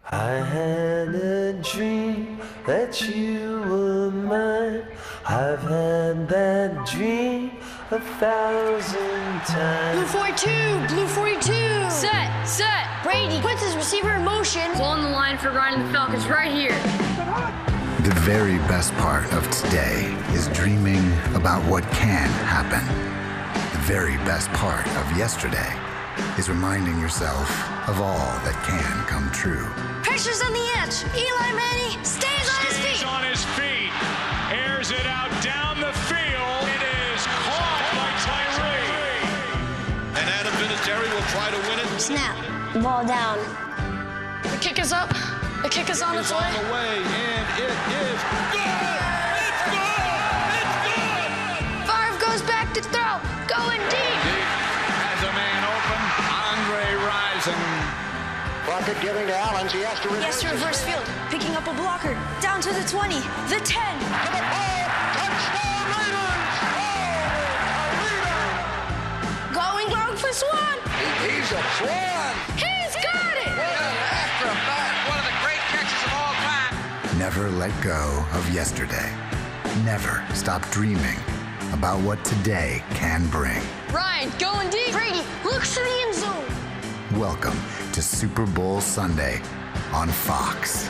I had a dream that you were mine. I've had that dream 1,000 times. Blue 42, blue 42. Set. Brady puts his receiver in motion. On the line for riding the Falcons right here. The very best part of today is dreaming about what can happen. The very best part of yesterday is reminding yourself of all that can come true. Pressure's on the edge. Eli Manning stays on his feet. On his feet. Airs it out down the field. It is caught by Tyree. And Adam Vinatieri will try to win it. Snap. Ball down. The kick is up. The kick is on its way. On the way, and it is good. It's good. It's good. Favre goes back to throw. Going deep. Has a man open. Andre Rison. Crockett giving to Allen. He has to reverse. He has to reverse field. Picking up a blocker. Down to the 20. The 10. To the ball. Touchdown Raiders. Oh, a leader. Going long for Swan. He's a swan. He's got it. After a bat, one of the great catches of all time. Never let go of yesterday. Never stop dreaming about what today can bring. Ryan, going deep. Brady looks to the end zone. Welcome to Super Bowl Sunday on Fox.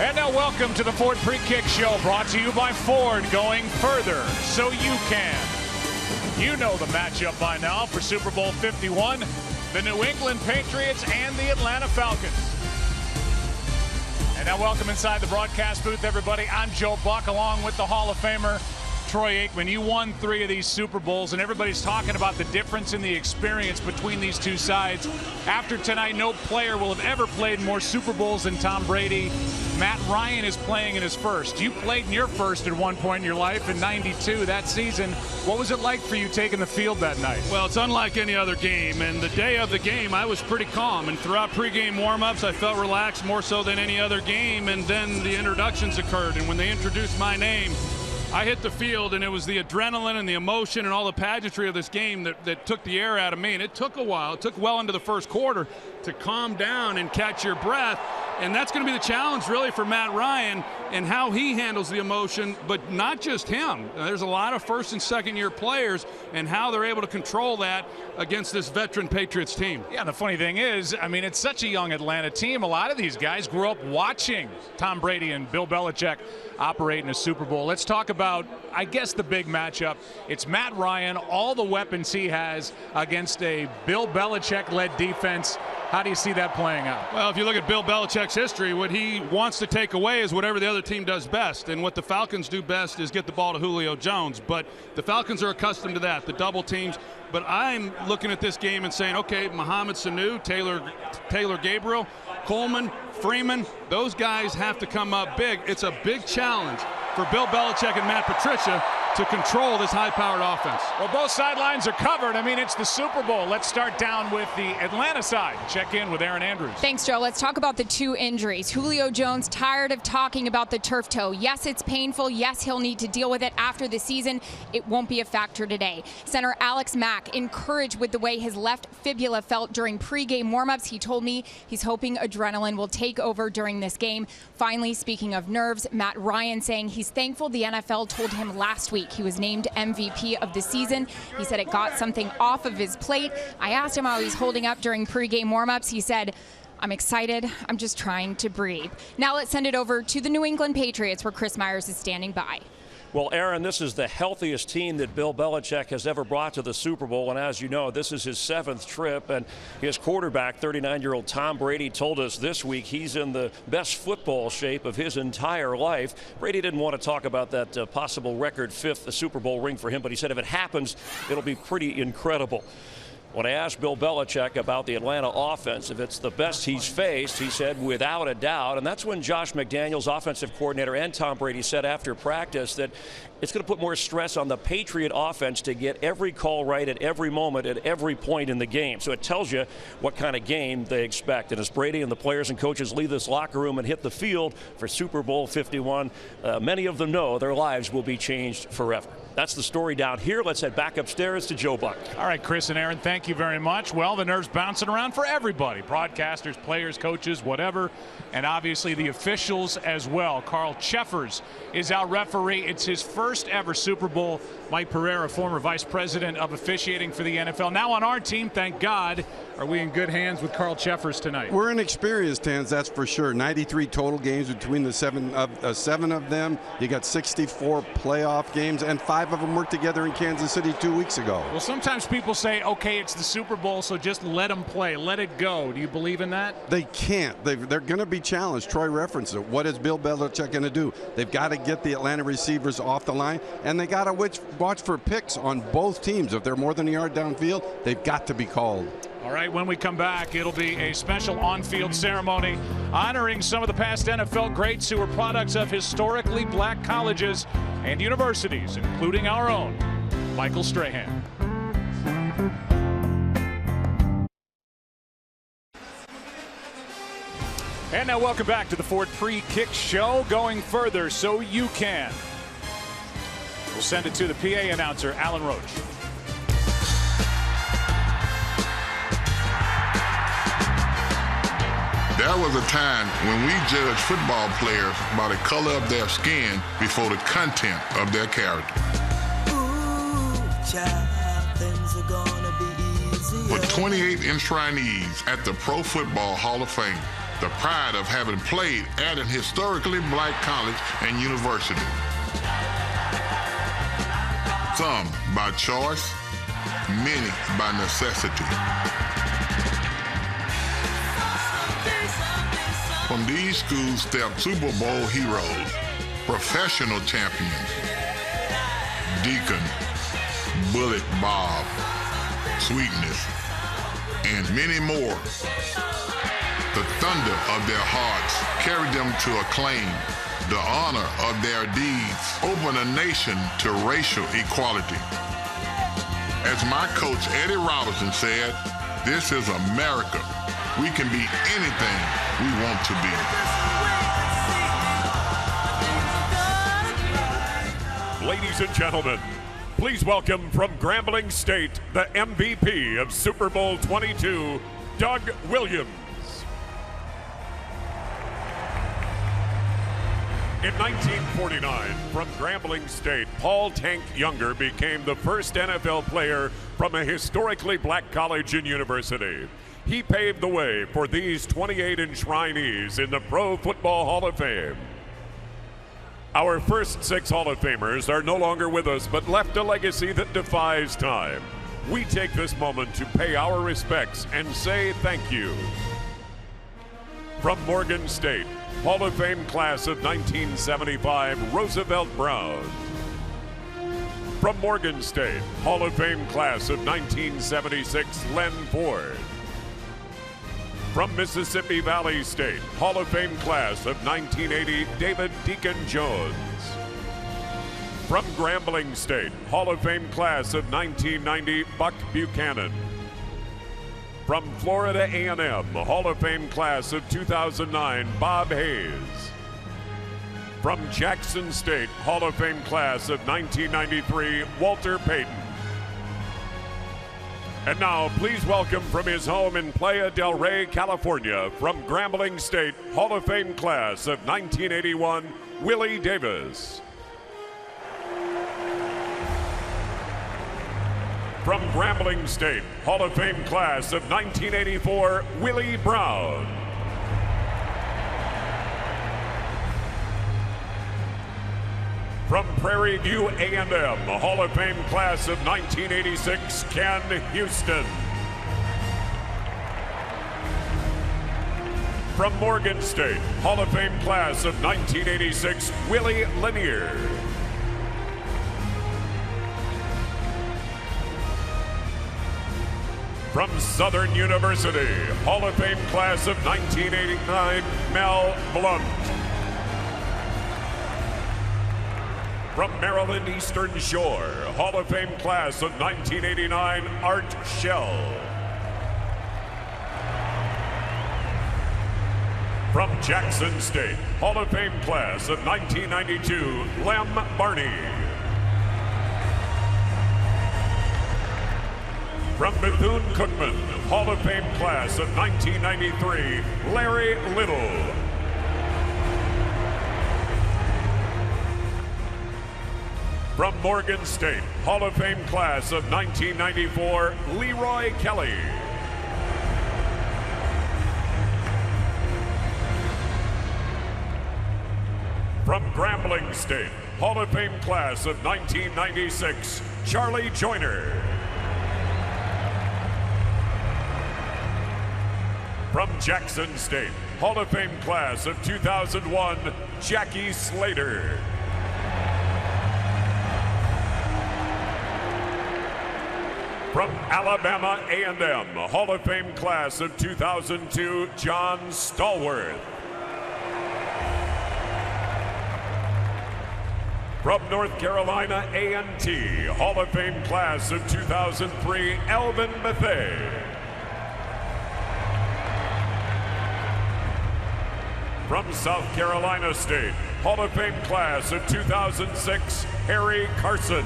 And now welcome to the Ford Pre-Kick Show, brought to you by Ford, going further so you can. You know the matchup by now for Super Bowl 51, the New England Patriots and the Atlanta Falcons. And now welcome inside the broadcast booth, everybody. I'm Joe Buck, along with the Hall of Famer, Troy Aikman. You won 3 of these Super Bowls, and everybody's talking about the difference in the experience between these two sides. After tonight, no player will have ever played more Super Bowls than Tom Brady. Matt Ryan is playing in his first. You played in your first at one point in your life in '92, that season. What was it like for you taking the field that night? Well, it's unlike any other game, and the day of the game, I was pretty calm, and throughout pregame warm-ups, I felt relaxed more so than any other game, and then the introductions occurred, and when they introduced my name, I hit the field, and it was the adrenaline and the emotion and all the pageantry of this game that took the air out of me. And it took a while. It took well into the first quarter to calm down and catch your breath. And that's going to be the challenge, really, for Matt Ryan and how he handles the emotion, but not just him. There's a lot of first- and second-year players and how they're able to control that against this veteran Patriots team. Yeah, the funny thing is, I mean, it's such a young Atlanta team. A lot of these guys grew up watching Tom Brady and Bill Belichick operate in a Super Bowl. Let's talk about, I guess, the big matchup. It's Matt Ryan, all the weapons he has against a Bill Belichick-led defense. How do you see that playing out? Well, if you look at Bill Belichick's history, what he wants to take away is whatever the other team does best. And what the Falcons do best is get the ball to Julio Jones. But the Falcons are accustomed to that, the double teams. But I'm looking at this game and saying, okay, Mohamed Sanu, Taylor Gabriel, Coleman, Freeman, those guys have to come up big. It's a big challenge for Bill Belichick and Matt Patricia to control this high-powered offense. Well, both sidelines are covered. I mean, it's the Super Bowl. Let's start down with the Atlanta side. Check in with Aaron Andrews. Thanks, Joe. Let's talk about the 2 injuries. Julio Jones, tired of talking about the turf toe. Yes, it's painful. Yes, he'll need to deal with it after the season. It won't be a factor today. Center Alex Mack encouraged with the way his left fibula felt during pregame warmups. He told me he's hoping adrenaline will take over during this game. Finally, speaking of nerves, Matt Ryan saying he's thankful the NFL told him last week he was named MVP of the season. He said it got something off of his plate. I asked him how he's holding up during pregame warmups. He said, "I'm excited. I'm just trying to breathe." Now let's send it over to the New England Patriots, where Chris Myers is standing by. Well, Aaron, this is the healthiest team that Bill Belichick has ever brought to the Super Bowl. And as you know, this is his 7th trip. And his quarterback, 39-year-old Tom Brady, told us this week he's in the best football shape of his entire life. Brady didn't want to talk about that possible record 5th Super Bowl ring for him, but he said if it happens, it'll be pretty incredible. When I asked Bill Belichick about the Atlanta offense, if it's the best he's faced, he said without a doubt. And that's when Josh McDaniels, offensive coordinator, and Tom Brady said after practice that it's going to put more stress on the Patriot offense to get every call right at every moment, at every point in the game. So it tells you what kind of game they expect. And as Brady and the players and coaches leave this locker room and hit the field for Super Bowl 51, many of them know their lives will be changed forever. That's the story down here. Let's head back upstairs to Joe Buck. All right, Chris and Aaron, thank you very much. Well, the nerves bouncing around for everybody, broadcasters, players, coaches, whatever, and obviously the officials as well. Carl Cheffers is our referee. It's his first ever Super Bowl. Mike Pereira, former vice president of officiating for the NFL. Now on our team, thank God. Are we in good hands with Carl Cheffers tonight? We're in experienced hands, that's for sure. 93 total games between the seven of them. You got 64 playoff games, and 5 of them worked together in Kansas City 2 weeks ago. Well, sometimes people say, okay, it's the Super Bowl, so just let them play, let it go. Do you believe in that? They can't. They're going to be challenged. Troy referenced it. What is Bill Belichick going to do? They've got to get the Atlanta receivers off the line, and they got to watch for picks on both teams. If they're more than a yard downfield, they've got to be called. All right, when we come back, it'll be a special on-field ceremony honoring some of the past NFL greats who were products of historically black colleges and universities, including our own, Michael Strahan. And now welcome back to the Ford Pre-Kick Show, going further so you can. We'll send it to the PA announcer, Alan Roach. There was a time when we judged football players by the color of their skin before the content of their character. Ooh, child, things are gonna be easier. With 28 enshrinees at the Pro Football Hall of Fame, the pride of having played at an historically black college and university. Some by choice, many by necessity. From these schools stepped Super Bowl heroes, professional champions, Deacon, Bullet Bob, Sweetness, and many more. The thunder of their hearts carried them to acclaim. The honor of their deeds opened a nation to racial equality. As my coach Eddie Robinson said, this is America. We can be anything we want to be. Ladies and gentlemen, please welcome from Grambling State, the MVP of Super Bowl 22, Doug Williams. In 1949, from Grambling State, Paul Tank Younger became the first NFL player from a historically black college and university. He paved the way for these 28 enshrinees in the Pro Football Hall of Fame. Our first 6 Hall of Famers are no longer with us, but left a legacy that defies time. We take this moment to pay our respects and say thank you. From Morgan State, Hall of Fame class of 1975, Roosevelt Brown. From Morgan State, Hall of Fame class of 1976, Len Ford. From Mississippi Valley State, Hall of Fame class of 1980, David Deacon Jones. From Grambling State, Hall of Fame class of 1990, Buck Buchanan. From Florida A&M, Hall of Fame class of 2009, Bob Hayes. From Jackson State, Hall of Fame class of 1993, Walter Payton. And now, please welcome from his home in Playa del Rey, California, from Grambling State, Hall of Fame class of 1981, Willie Davis. From Grambling State, Hall of Fame class of 1984, Willie Brown. From Prairie View A&M, Hall of Fame class of 1986, Ken Houston. From Morgan State, Hall of Fame class of 1986, Willie Lanier. From Southern University, Hall of Fame class of 1989, Mel Blount. From Maryland Eastern Shore, Hall of Fame class of 1989, Art Shell. From Jackson State, Hall of Fame class of 1992, Lem Barney. From Bethune-Cookman, Hall of Fame class of 1993, Larry Little. From Morgan State, Hall of Fame class of 1994, Leroy Kelly. From Grambling State, Hall of Fame class of 1996, Charlie Joyner. From Jackson State, Hall of Fame class of 2001, Jackie Slater. From Alabama A&M, Hall of Fame class of 2002, John Stallworth. From North Carolina A&T, Hall of Fame class of 2003, Elvin Bethea. From South Carolina State, Hall of Fame class of 2006, Harry Carson.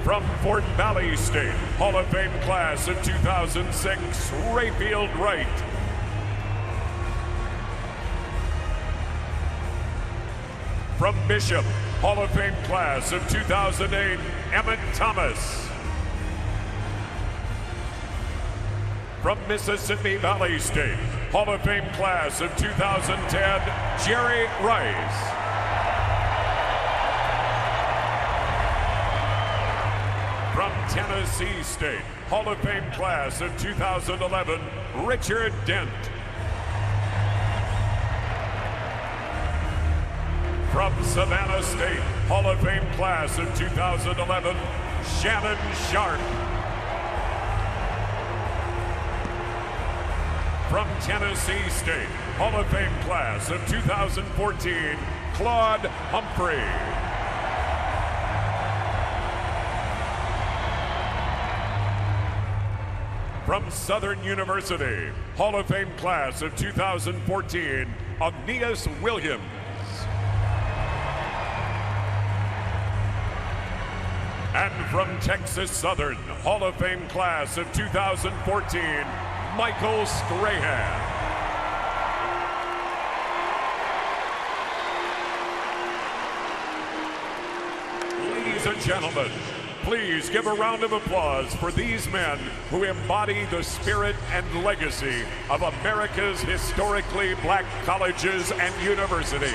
From Fort Valley State, Hall of Fame class of 2006, Rayfield Wright. From Bishop, Hall of Fame class of 2008, Emmett Thomas. From Mississippi Valley State, Hall of Fame class of 2010, Jerry Rice. From Tennessee State, Hall of Fame class of 2011, Richard Dent. From Savannah State, Hall of Fame class of 2011, Shannon Sharp. From Tennessee State, Hall of Fame class of 2014, Claude Humphrey. From Southern University, Hall of Fame class of 2014, Aeneas Williams. And from Texas Southern, Hall of Fame class of 2014, Michael Strahan. Ladies and gentlemen, please give a round of applause for these men who embody the spirit and legacy of America's historically black colleges and universities.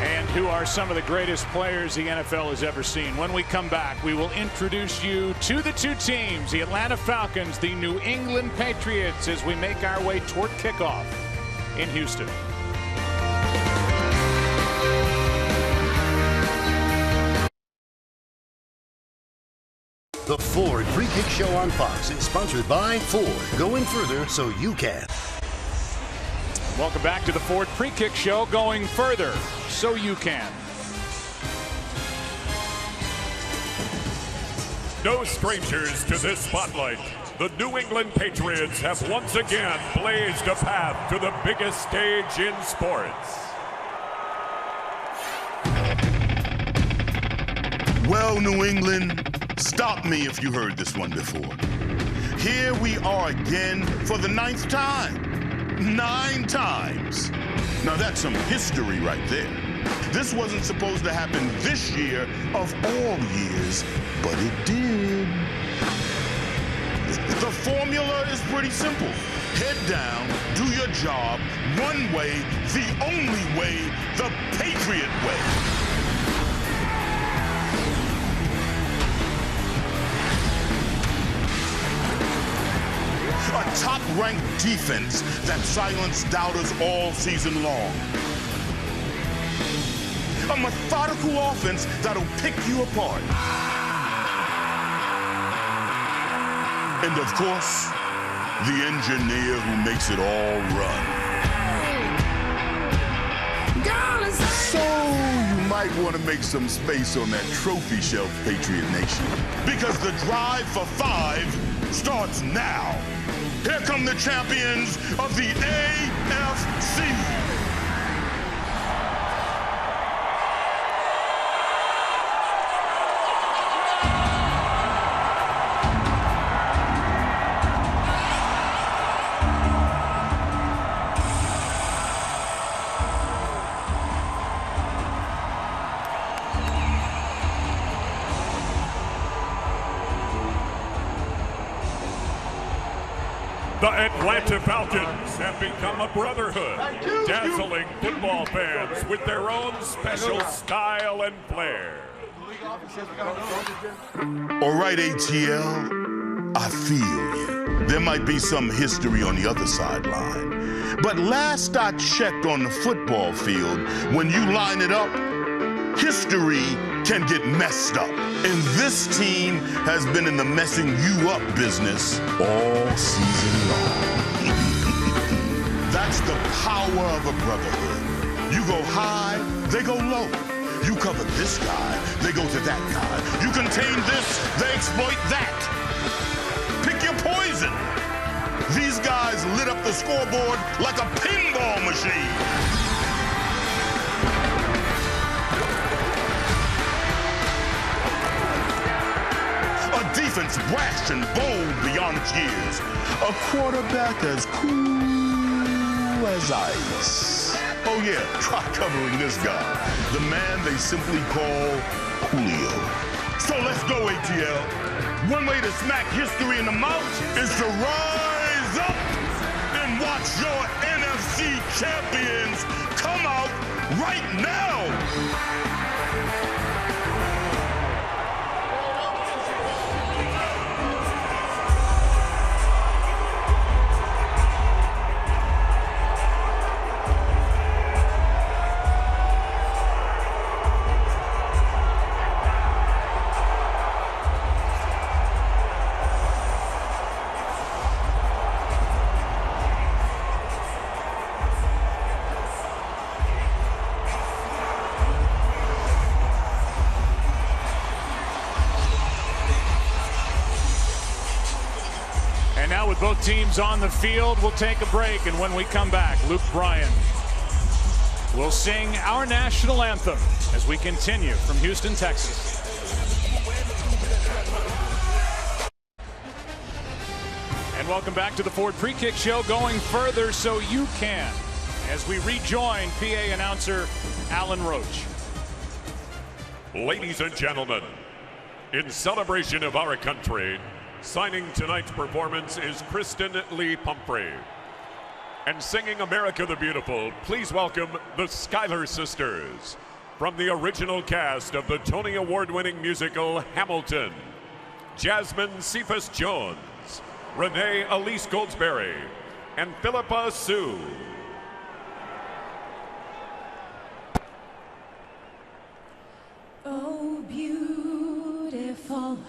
And who are some of the greatest players the NFL has ever seen. When we come back, we will introduce you to the two teams, the Atlanta Falcons, the New England Patriots, as we make our way toward kickoff in Houston. The Ford Free Kick Show on Fox is sponsored by Ford. Going further so you can. Welcome back to the Ford Free Kick Show. Going further so you can. No strangers to this spotlight. The New England Patriots have once again blazed a path to the biggest stage in sports. Well, New England, stop me if you heard this one before. Here we are again for the 9th time. 9 times. Now that's some history right there. This wasn't supposed to happen this year of all years, but it did. The formula is pretty simple. Head down, do your job, one way, the only way, the Patriot way. A top-ranked defense that silenced doubters all season long. A methodical offense that'll pick you apart. And of course, the engineer who makes it all run. So you might want to make some space on that trophy shelf, Patriot Nation. Because the drive for 5 starts now. Here come the champions of the AFC. The Atlanta Falcons have become a brotherhood, dazzling football fans with their own special style and flair. All right, ATL, I feel you. There might be some history on the other sideline. But last I checked on the football field, when you line it up, history can get messed up. And this team has been in the messing you up business all season long. That's the power of a brotherhood. You go high, they go low. You cover this guy, they go to that guy. You contain this, they exploit that. Pick your poison. These guys lit up the scoreboard like a pinball machine. A defense brash and bold beyond its years. A quarterback as cool as ice. Oh yeah, try covering this guy. The man they simply call Julio. So let's go, ATL. One way to smack history in the mouth is to rise up and watch your NFC champions come out right now. And now with both teams on the field, we'll take a break. And when we come back, Luke Bryan will sing our national anthem as we continue from Houston, Texas. And welcome back to the Ford Pre-Kick Show, going further so you can, as we rejoin PA announcer Alan Roach. Ladies and gentlemen, in celebration of our country, signing tonight's performance is Kristen Lee Pumphrey. And singing America the Beautiful, please welcome the Schuyler Sisters from the original cast of the Tony Award-winning musical Hamilton. Jasmine Cephas Jones, Renee Elise Goldsberry, and Philippa Sue. Oh, beautiful,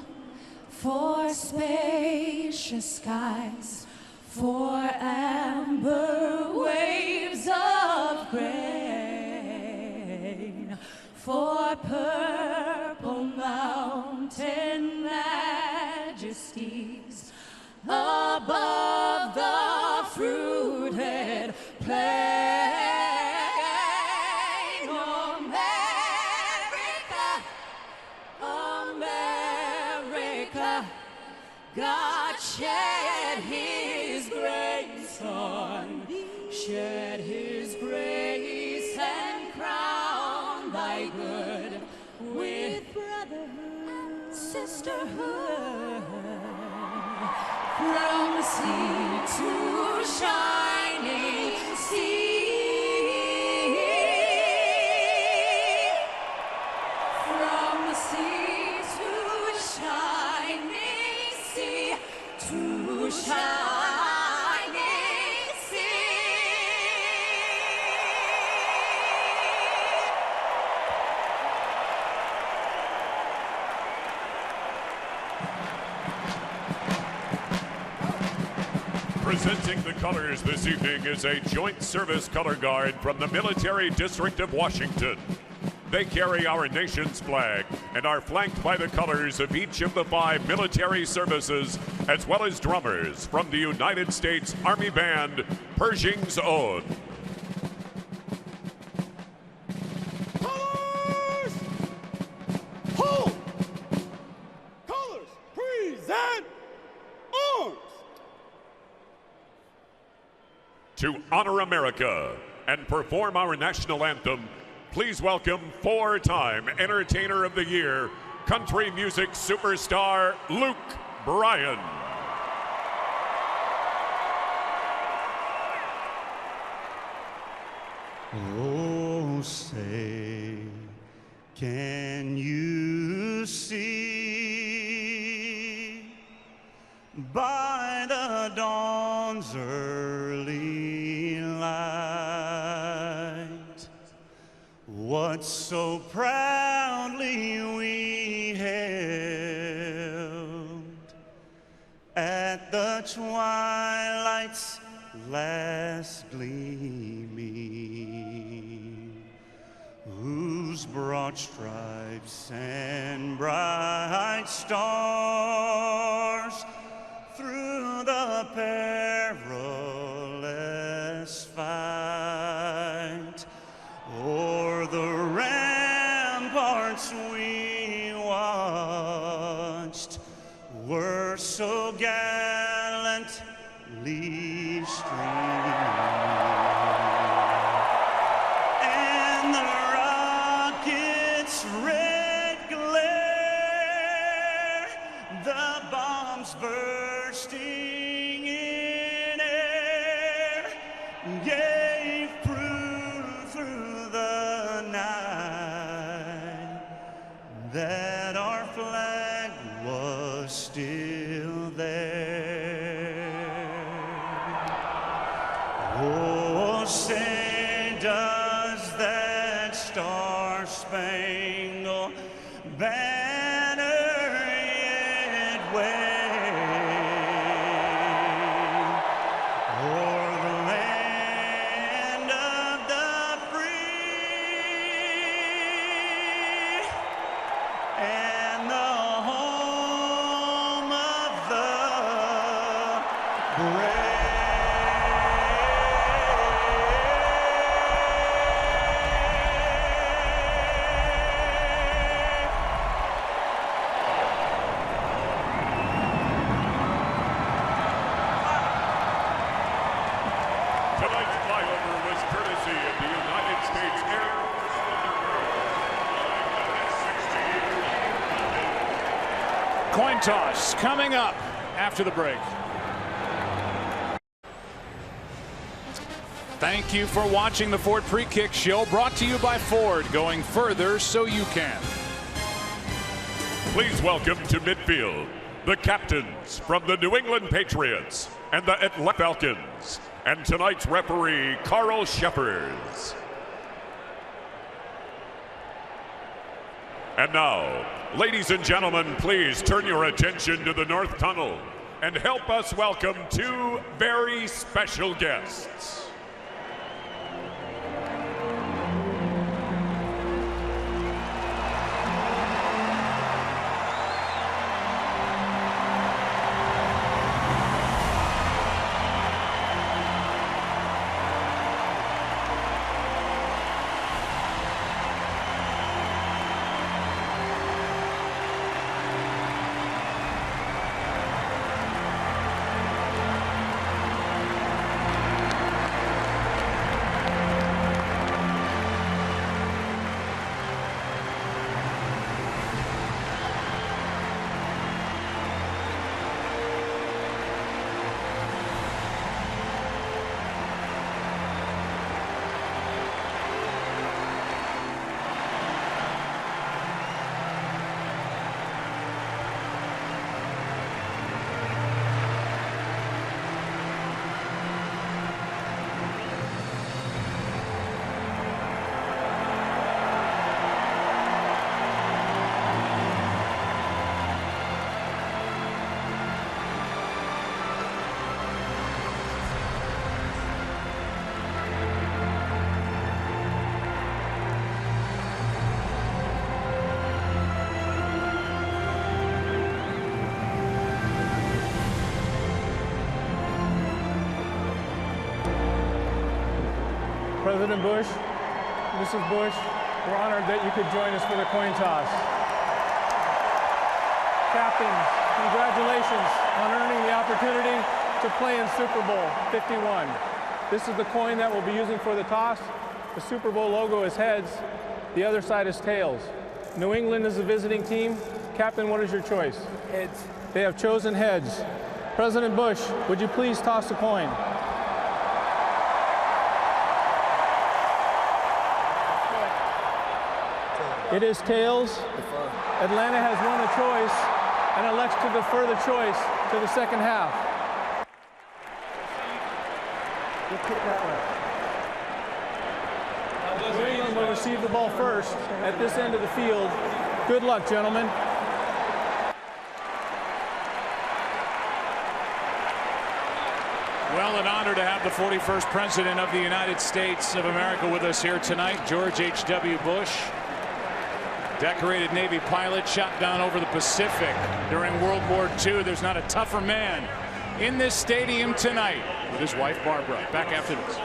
for spacious skies, for amber waves of grain, for purple mountain majesties above the fruited plain. God shed his grace on, shed his grace and crown thy good with brotherhood, sisterhood, from sea to shining sea, from sea to shining sea, to shining sea. Presenting the colors this evening is a Joint Service Color Guard from the Military District of Washington. They carry our nation's flag and are flanked by the colors of each of the 5 military services, as well as drummers from the United States Army Band, Pershing's Own. Colors! Hold! Colors, present arms! To honor America and perform our national anthem, please welcome 4-time Entertainer of the Year, country music superstar Luke Bryan. Oh, say, can you see by the dawn's early light what so proudly we held at the twilight's last gleaming, whose broad stripes and bright stars through the perilous fight o'er the ramparts we watched were so gallantly streaming, and the rocket's red glare, the bombs bursting in air, gave proof through the night that our flag was still there. Oh, say does that star-spangled banner yet wave o'er the land of the free and the home of the brave? Tonight's flyover was courtesy of the United States Air Force. Coin toss coming up after the break. Thank you for watching the Ford Pre-Kick Show, brought to you by Ford, going further so you can. Please welcome to midfield the captains from the New England Patriots and the Atlanta Falcons, and tonight's referee, Carl Shepherds. And now, ladies and gentlemen, please turn your attention to the North Tunnel and help us welcome two very special guests. President Bush, Mrs. Bush, we're honored that you could join us for the coin toss. Captains, congratulations on earning the opportunity to play in Super Bowl 51. This is the coin that we'll be using for the toss. The Super Bowl logo is heads, the other side is tails. New England is the visiting team. Captain, what is your choice? Heads. They have chosen heads. President Bush, would you please toss the coin? It is tails. Atlanta has won the choice and elects to defer the choice to the second half. New England will receive the ball first at this end of the field. Good luck, gentlemen. Well, an honor to have the 41st President of the United States of America with us here tonight, George H.W. Bush. Decorated Navy pilot, shot down over the Pacific during World War II. There's not a tougher man in this stadium tonight with his wife, Barbara. Back after this.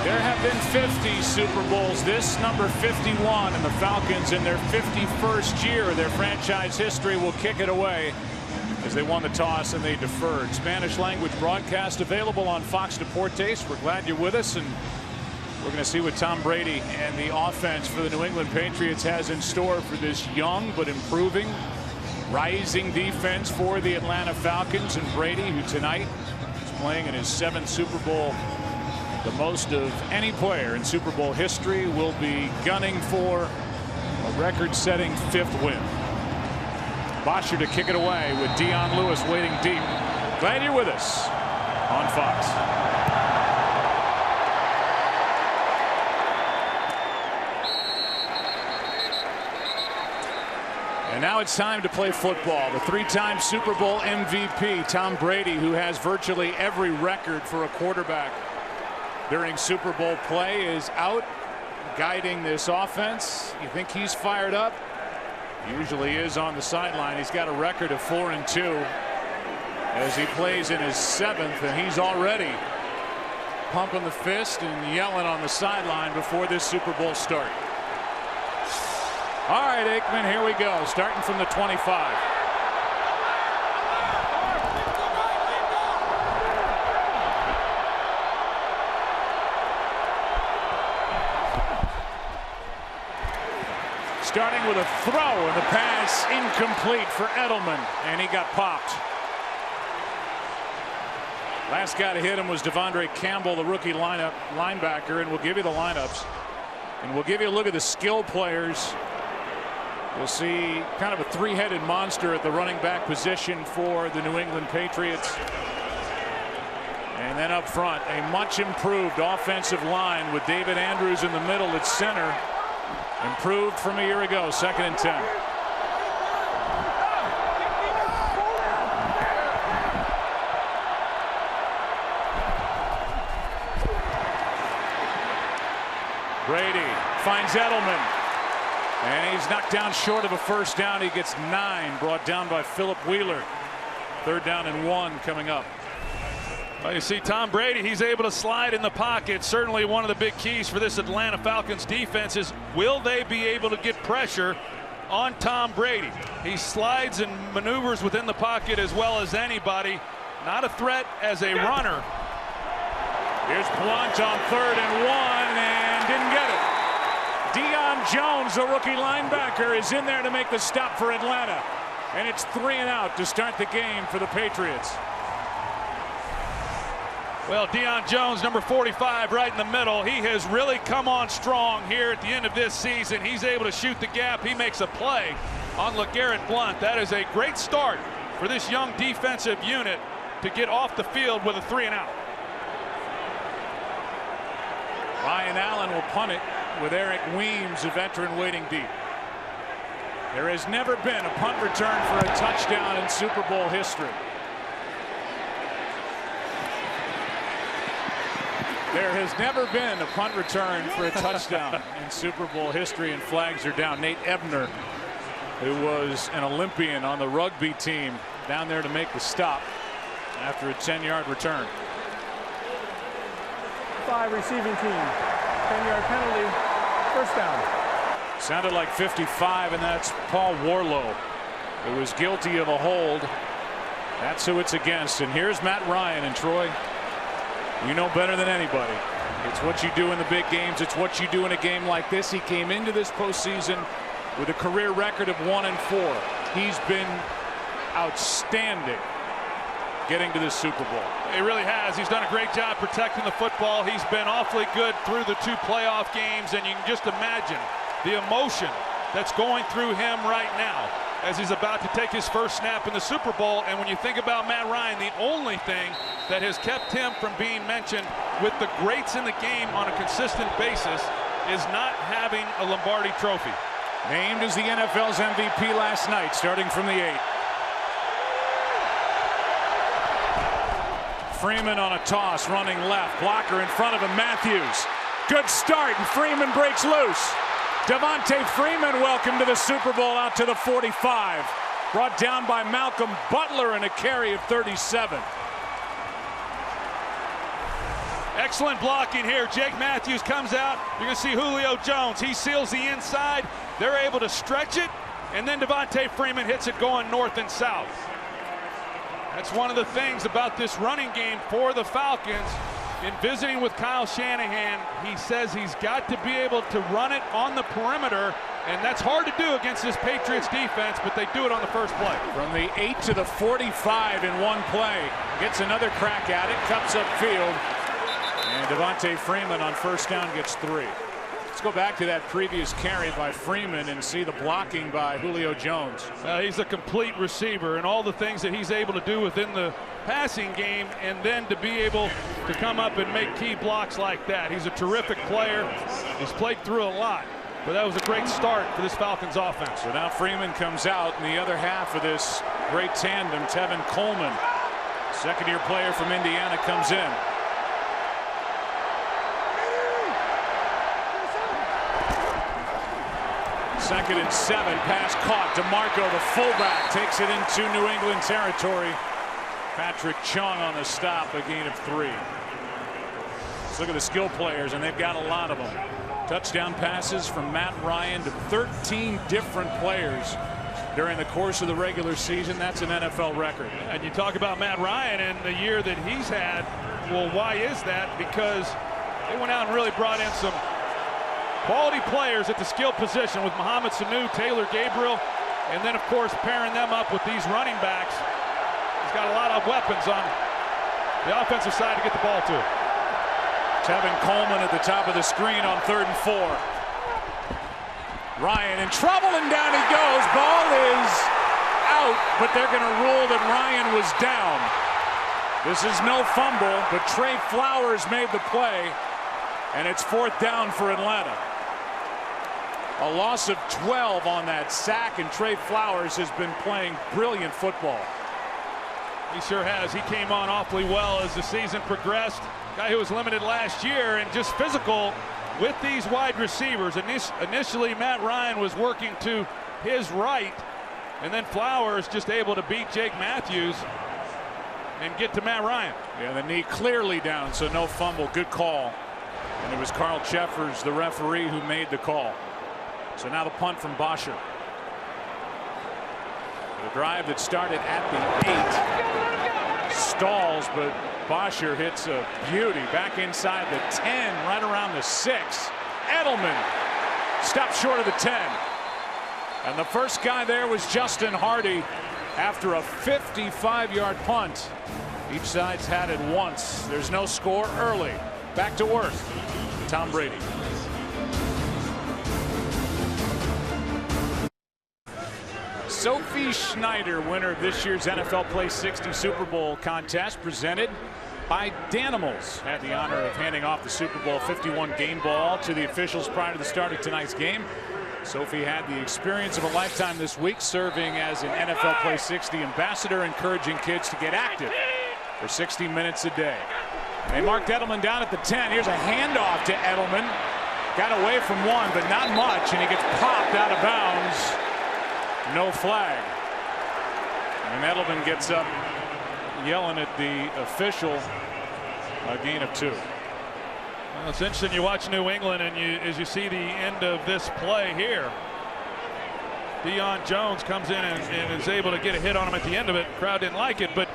There have been 50 Super Bowls. This number 51, and the Falcons in their 51st year of their franchise history will kick it away as they won the toss and they deferred. Spanish language broadcast available on Fox Deportes. We're glad you're with us, and we're going to see what Tom Brady and the offense for the New England Patriots has in store for this young but improving, rising defense for the Atlanta Falcons. And Brady, who tonight is playing in his 7th Super Bowl, the most of any player in Super Bowl history, will be gunning for a record-setting 5th win. Bosher to kick it away with Dion Lewis waiting deep. Glad you're with us on Fox. And now it's time to play football. The 3-time Super Bowl MVP, Tom Brady, who has virtually every record for a quarterback during Super Bowl play, is out guiding this offense. You think he's fired up? Usually is on the sideline. He's got a record of 4-2 as he plays in his 7th, and he's already pumping the fist and yelling on the sideline before this Super Bowl start. All right, Aikman, here we go, starting from the 25. Starting with a throw, and the pass incomplete for Edelman, and he got popped. Last guy to hit him was Devondre Campbell, the rookie linebacker, and we'll give you the lineups. And we'll give you a look at the skill players. You'll see kind of a 3-headed monster at the running back position for the New England Patriots. And then up front, a much improved offensive line with David Andrews in the middle at center. Improved from a year ago, 2nd and 10. Brady finds Edelman, and he's knocked down short of a first down. He gets 9, brought down by Philip Wheeler. 3rd down and 1 coming up. Well, you see Tom Brady, he's able to slide in the pocket. Certainly one of the big keys for this Atlanta Falcons defense is, will they be able to get pressure on Tom Brady? He slides and maneuvers within the pocket as well as anybody. Not a threat as a runner. Here's Blunt on 3rd and 1 and didn't get it. Deion Jones, the rookie linebacker, is in there to make the stop for Atlanta. And it's 3 and out to start the game for the Patriots. Well, Deion Jones, number 45, right in the middle. He has really come on strong here at the end of this season. He's able to shoot the gap. He makes a play on LeGarrette Blunt. That is a great start for this young defensive unit to get off the field with a 3 and out. Ryan Allen will punt it with Eric Weems, a veteran, waiting deep. There has never been a punt return for a touchdown in Super Bowl history. There has never been a punt return for a touchdown in Super Bowl history, and flags are down. Nate Ebner, who was an Olympian on the rugby team, down there to make the stop after a 10-yard return. 5 receiving team, 10-yard penalty, first down. Sounded like 55, and that's Paul Warlow. who is guilty of a hold. That's who it's against. And here's Matt Ryan. And Troy, you know better than anybody, it's what you do in the big games. It's what you do in a game like this. He came into this postseason with a career record of 1-4. He's been outstanding getting to this Super Bowl. He really has. He's done a great job protecting the football. He's been awfully good through the 2 playoff games, and you can just imagine the emotion that's going through him right now as he's about to take his first snap in the Super Bowl. And when you think about Matt Ryan, the only thing that has kept him from being mentioned with the greats in the game on a consistent basis is not having a Lombardi trophy. Named as the NFL's MVP last night, starting from the 8. Freeman on a toss, running left. Blocker in front of him, Matthews. Good start, and Freeman breaks loose. Devontae Freeman, welcome to the Super Bowl, out to the 45. Brought down by Malcolm Butler in a carry of 37. Excellent blocking here. Jake Matthews comes out. You're going to see Julio Jones. He seals the inside. They're able to stretch it, and then Devontae Freeman hits it going north and south. That's one of the things about this running game for the Falcons. In visiting with Kyle Shanahan, he says he's got to be able to run it on the perimeter, and that's hard to do against this Patriots defense, but they do it on the first play. From the 8 to the 45 in one play. Gets another crack at it, cuts upfield, and Devontae Freeman on first down gets 3. Let's go back to that previous carry by Freeman and see the blocking by Julio Jones. He's a complete receiver, and all the things that he's able to do within the passing game, and then to be able to come up and make key blocks like that. He's a terrific player. He's played through a lot, but that was a great start for this Falcons offense. So now Freeman comes out in the other half of this great tandem. Tevin Coleman, second-year player from Indiana, comes in. Second and 7, pass caught. DeMarco, the fullback, takes it into New England territory. Patrick Chung on the stop, a gain of 3. Let's look at the skill players, and they've got a lot of them. Touchdown passes from Matt Ryan to 13 different players during the course of the regular season. That's an NFL record. And you talk about Matt Ryan and the year that he's had. Well, why is that? Because they went out and really brought in some quality players at the skill position with Mohamed Sanu, Taylor Gabriel, and then, of course, pairing them up with these running backs. He's got a lot of weapons on the offensive side to get the ball to. Tevin Coleman at the top of the screen on 3rd and 4. Ryan in trouble, and down he goes. Ball is out, but they're going to rule that Ryan was down. This is no fumble, but Trey Flowers made the play, and it's 4th down for Atlanta. A loss of 12 on that sack, and Trey Flowers has been playing brilliant football. He sure has. He came on awfully well as the season progressed. Guy who was limited last year and just physical with these wide receivers. Initially, Matt Ryan was working to his right, and then Flowers just able to beat Jake Matthews and get to Matt Ryan. Yeah, the knee clearly down, so no fumble. Good call. And it was Carl Cheffers, the referee, who made the call. So now the punt from Bosher. The drive that started at the 8 stalls, but Bosher hits a beauty back inside the 10, right around the 6. Edelman stopped short of the 10. And the first guy there was Justin Hardy after a 55-yard punt. Each side's had it once. There's no score early. Back to work. Tom Brady. Sophie Schneider, winner of this year's NFL Play 60 Super Bowl contest, presented by Danimals. Had the honor of handing off the Super Bowl 51 game ball to the officials prior to the start of tonight's game. Sophie had the experience of a lifetime this week, serving as an NFL Play 60 ambassador, encouraging kids to get active for 60 minutes a day. They marked Edelman down at the 10. Here's a handoff to Edelman. Got away from one, but not much, and he gets popped out of bounds. No flag. And Edelman gets up yelling at the official. A gain of 2. Well, it's interesting. You watch New England, and as you see the end of this play here, Deion Jones comes in and is able to get a hit on him at the end of it. Crowd didn't like it, but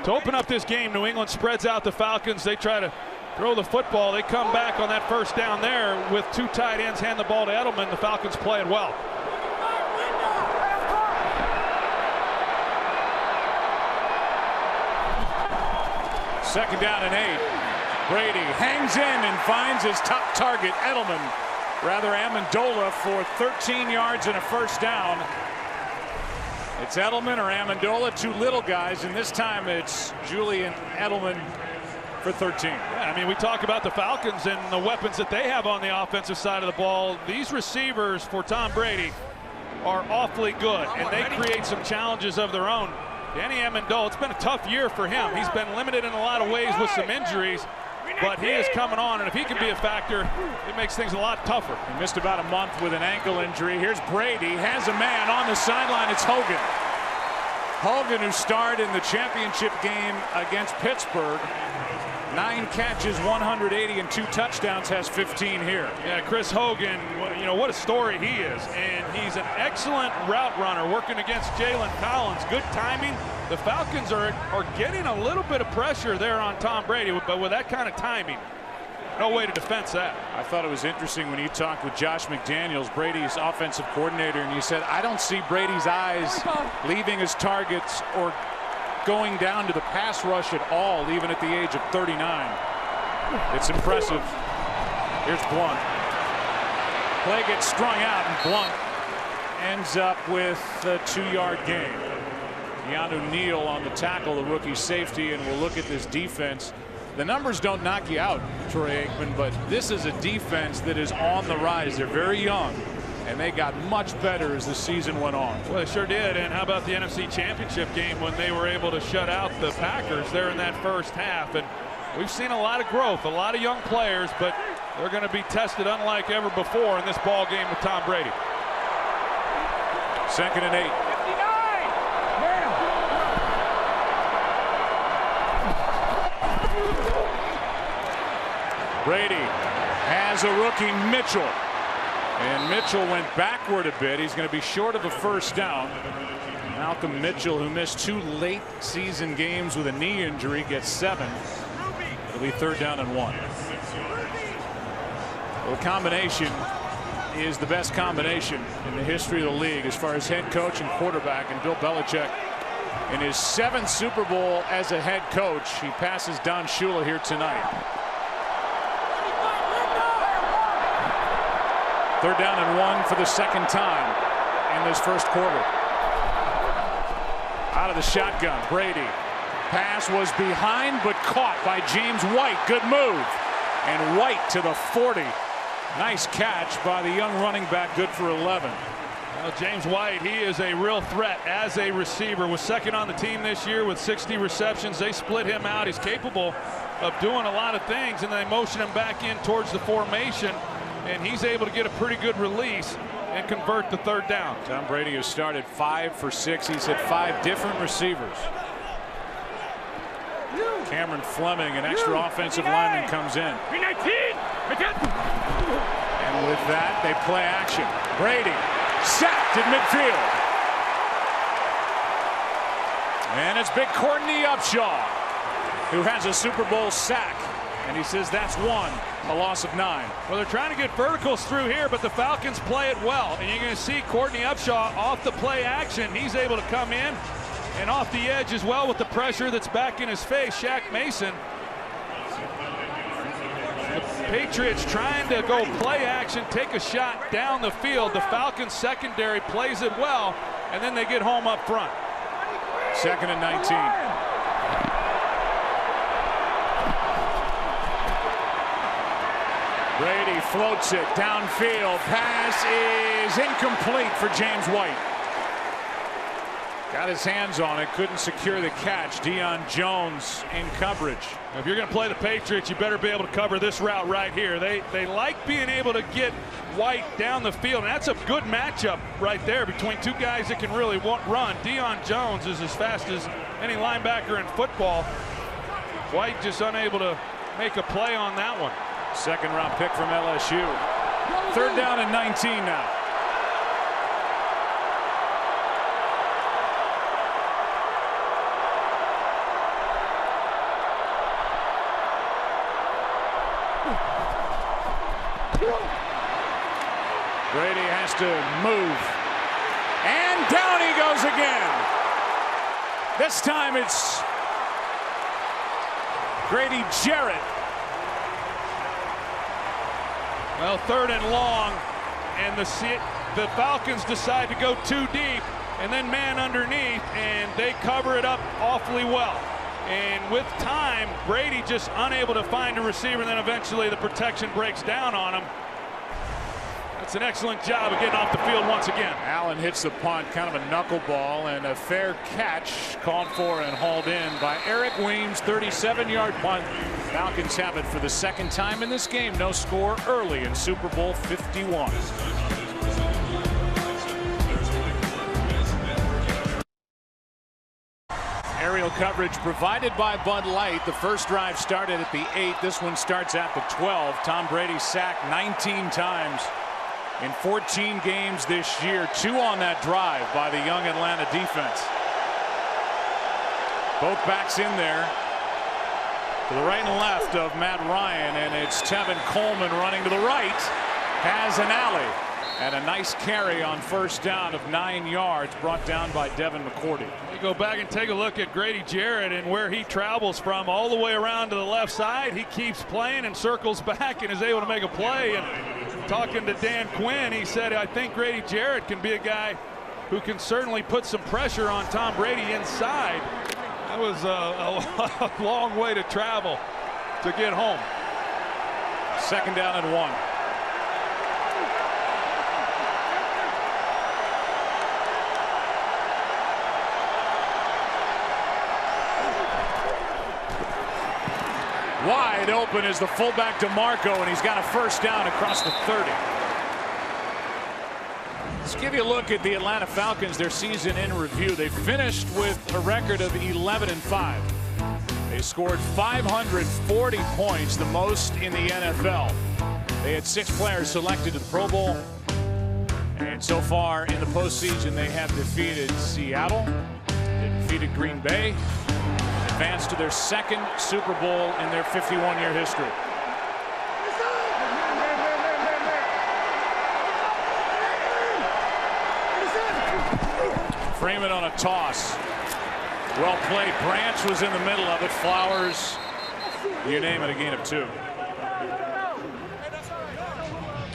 to open up this game, New England spreads out the Falcons. They try to throw the football. They come back on that first down there with 2 tight ends, hand the ball to Edelman. The Falcons play it well. Second down and 8. Brady hangs in and finds his top target, Edelman. Rather, Amendola for 13 yards and a first down. It's Edelman or Amendola, 2 little guys, and this time it's Julian Edelman for 13. Yeah, I mean, we talk about the Falcons and the weapons that they have on the offensive side of the ball. These receivers for Tom Brady are awfully good, and they create some challenges of their own. Danny Amendola, it's been a tough year for him. He's been limited in a lot of ways with some injuries, but he is coming on, and if he can be a factor, it makes things a lot tougher. He missed about a month with an ankle injury. Here's Brady, has a man on the sideline. It's Hogan. Hogan, who starred in the championship game against Pittsburgh. 9 catches, 180, and 2 touchdowns, has 15 here. Yeah, Chris Hogan, you know, what a story he is. And he's an excellent route runner working against Jalen Collins. Good timing. The Falcons are getting a little bit of pressure there on Tom Brady, but with that kind of timing, no way to defense that. I thought it was interesting when you talked with Josh McDaniels, Brady's offensive coordinator, and you said, I don't see Brady's eyes leaving his targets or going down to the pass rush at all, even at the age of 39. It's impressive. Here's Blunt. Play gets strung out, and Blunt ends up with a 2-yard gain. Keanu Neal on the tackle, the rookie safety, and we'll look at this defense. The numbers don't knock you out, Troy Aikman, but this is a defense that is on the rise. They're very young, and they got much better as the season went on. Well, they sure did. And how about the NFC Championship game when they were able to shut out the Packers there in that first half? And we've seen a lot of growth, a lot of young players, but they're going to be tested unlike ever before in this ball game with Tom Brady. Second and 8. Brady has a rookie, Mitchell. And Mitchell went backward a bit. He's going to be short of a first down. Malcolm Mitchell, who missed 2 late season games with a knee injury, gets 7. It'll be 3rd down and 1. Well, the combination is the best combination in the history of the league as far as head coach and quarterback. And Bill Belichick, in his 7th Super Bowl as a head coach, he passes Don Shula here tonight. 3rd down and 1 for the 2nd time in this first quarter. Out of the shotgun, Brady. Pass was behind but caught by James White. Good move. And White to the 40. Nice catch by the young running back, good for 11. Well, James White, he is a real threat as a receiver. Was 2nd on the team this year with 60 receptions. They split him out. He's capable of doing a lot of things, and they motion him back in towards the formation. And he's able to get a pretty good release and convert the 3rd down. Tom Brady has started 5 for 6. He's had 5 different receivers. Cameron Fleming, an extra offensive lineman, comes in. And with that, they play action. Brady sacked at midfield. And it's big Courtney Upshaw, who has a Super Bowl sack. And he says that's 1, a loss of 9. Well, they're trying to get verticals through here, but the Falcons play it well. And you're going to see Courtney Upshaw off the play action. He's able to come in and off the edge as well with the pressure that's back in his face. Shaq Mason. The Patriots trying to go play action, take a shot down the field. The Falcons secondary plays it well, and then they get home up front. 2nd and 19. Brady floats it downfield. Pass is incomplete for James White. Got his hands on it, couldn't secure the catch. Deion Jones in coverage. If you're going to play the Patriots, you better be able to cover this route right here. They like being able to get White down the field, and that's a good matchup right there between 2 guys that can really run. Deion Jones is as fast as any linebacker in football. White just unable to make a play on that one. 2nd round pick from LSU. 3rd down and 19 now. Brady has to move. And down he goes again. This time it's Grady Jarrett. Well, 3rd and long, and the Falcons decide to go too deep and then man underneath, and they cover it up awfully well. And with time, Brady just unable to find a receiver, and then eventually the protection breaks down on him. That's an excellent job of getting off the field once again. Allen hits the punt, kind of a knuckleball, and a fair catch called for and hauled in by Eric Weems. 37-yard punt. Falcons have it for the 2nd time in this game. No score early in Super Bowl 51. Aerial coverage provided by Bud Light. The first drive started at the 8. This one starts at the 12. Tom Brady sacked 19 times in 14 games this year. 2 on that drive by the young Atlanta defense. Both backs in there to the right and left of Matt Ryan, and it's Tevin Coleman running to the right. Has an alley and a nice carry on 1st down of 9 yards, brought down by Devin McCourty. You go back and take a look at Grady Jarrett and where he travels from all the way around to the left side. He keeps playing and circles back and is able to make a play. And talking to Dan Quinn, he said, I think Grady Jarrett can be a guy who can certainly put some pressure on Tom Brady inside. That was a long way to travel to get home. 2nd down and 1. Wide open is the fullback DeMarco, and he's got a 1st down across the 30. Let's give you a look at the Atlanta Falcons, their season in review. They finished with a record of 11-5. They scored 540 points, the most in the NFL. They had 6 players selected to the Pro Bowl. And so far in the postseason, they have defeated Seattle, they defeated Green Bay, advanced to their 2nd Super Bowl in their 51-year history. Freeman on a toss. Well played. Branch was in the middle of it. Flowers, you name it, a gain of 2.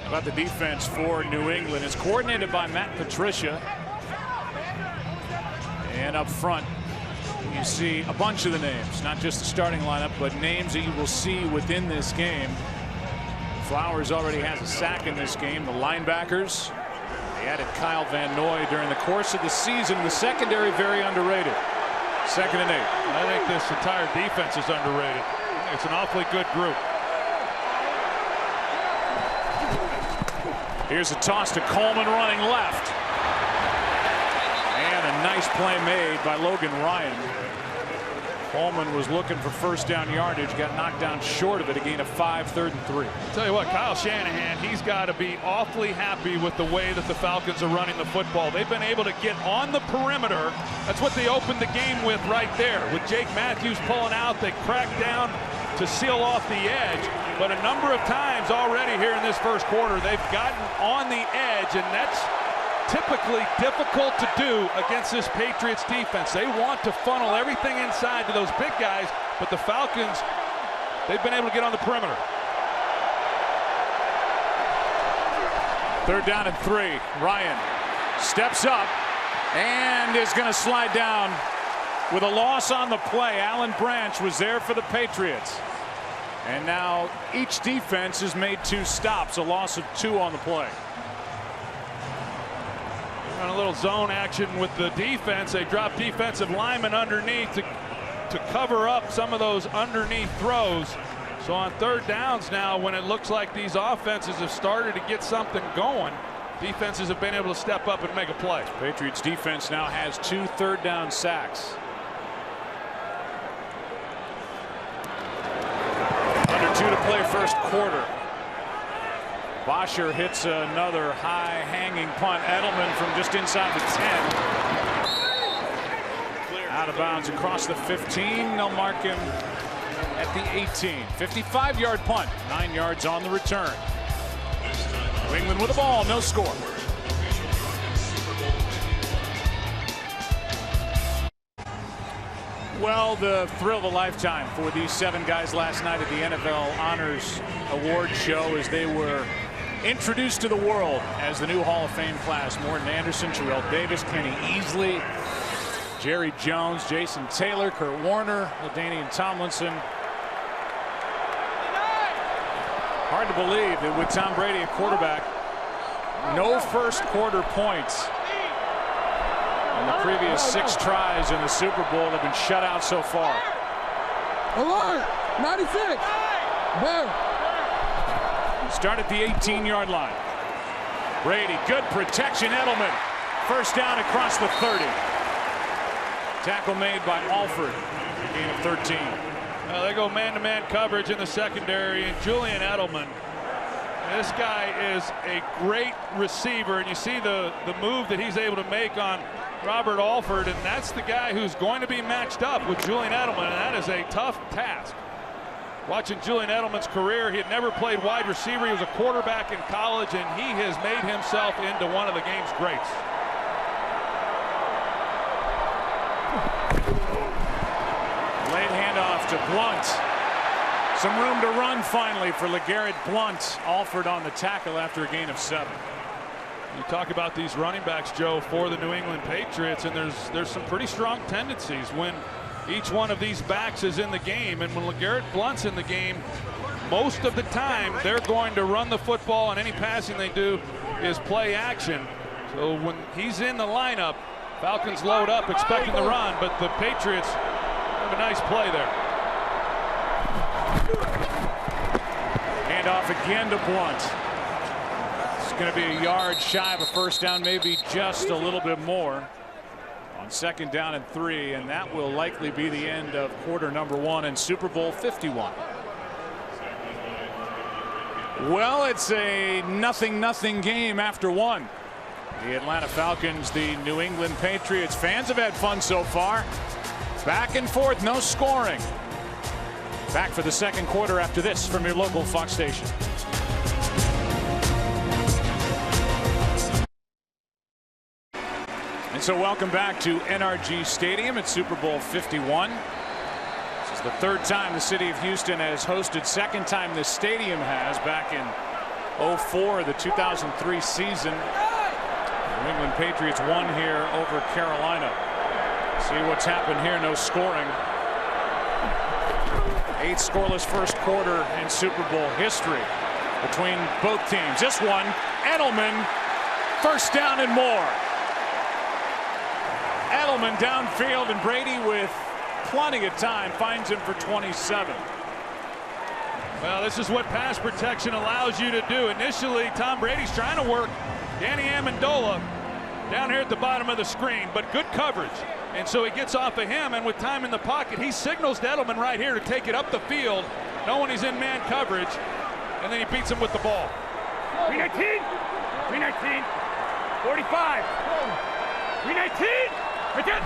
About the defense for New England. It's coordinated by Matt Patricia. And up front, you see a bunch of the names, not just the starting lineup, but names that you will see within this game. Flowers already has a sack in this game. The linebackers, they added Kyle Van Noy during the course of the season. The secondary, very underrated. 2nd and 8. I think this entire defense is underrated. It's an awfully good group. Here's a toss to Coleman running left. And a nice play made by Logan Ryan. Coleman was looking for 1st down yardage, got knocked down short of it, a gain of 5, 3rd and 3. I'll tell you what, Kyle Shanahan, he's got to be awfully happy with the way that the Falcons are running the football. They've been able to get on the perimeter. That's what they opened the game with right there. With Jake Matthews pulling out, they cracked down to seal off the edge. But a number of times already here in this 1st quarter, they've gotten on the edge, and that's typically difficult to do against this Patriots defense. They want to funnel everything inside to those big guys, but the Falcons, they've been able to get on the perimeter. 3rd down and 3. Ryan steps up and is going to slide down with a loss on the play. Alan Branch was there for the Patriots. And now each defense has made 2 stops, a loss of 2 on the play. On a little zone action with the defense. They drop defensive linemen underneath to cover up some of those underneath throws. So on 3rd downs now, when it looks like these offenses have started to get something going, defenses have been able to step up and make a play. Patriots defense now has 2 3rd down sacks. Under 2 to play 1st quarter. Bosher hits another high-hanging punt. Edelman from just inside the 10. Out of bounds across the 15. They'll mark him at the 18. 55-yard punt. 9 yards on the return. New England with the ball, no score. Well, the thrill of a lifetime for these 7 guys last night at the NFL Honors Award show as they were introduced to the world as the new Hall of Fame class. Morton Anderson, Terrell Davis, Kenny Easley, Jerry Jones, Jason Taylor, Kurt Warner, LaDainian Tomlinson. Hard to believe that with Tom Brady at quarterback, no first quarter points. In the previous 6 tries in the Super Bowl have been shut out so far. Alert! 96! Bear! Start at the 18-yard line. Brady, good protection. Edelman, first down across the 30. Tackle made by Alford. Gain of 13. They go man-to-man coverage in the secondary, and Julian Edelman. This guy is a great receiver, and you see the move that he's able to make on Robert Alford, and that's the guy who's going to be matched up with Julian Edelman, and that is a tough task. Watching Julian Edelman's career, he had never played wide receiver. He was a quarterback in college, and he has made himself into one of the game's greats. Late handoff to Blunt. Some room to run finally for LeGarrette Blunt. Alford on the tackle after a gain of 7. You talk about these running backs, Joe, for the New England Patriots, and there's some pretty strong tendencies when each one of these backs is in the game. And when LeGarrette Blunt's in the game, most of the time they're going to run the football, and any passing they do is play action. So when he's in the lineup, Falcons load up expecting the run, but the Patriots have a nice play there. Handoff again to Blunt. It's going to be a yard shy of a first down, maybe just a little bit more on 2nd down and 3, and that will likely be the end of quarter number 1 in Super Bowl 51. Well, it's a nothing game after 1. The Atlanta Falcons, the New England Patriots. Fans have had fun so far. Back and forth, no scoring. Back for the second quarter after this from your local Fox station. And so welcome back to NRG Stadium at Super Bowl 51. This is the 3rd time the city of Houston has hosted, 2nd time this stadium has, back in 04, the 2003 season. New England Patriots won here over Carolina. See what's happened here, no scoring. 8 scoreless first quarter in Super Bowl history between both teams. This one, Edelman, first down and more. Edelman downfield, and Brady with plenty of time finds him for 27. Well, this is what pass protection allows you to do. Initially, Tom Brady's trying to work Danny Amendola down here at the bottom of the screen, but good coverage. And so he gets off of him, and with time in the pocket, he signals to Edelman right here to take it up the field, knowing he's in man coverage, and then he beats him with the ball. 319, 319, 45, 319, again.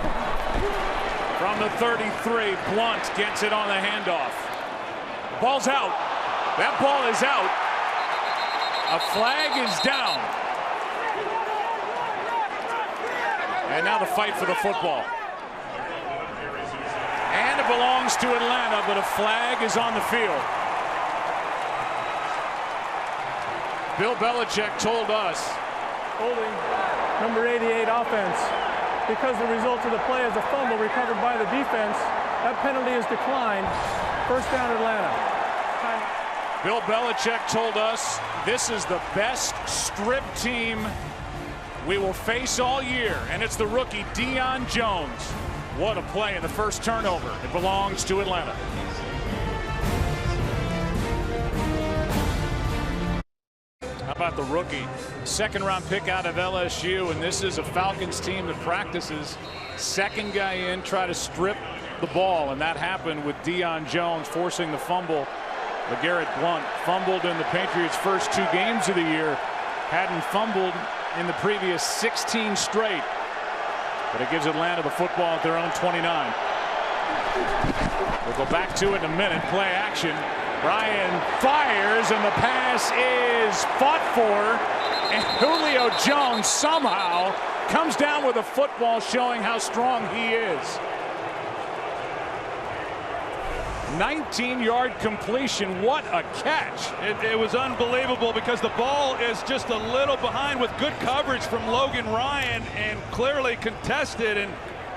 From the 33, Blunt gets it on the handoff. Ball's out. That ball is out. A flag is down. And now the fight for the football. And it belongs to Atlanta, but a flag is on the field. Bill Belichick told us. Holding number 88 offense. Because the result of the play is a fumble recovered by the defense, that penalty is declined. First down, Atlanta. Bill Belichick told us this is the best strip team we will face all year, and it's the rookie Deion Jones. What a play in the first turnover. It belongs to Atlanta. How about the rookie? 2nd-round pick out of LSU, and this is a Falcons team that practices. 2nd guy in, try to strip the ball, and that happened with Deion Jones forcing the fumble. LeGarrette Blunt fumbled in the Patriots' first 2 games of the year. Hadn't fumbled in the previous 16 straight. But it gives Atlanta the football at their own 29. We'll go back to it in a minute. Play action. Ryan fires, and the pass is fought for And Julio Jones somehow comes down with a football, showing how strong he is. 19-yard completion. What a catch. It was unbelievable because the ball is just a little behind with good coverage from Logan Ryan and clearly contested, and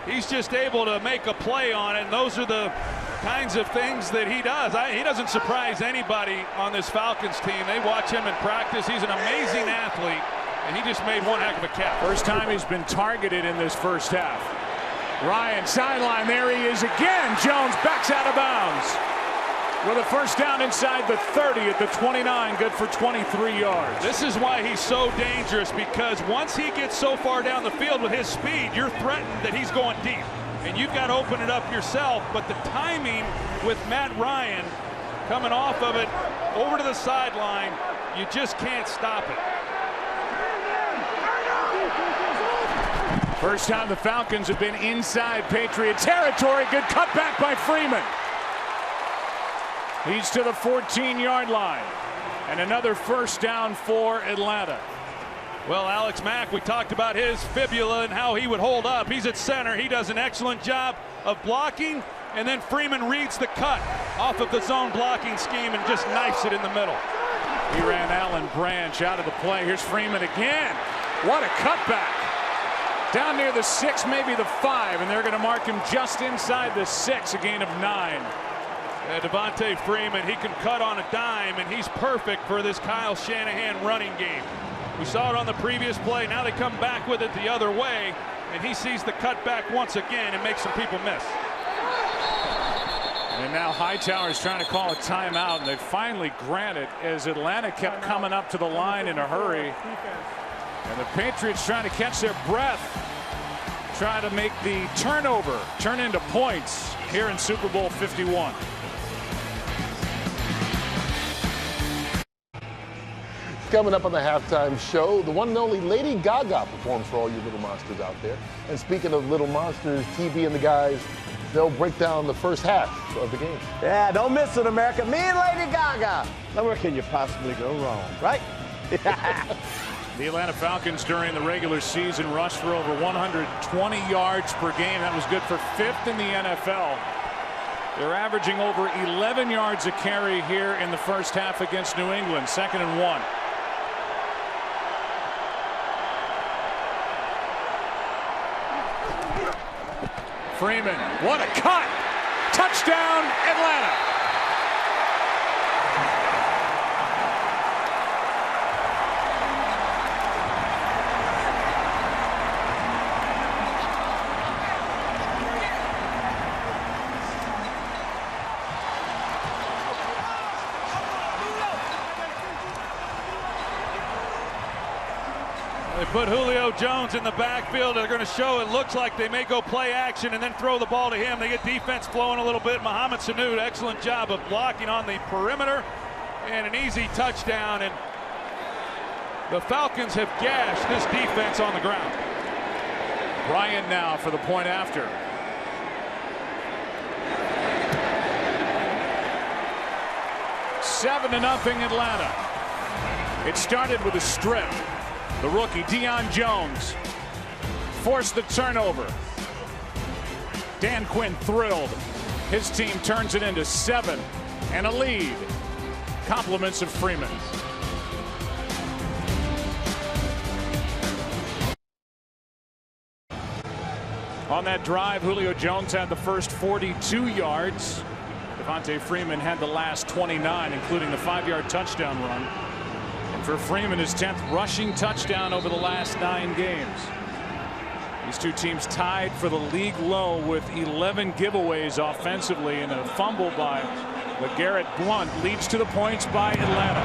he's just able to make a play on it. And those are the kinds of things that he does. He doesn't surprise anybody on this Falcons team. They watch him in practice. He's an amazing athlete, and he just made one heck of a catch. First time he's been targeted in this first half. Ryan sideline, there he is again. Jones backs out of bounds with a first down inside the 30 at the 29, good for 23 yards. This is why he's so dangerous, because once he gets so far down the field with his speed, you're threatened that he's going deep, and you've got to open it up yourself. But the timing with Matt Ryan coming off of it over to the sideline, you just can't stop it. First time the Falcons have been inside Patriot territory. Good cutback by Freeman. He's to the 14-yard line. And another first down for Atlanta. Well, Alex Mack, we talked about his fibula and how he would hold up. He's at center. He does an excellent job of blocking. And then Freeman reads the cut off of the zone blocking scheme and just knifes it in the middle. He ran Alan Branch out of the play. Here's Freeman again. What a cutback. Down near the 6, maybe the 5, and they're going to mark him just inside the 6, a gain of 9. Devontae Freeman, he can cut on a dime, and he's perfect for this Kyle Shanahan running game. We saw it on the previous play. Now they come back with it the other way, and he sees the cutback once again and makes some people miss. And now Hightower's trying to call a timeout, and they finally grant it as Atlanta kept coming up to the line in a hurry. And the Patriots trying to catch their breath, try to make the turnover turn into points here in Super Bowl 51. Coming up on the halftime show, the one and only Lady Gaga performs for all you little monsters out there. And speaking of little monsters, TV and the guys, they'll break down the first half of the game. Yeah, don't miss it, America. Me and Lady Gaga. Now where can you possibly go wrong, right? The Atlanta Falcons during the regular season rushed for over 120 yards per game. That was good for 5th in the NFL. They're averaging over 11 yards a carry here in the first half against New England. 2nd and 1. Freeman, what a cut! Touchdown, Atlanta! They put Julio Jones in the backfield. They're going to show it looks like they may go play action and then throw the ball to him. They get defense flowing a little bit. Mohamed Sanu, excellent job of blocking on the perimeter and an easy touchdown. And the Falcons have gashed this defense on the ground. Bryant now for the point after. $7-0 Atlanta. It started with a strip. The rookie, Deion Jones, forced the turnover. Dan Quinn thrilled. His team turns it into 7 and a lead. Compliments of Freeman. On that drive, Julio Jones had the first 42 yards. Devontae Freeman had the last 29, including the 5-yard touchdown run. For Freeman, his 10th rushing touchdown over the last 9 games. These two teams tied for the league low with 11 giveaways offensively, and a fumble by LeGarrette Blount leads to the points by Atlanta.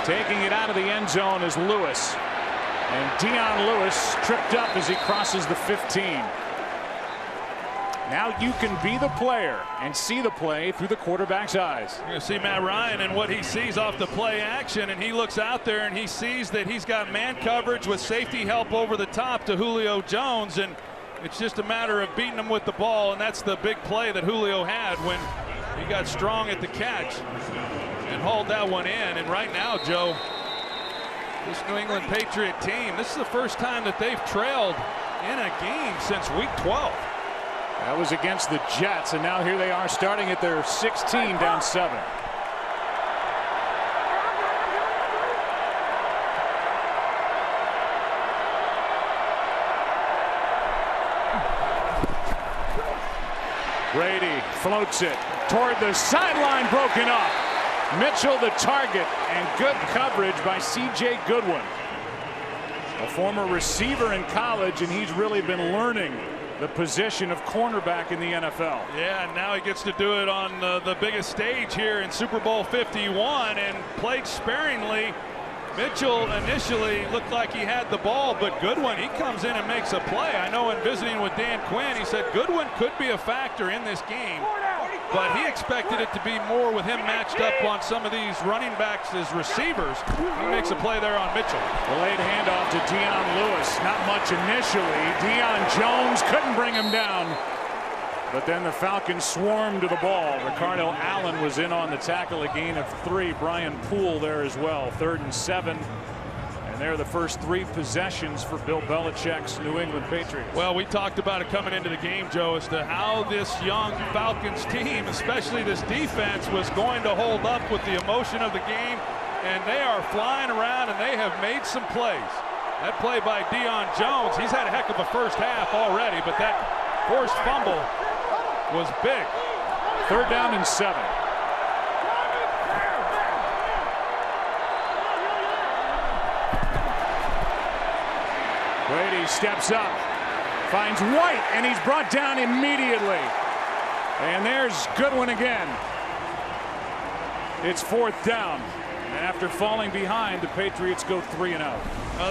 Taking it out of the end zone is Lewis. And Dion Lewis tripped up as he crosses the 15. Now you can be the player and see the play through the quarterback's eyes. You're going to see Matt Ryan and what he sees off the play action, and he looks out there and he sees that he's got man coverage with safety help over the top to Julio Jones, and it's just a matter of beating him with the ball, and that's the big play that Julio had when he got strong at the catch. and hauled that one in. And right now, Joe, this New England Patriot team, this is the first time that they've trailed in a game since week 12. That was against the Jets, and now here they are starting at their 16 down 7. Brady floats it toward the sideline, broken up. Mitchell the target, and good coverage by C.J. Goodwin. A former receiver in college, and he's really been learning the position of cornerback in the NFL. Yeah, and now he gets to do it on the biggest stage here in Super Bowl 51, and played sparingly. Mitchell initially looked like he had the ball, but Goodwin, he comes in and makes a play. I know in visiting with Dan Quinn, he said Goodwin could be a factor in this game, but he expected it to be more with him matched up on some of these running backs as receivers. He makes a play there on Mitchell. Delayed handoff to Dion Lewis. Not much initially. Dion Jones couldn't bring him down. But then the Falcons swarmed to the ball. Ricardo Allen was in on the tackle, a gain of 3. Brian Poole there as well. 3rd and 7. And they're the first 3 possessions for Bill Belichick's New England Patriots. Well, we talked about it coming into the game, Joe, as to how this young Falcons team, especially this defense, was going to hold up with the emotion of the game. And they are flying around, and they have made some plays. That play by Dion Jones, he's had a heck of a first half already, but that forced fumble was big. 3rd down and 7. Brady steps up, finds White, and he's brought down immediately. And there's Goodwin again. It's 4th down. And after falling behind, the Patriots go 3-and-out.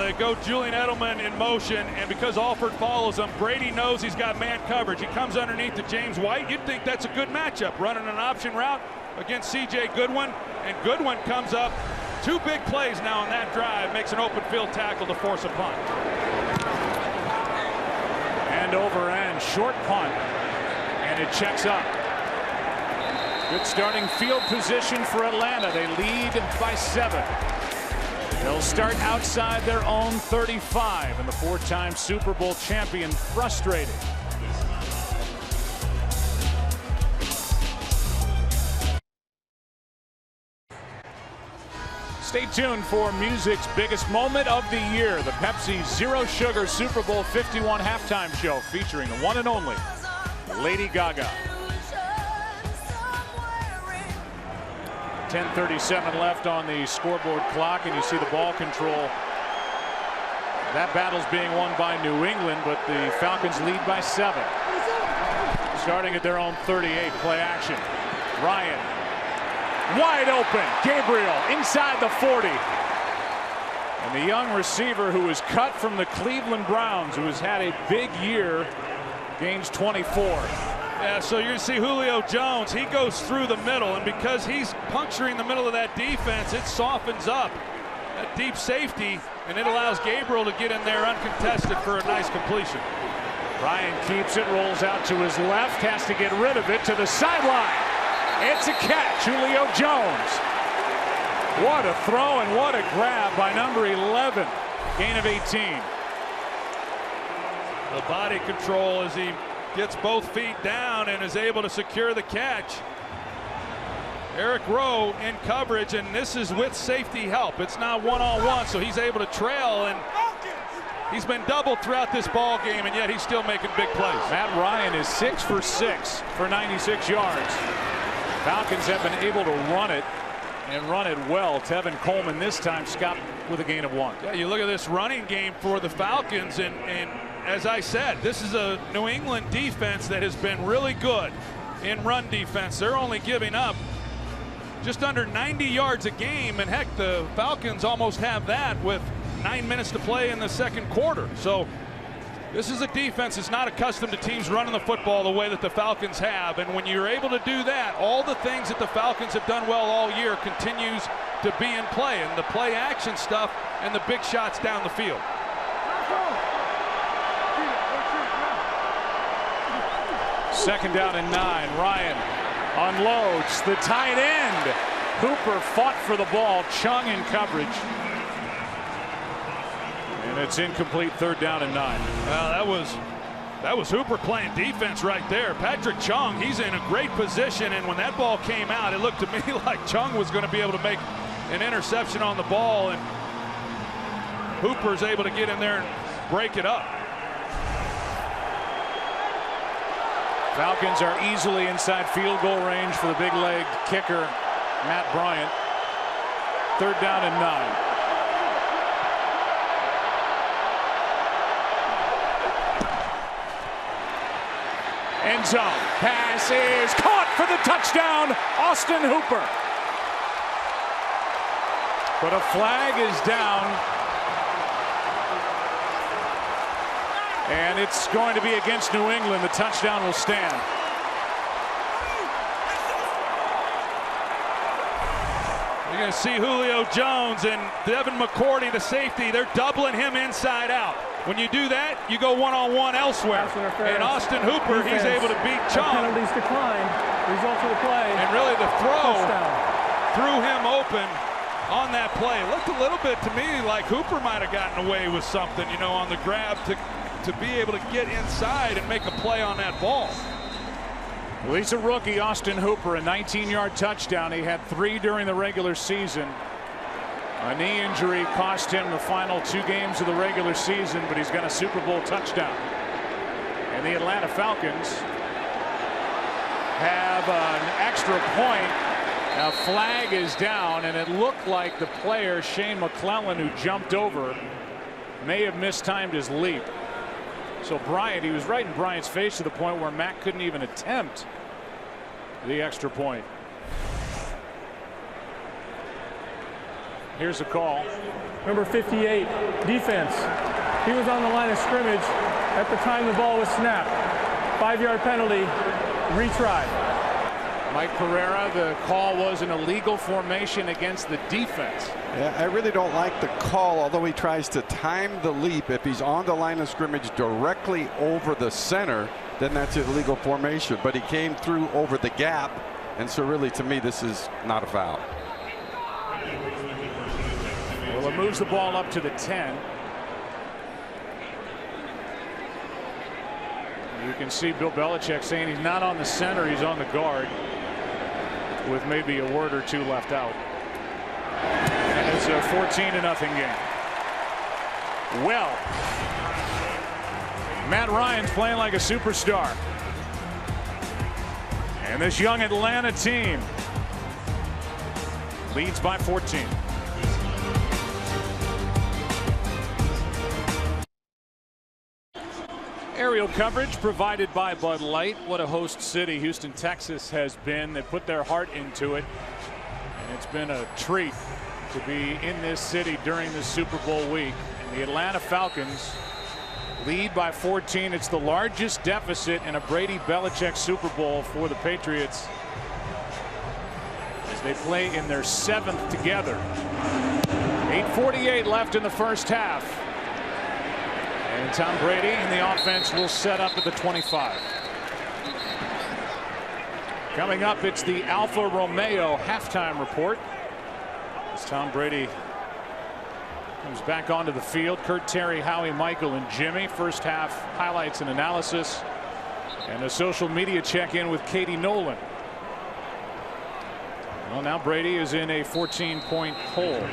They go Julian Edelman in motion, and because Alford follows him, Brady knows he's got man coverage. He comes underneath to James White. You'd think that's a good matchup, running an option route against C.J. Goodwin, and Goodwin comes up. 2 big plays now on that drive, makes an open field tackle to force a punt. End over end, short punt, and it checks up. Good starting field position for Atlanta. They lead by 7. They'll start outside their own 35, and the 4-time Super Bowl champion frustrated. Stay tuned for music's biggest moment of the year, the Pepsi Zero Sugar Super Bowl 51 halftime show featuring the one and only Lady Gaga. 10:37 left on the scoreboard clock, and you see the ball control. That battle's being won by New England, but the Falcons lead by 7. Starting at their own 38, play action. Ryan, wide open. Gabriel inside the 40. And the young receiver who was cut from the Cleveland Browns, who has had a big year, gains 24. Yeah, so you're going to see Julio Jones. He goes through the middle, and because he's puncturing the middle of that defense, it softens up that deep safety, and it allows Gabriel to get in there uncontested for a nice completion. Ryan keeps it, rolls out to his left, has to get rid of it to the sideline. It's a catch, Julio Jones. What a throw and what a grab by number 11. Gain of 18. The body control as he gets both feet down and is able to secure the catch. Eric Rowe in coverage, and this is with safety help. It's not one-on-one, so he's able to trail, and he's been doubled throughout this ball game, and yet he's still making big plays. Matt Ryan is 6 for 6 for 96 yards. Falcons have been able to run it and run it well. Tevin Coleman this time stopped with a gain of 1. Yeah, you look at this running game for the Falcons, and as I said, this is a New England defense that has been really good in run defense. They're only giving up just under 90 yards a game, and heck, the Falcons almost have that with 9 minutes to play in the second quarter. So this is a defense that's not accustomed to teams running the football the way that the Falcons have, and when you're able to do that, all the things that the Falcons have done well all year continues to be in play, and the play action stuff and the big shots down the field. Second down and 9. Ryan unloads the tight end. Hooper fought for the ball. Chung in coverage. And it's incomplete, 3rd down and 9. Well, that was Hooper playing defense right there. Patrick Chung, he's in a great position, and when that ball came out, it looked to me like Chung was going to be able to make an interception on the ball, and Hooper's able to get in there and break it up. Falcons are easily inside field goal range for the big leg kicker, Matt Bryant. 3rd down and 9. End zone. Pass is caught for the touchdown, Austin Hooper. But a flag is down. And it's going to be against New England. The touchdown will stand. You're going to see Julio Jones and Devin McCourty, the safety. They're doubling him inside out. When you do that, you go one-on-one elsewhere. And Austin Hooper, he's able to beat Chung. Penalties decline. Results of the play. And really the throw Touchdown. threw him open on that play. It looked a little bit to me like Hooper might have gotten away with something, you know, on the grab to be able to get inside and make a play on that ball. Well, he's a rookie, Austin Hooper, a 19-yard touchdown. He had 3 during the regular season. A knee injury cost him the final 2 games of the regular season, but he's got a Super Bowl touchdown. And the Atlanta Falcons have an extra point. A flag is down, and it looked like the player, Shane McClellan, who jumped over, may have mistimed his leap. So Bryant, he was right in Bryant's face to the point where Mack couldn't even attempt the extra point. Here's a call. Number 58, defense. He was on the line of scrimmage at the time the ball was snapped. 5-yard penalty, retry. Mike Pereira, the call was an illegal formation against the defense. Yeah, I really don't like the call, although he tries to time the leap. If he's on the line of scrimmage directly over the center, then that's an illegal formation. But he came through over the gap, and so really to me this is not a foul. Well, it moves the ball up to the 10. You can see Bill Belichick saying he's not on the center, he's on the guard, with maybe a word or 2 left out. And it's a 14-0 game. Well, Matt Ryan's playing like a superstar. And this young Atlanta team leads by 14. Aerial coverage provided by Bud Light. What a host city Houston, Texas has been. They put their heart into it. And it's been a treat to be in this city during this Super Bowl week. And the Atlanta Falcons lead by 14. It's the largest deficit in a Brady Belichick Super Bowl for the Patriots as they play in their 7th together. 8:48 left in the first half. And Tom Brady and the offense will set up at the 25. Coming up, it's the Alfa Romeo halftime report. As Tom Brady comes back onto the field, Kurt, Terry, Howie, Michael, and Jimmy. First half highlights and analysis. And a social media check-in with Katie Nolan. Well, now Brady is in a 14-point hole.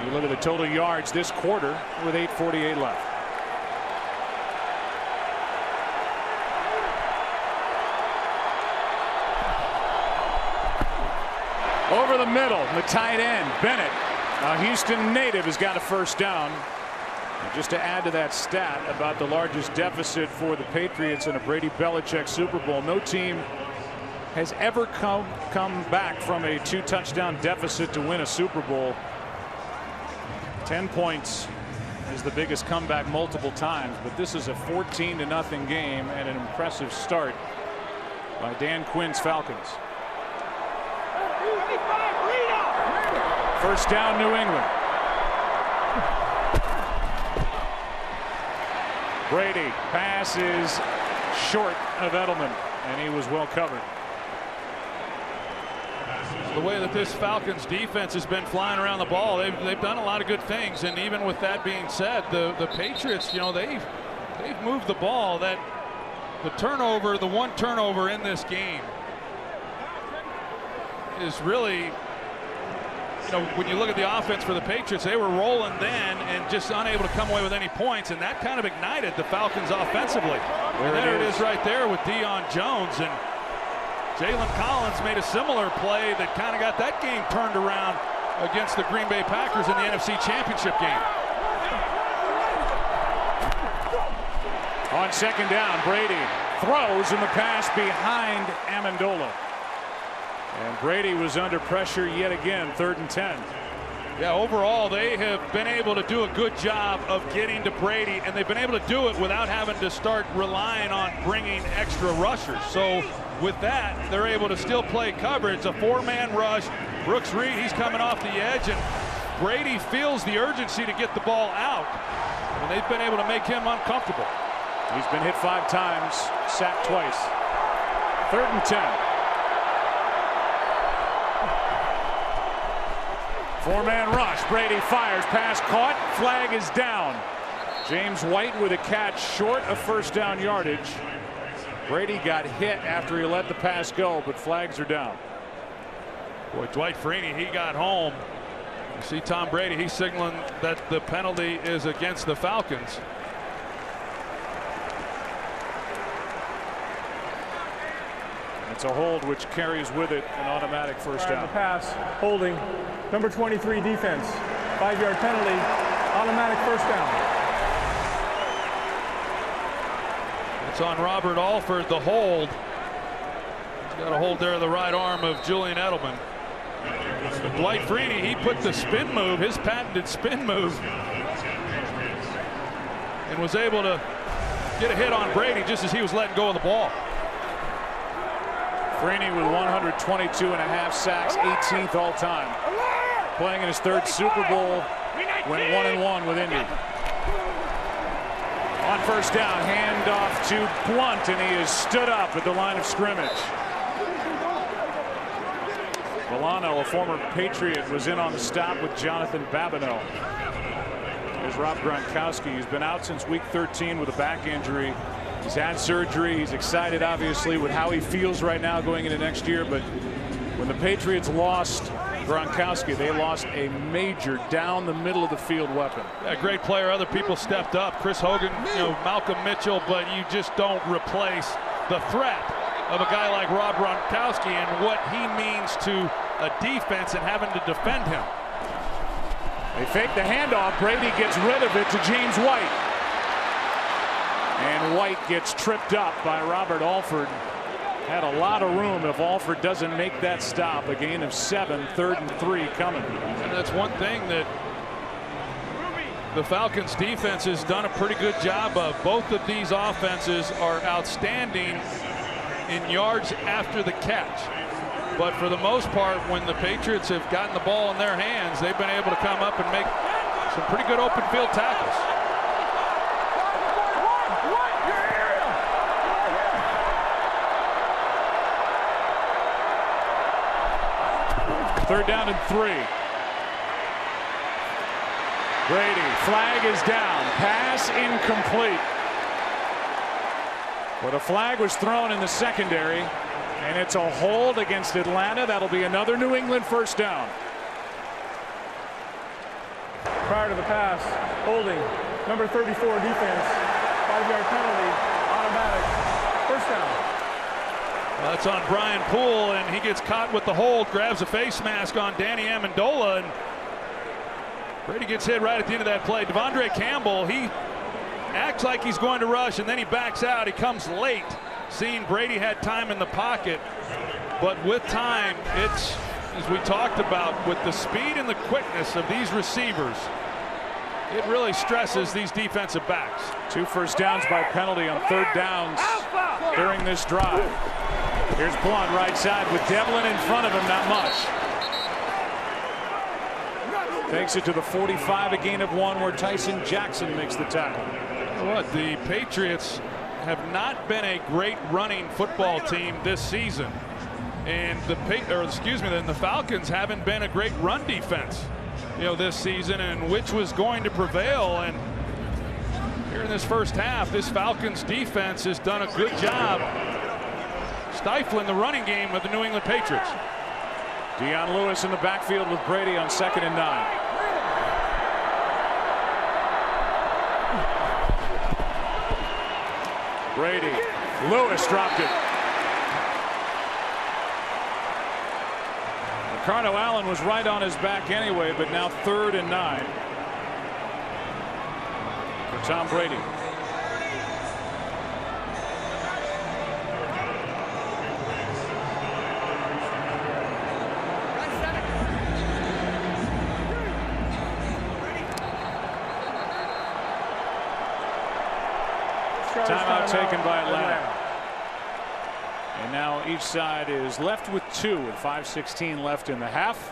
You look at the total yards this quarter with 8:48 left. Over the middle, the tight end, Bennett, a Houston native, has got a first down. And just to add to that stat about the largest deficit for the Patriots in a Brady Belichick Super Bowl, no team has ever come back from a 2-touchdown deficit to win a Super Bowl. 10 points is the biggest comeback multiple times, but this is a 14-0 game and an impressive start by Dan Quinn's Falcons. First down, New England. Brady passes short of Edelman, and he was well covered. the way that this Falcons defense has been flying around the ball. They've done a lot of good things, and even with that being said, the Patriots, they've moved the ball. That the one turnover in this game is really, when you look at the offense for the Patriots, they were rolling then and just unable to come away with any points, and that kind of ignited the Falcons offensively. And there it is right there with Deion Jones, and Jalen Collins made a similar play that kind of got that game turned around against the Green Bay Packers in the NFC Championship game. On second down, Brady throws in the pass behind Amendola. And Brady was under pressure yet again, 3rd and 10. Yeah, overall, they have been able to do a good job of getting to Brady, and they've been able to do it without having to start relying on bringing extra rushers. So with that, they're able to still play coverage. It's a 4-man rush. Brooks Reed, he's coming off the edge, and Brady feels the urgency to get the ball out, and they've been able to make him uncomfortable. He's been hit 5 times, sacked twice. 3rd and 10. 4-man rush. Brady fires. Pass caught. Flag is down. James White with a catch short of first down yardage. Brady got hit after he let the pass go, but flags are down. Boy, Dwight Freeney, he got home. You see Tom Brady, he's signaling that the penalty is against the Falcons. It's a hold which carries with it an automatic first down. The pass, holding, number 23 defense, 5-yard penalty, automatic first down. It's on Robert Alford, the hold. He's got a hold there of the right arm of Julian Edelman. But Dwight Freeney, he put the spin move, his patented spin move, and was able to get a hit on Brady just as he was letting go of the ball. Freeney with 122.5 sacks, 18th all time. Playing in his 3rd Super Bowl, went 1-1 with Indy. On first down, handoff to Blunt, and he is stood up at the line of scrimmage. Milano, a former Patriot, was in on the stop with Jonathan Babineau. There's Rob Gronkowski. He's been out since week 13 with a back injury. He's had surgery. He's excited, obviously, with how he feels right now going into next year. But when the Patriots lost Gronkowski, they lost a major down the middle of the field weapon. A great player. Other people stepped up. Chris Hogan, Malcolm Mitchell, but you just don't replace the threat of a guy like Rob Gronkowski and what he means to a defense and having to defend him. They fake the handoff. Brady gets rid of it to James White. And White gets tripped up by Robert Alford. Had a lot of room if Alford doesn't make that stop. A gain of 7, 3rd and 3 coming. And that's one thing that the Falcons defense has done a pretty good job of. Both of these offenses are outstanding in yards after the catch. But for the most part, when the Patriots have gotten the ball in their hands, they've been able to come up and make some pretty good open field tackles. Third down and 3. Brady, flag is down. Pass incomplete. But a flag was thrown in the secondary, and it's a hold against Atlanta. That'll be another New England first down. Prior to the pass, holding, number 34 defense, 5-yard penalty, automatic first down. That's on Brian Poole, and he gets caught with the hold, grabs a face mask on Danny Amendola, and Brady gets hit right at the end of that play. Devondre Campbell, he acts like he's going to rush, and then he backs out. He comes late, seeing Brady had time in the pocket. But with time, it's, as we talked about, with the speed and the quickness of these receivers, it really stresses these defensive backs. 2 first downs by penalty on 3rd downs during this drive. Here's Blunt right side with Devlin in front of him, not much. Takes it to the 45, a gain of 1, where Tyson Jackson makes the tackle. What, the Patriots have not been a great running football team this season. And the Falcons haven't been a great run defense, this season, and which was going to prevail. And here in this first half, this Falcons defense has done a good job stifling the running game of the New England Patriots. Dion Lewis in the backfield with Brady on 2nd and 9. Brady, Lewis dropped it. Ricardo Allen was right on his back anyway, but now 3rd and 9 for Tom Brady. Timeout taken by Atlanta. And now each side is left with 2 with 5:16 left in the half.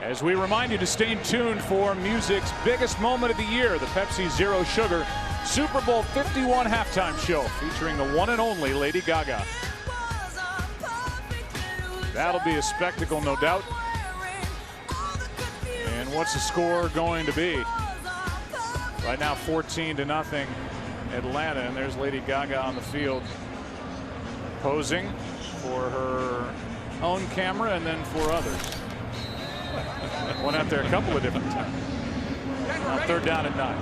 As we remind you to stay tuned for music's biggest moment of the year, the Pepsi Zero Sugar Super Bowl 51 halftime show featuring the one and only Lady Gaga. That'll be a spectacle, no doubt. And what's the score going to be? Right now 14-0 Atlanta, and there's Lady Gaga on the field posing for her own camera and then for others. Went out there a couple of different times. Now 3rd down and 9.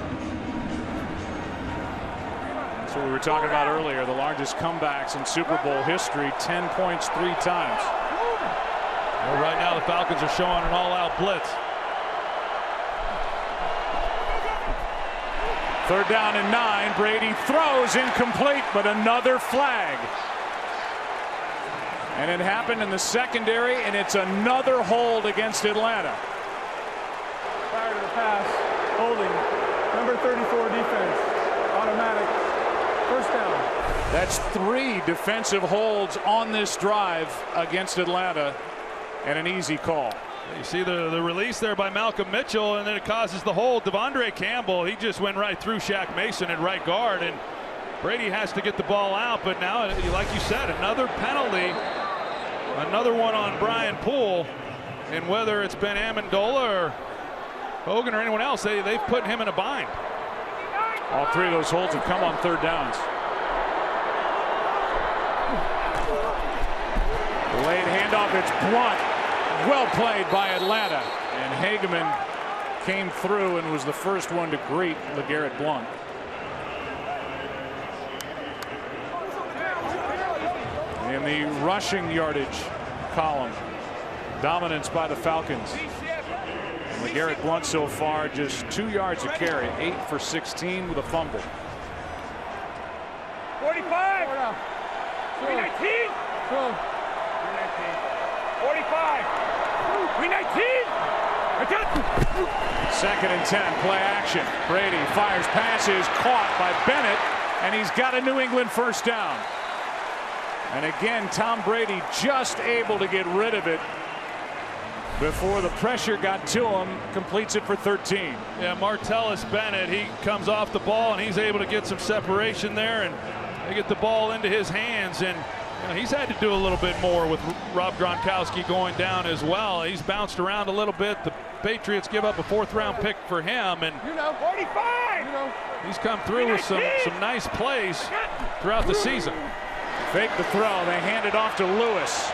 That's what we were talking about earlier, the largest comebacks in Super Bowl history, 10 points 3 times. Well, right now the Falcons are showing an all-out blitz. 3rd down and 9. Brady throws incomplete, but another flag. And it happened in the secondary, and it's another hold against Atlanta. Prior to the pass, holding. Number 34 defense. Automatic. 1st down. That's 3 defensive holds on this drive against Atlanta, and an easy call. You see the release there by Malcolm Mitchell, and then it causes the hold. Devondre Campbell, he just went right through Shaq Mason at right guard, and Brady has to get the ball out. But now, like you said, another penalty, another one on Brian Poole, and whether it's been Amendola or Hogan or anyone else, they've put him in a bind. All 3 of those holds have come on 3rd downs. Late handoff, it's Blunt. Well played by Atlanta, and Hageman came through and was the first one to greet LeGarrette Blunt. In the rushing yardage column, dominance by the Falcons. LeGarrette Blunt so far just 2 yards a carry, 8 for 16 with a fumble. 45. 319. 45. 319. 2nd and 10, play action. Brady fires passes, caught by Bennett, and he's got a New England 1st down. And again, Tom Brady just able to get rid of it before the pressure got to him. Completes it for 13. Yeah, Martellus Bennett, he comes off the ball and he's able to get some separation there, and they get the ball into his hands, and he's had to do a little bit more with Rob Gronkowski going down as well. He's bounced around a little bit. The Patriots give up a 4th-round pick for him, and 45. He's come through with some nice plays throughout the season. Fake the throw. They hand it off to Lewis.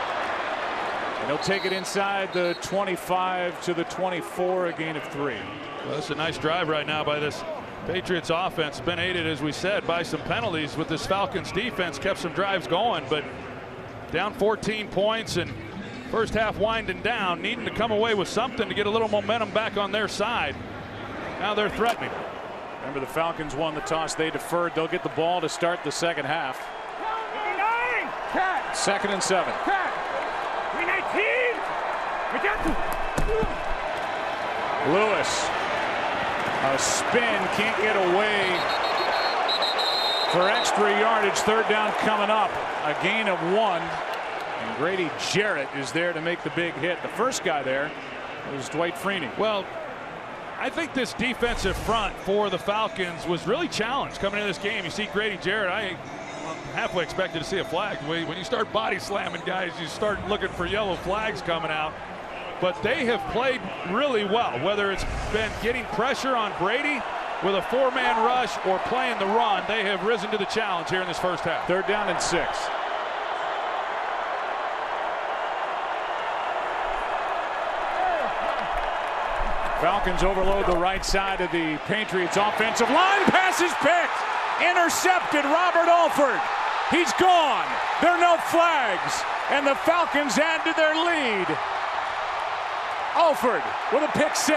And he'll take it inside the 25 to the 24, a gain of 3. Well, that's a nice drive right now by this Patriots offense. Been aided, as we said, by some penalties with this Falcons defense. Kept some drives going, but down 14 points and first half winding down, needing to come away with something to get a little momentum back on their side. Now they're threatening. Remember, the Falcons won the toss. They deferred. They'll get the ball to start the second half. 2nd and 7. 319. Lewis. A spin, can't get away for extra yardage. 3rd down coming up. A gain of 1. And Grady Jarrett is there to make the big hit. The first guy there was Dwight Freeney. Well, I think this defensive front for the Falcons was really challenged coming into this game. You see Grady Jarrett, halfway expected to see a flag. When you start body slamming guys, you start looking for yellow flags coming out. But they have played really well, whether it's been getting pressure on Brady with a 4-man rush or playing the run. They have risen to the challenge here in this first half. 3rd down and 6. Falcons overload the right side of the Patriots offensive line. Pass is picked. Intercepted. Robert Alford. He's gone. There are no flags. And the Falcons add to their lead. Alford with a pick 6.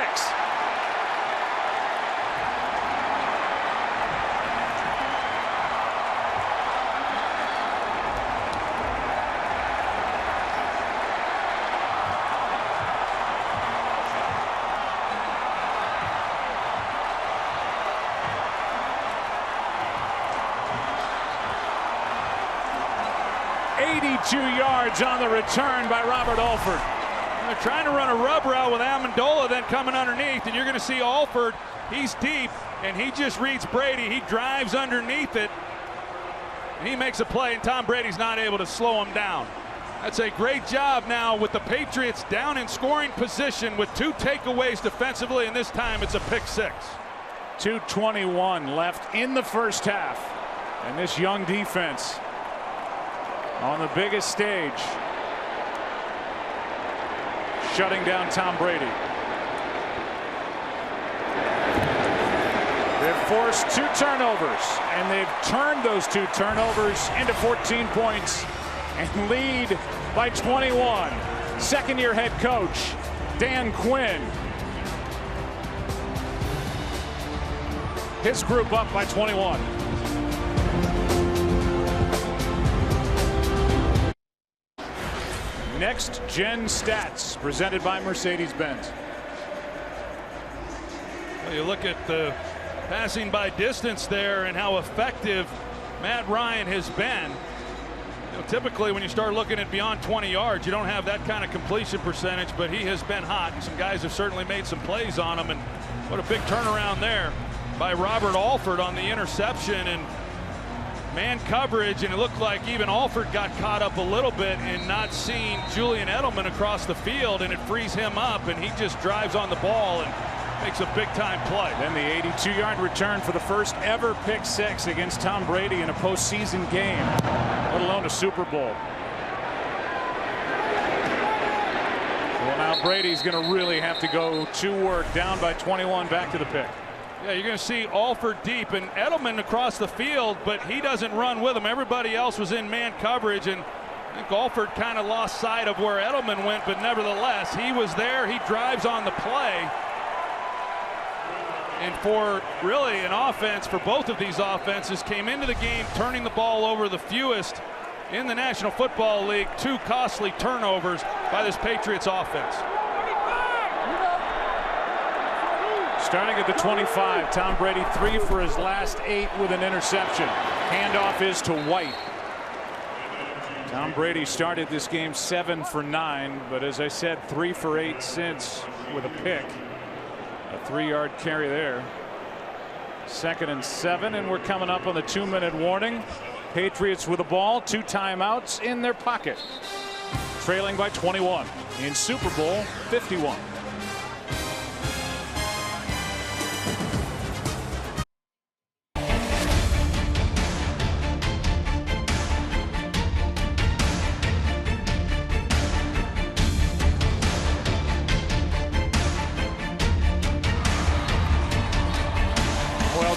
Yards on the return by Robert Alford. And they're trying to run a rub route with Amendola then coming underneath, and you're going to see Alford. He's deep, and he just reads Brady. He drives underneath it, and he makes a play, and Tom Brady's not able to slow him down. That's a great job now with the Patriots down in scoring position with 2 takeaways defensively, and this time it's a pick 6. 2:21 left in the first half, and this young defense on the biggest stage, shutting down Tom Brady. They've forced 2 turnovers, and they've turned those 2 turnovers into 14 points and lead by 21. Second-year head coach Dan Quinn. His group up by 21. Next Gen Stats presented by Mercedes-Benz. Well, you look at the passing by distance there and how effective Matt Ryan has been. You know, typically when you start looking at beyond 20 yards, you don't have that kind of completion percentage, but he has been hot, and some guys have certainly made some plays on him. And what a big turnaround there by Robert Alford on the interception and man coverage, and it looked like even Alford got caught up a little bit in not seeing Julian Edelman across the field, and it frees him up, and he just drives on the ball and makes a big-time play. Then the 82-yard return for the first ever pick 6 against Tom Brady in a postseason game, let alone a Super Bowl. Well, now Brady's going to really have to go to work, down by 21, back to the pick. Yeah, you're going to see Alford deep and Edelman across the field, but he doesn't run with him. Everybody else was in man coverage, and I think Alford kind of lost sight of where Edelman went, but nevertheless, he was there. He drives on the play. And for really an offense, for both of these offenses, came into the game turning the ball over the fewest in the National Football League. 2 costly turnovers by this Patriots offense. Starting at the 25, Tom Brady 3 for his last 8 with an interception. Handoff is to White. Tom Brady started this game 7 for 9, but as I said, 3 for 8 since with a pick. A 3-yard carry there. 2nd and 7, and we're coming up on the 2-minute warning. Patriots with the ball, 2 timeouts in their pocket. Trailing by 21 in Super Bowl 51.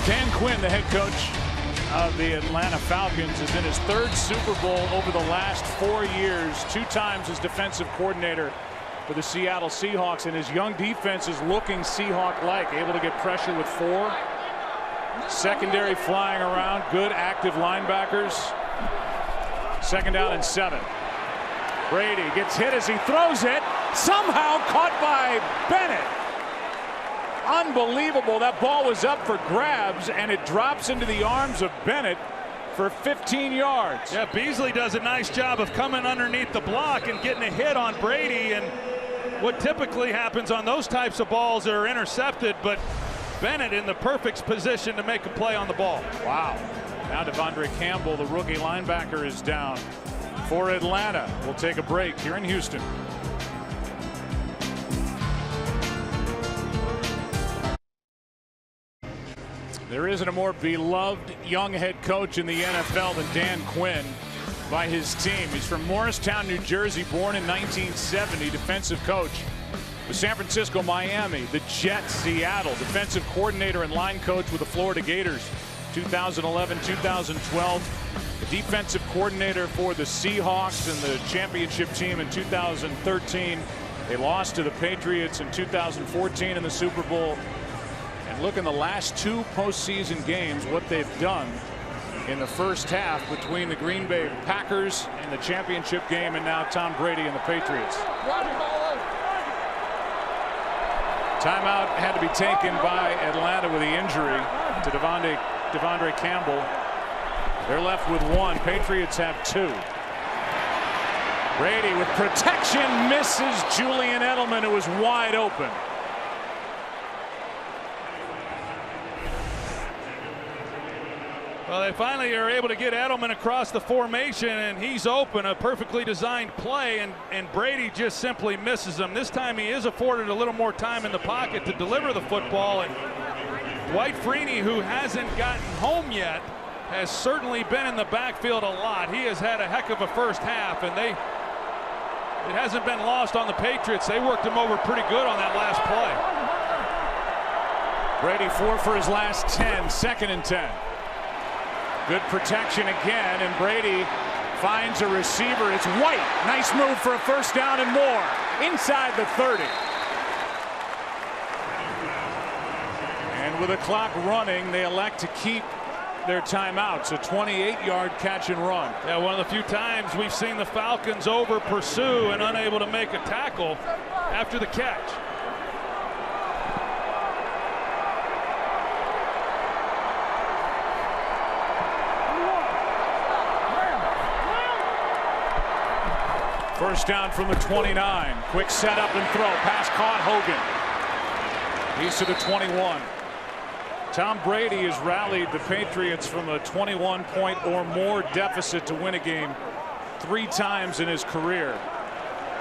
Dan Quinn, the head coach of the Atlanta Falcons, is in his 3rd Super Bowl over the last 4 years. 2 times as defensive coordinator for the Seattle Seahawks, and his young defense is looking Seahawk-like, able to get pressure with 4. Secondary flying around, good active linebackers. 2nd down and 7. Brady gets hit as he throws it, somehow caught by Bennett. Unbelievable. That ball was up for grabs, and it drops into the arms of Bennett for 15 yards. Yeah, Beasley does a nice job of coming underneath the block and getting a hit on Brady, and what typically happens on those types of balls are intercepted, but Bennett in the perfect position to make a play on the ball. Wow. Now Devondre Campbell, the rookie linebacker, is down for Atlanta. We'll take a break here in Houston. There isn't a more beloved young head coach in the NFL than Dan Quinn by his team. He's from Morristown, New Jersey, born in 1970, defensive coach with San Francisco, Miami, the Jets, Seattle, defensive coordinator and line coach with the Florida Gators, 2011, 2012, the defensive coordinator for the Seahawks and the championship team in 2013. They lost to the Patriots in 2014 in the Super Bowl. And look in the last 2 postseason games, what they've done in the first half between the Green Bay Packers and the championship game, and now Tom Brady and the Patriots. Timeout had to be taken by Atlanta with the injury to Devondre Campbell. They're left with 1. Patriots have 2. Brady with protection misses Julian Edelman, who was wide open. Well, they finally are able to get Edelman across the formation, and he's open. A perfectly designed play, and Brady just simply misses him. This time he is afforded a little more time in the pocket to deliver the football, and Dwight Freeney, who hasn't gotten home yet, has certainly been in the backfield a lot. He has had a heck of a first half, and it hasn't been lost on the Patriots. They worked him over pretty good on that last play. Brady 4 for his last 10, 2nd and 10. Good protection again, and Brady finds a receiver. It's White. Nice move for a first down and more. Inside the 30. And with the clock running, they elect to keep their timeouts. A 28-yard catch and run. Yeah, one of the few times we've seen the Falcons over pursue and unable to make a tackle after the catch. First down from the 29. Quick setup and throw. Pass caught. Hogan. He's to the 21. Tom Brady has rallied the Patriots from a 21-point or more deficit to win a game 3 times in his career.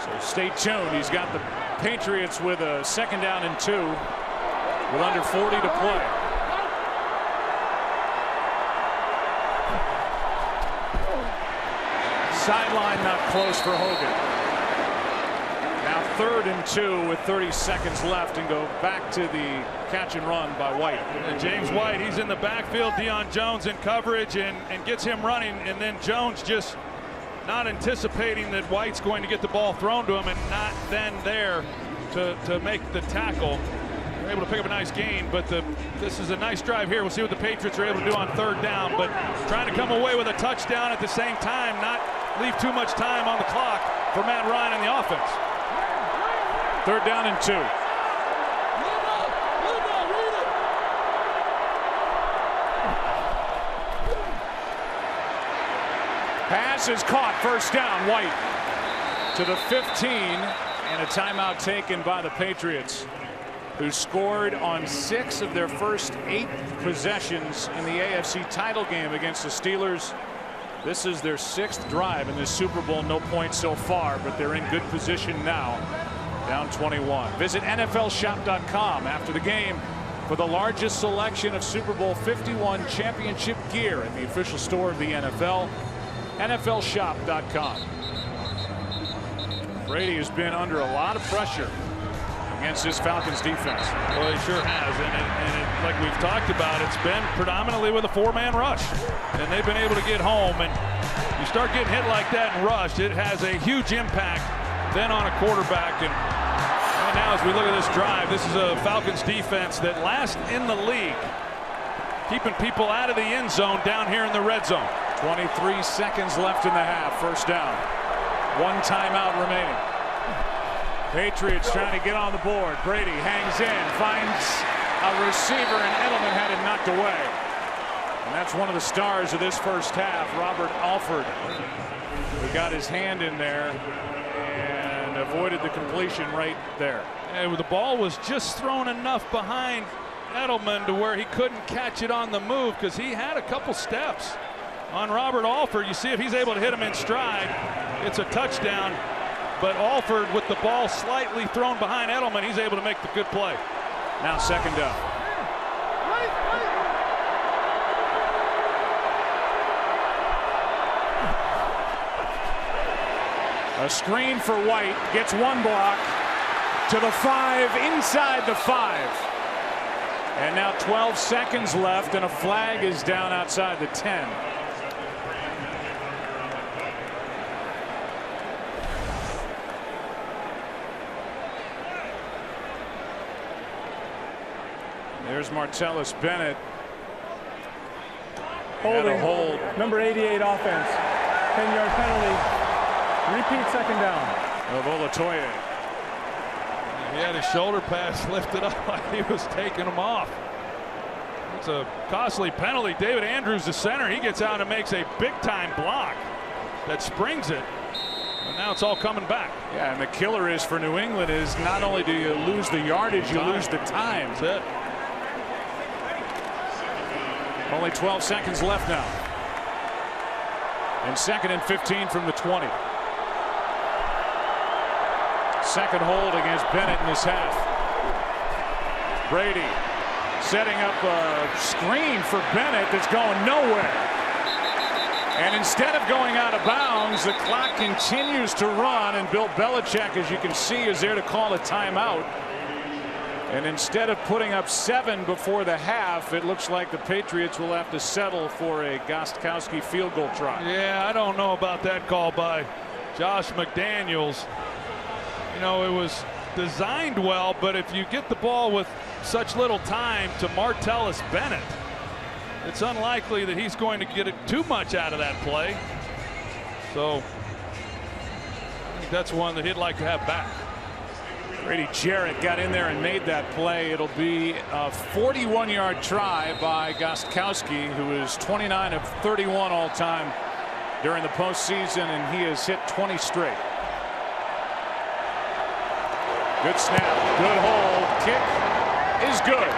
So stay tuned. He's got the Patriots with a 2nd down and 2 with under 40 to play. Sideline not close for Hogan. Now 3rd and 2 with 30 seconds left, and go back to the catch and run by White. And James White, he's in the backfield. Deion Jones in coverage and gets him running, and then Jones just not anticipating that White's going to get the ball thrown to him and not then there to make the tackle. They're able to pick up a nice gain, but this is a nice drive here. We'll see what the Patriots are able to do on 3rd down, but trying to come away with a touchdown at the same time, not leave too much time on the clock for Matt Ryan and the offense. 3rd down and 2. Pass is caught. First down. White to the 15, and a timeout taken by the Patriots, who scored on 6 of their first 8 possessions in the AFC title game against the Steelers. This is their 6th drive in this Super Bowl. No points so far, but they're in good position now. Down 21. Visit NFLshop.com after the game for the largest selection of Super Bowl 51 championship gear in the official store of the NFL. NFLshop.com. Brady has been under a lot of pressure against this Falcons defense. Well, he sure has, and like we've talked about, it's been predominantly with a 4-man rush, and they've been able to get home. And you start getting hit like that and rushed, it has a huge impact then on a quarterback. And right now, as we look at this drive, this is a Falcons defense that last in the league, keeping people out of the end zone down here in the red zone. 23 seconds left in the half. First down. 1 timeout remaining. Patriots trying to get on the board. Brady hangs in, finds a receiver, and Edelman had it knocked away. And that's one of the stars of this first half, Robert Alford, who got his hand in there and avoided the completion right there. And the ball was just thrown enough behind Edelman to where he couldn't catch it on the move because he had a couple steps on Robert Alford. You see if he's able to hit him in stride, it's a touchdown. But Alford with the ball slightly thrown behind Edelman, he's able to make the good play. Now second down. A screen for White, gets one block to the 5, inside the 5. And now 12 seconds left, and a flag is down outside the 10. There's Martellus Bennett. Holding. Hold. Number 88 offense. 10-yard penalty. Repeat second down. Of Olatoye. He had his shoulder pads lifted up like he was taking them off. It's a costly penalty. David Andrews, the center, he gets out and makes a big-time block that springs it. And now it's all coming back. Yeah, and the killer is for New England is not only do you lose the yardage, you lose the time. That's it. Only 12 seconds left now. And 2nd and 15 from the 20. Second hold against Bennett in this half. Brady setting up a screen for Bennett that's going nowhere. And instead of going out of bounds, the clock continues to run, and Bill Belichick, as you can see, is there to call a timeout. And instead of putting up 7 before the half, it looks like the Patriots will have to settle for a Gostkowski field goal try. Yeah, I don't know about that call by Josh McDaniels. You know, it was designed well, but if you get the ball with such little time to Martellus Bennett, it's unlikely that he's going to get it too much out of that play. So I think that's one that he'd like to have back. Grady Jarrett got in there and made that play. It'll be a 41-yard try by Gostkowski, who is 29 of 31 all time during the postseason, and he has hit 20 straight. Good snap, good hold, kick is good.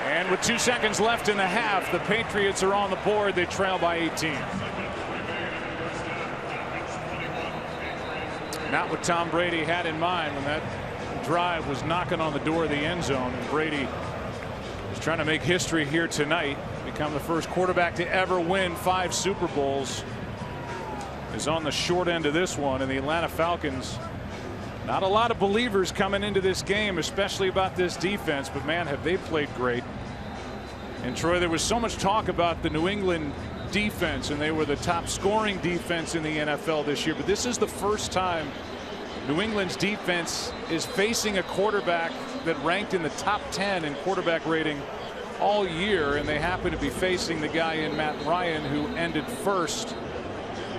And with 2 seconds left in the half, the Patriots are on the board. They trail by 18. Not what Tom Brady had in mind when that drive was knocking on the door of the end zone. And Brady is trying to make history here tonight, become the first quarterback to ever win 5 Super Bowls. Is on the short end of this one, and the Atlanta Falcons, not a lot of believers coming into this game, especially about this defense, but man, have they played great. And Troy, there was so much talk about the New England defense, and they were the top scoring defense in the NFL this year, but this is the first time New England's defense is facing a quarterback that ranked in the top 10 in quarterback rating all year, and they happen to be facing the guy in Matt Ryan, who ended first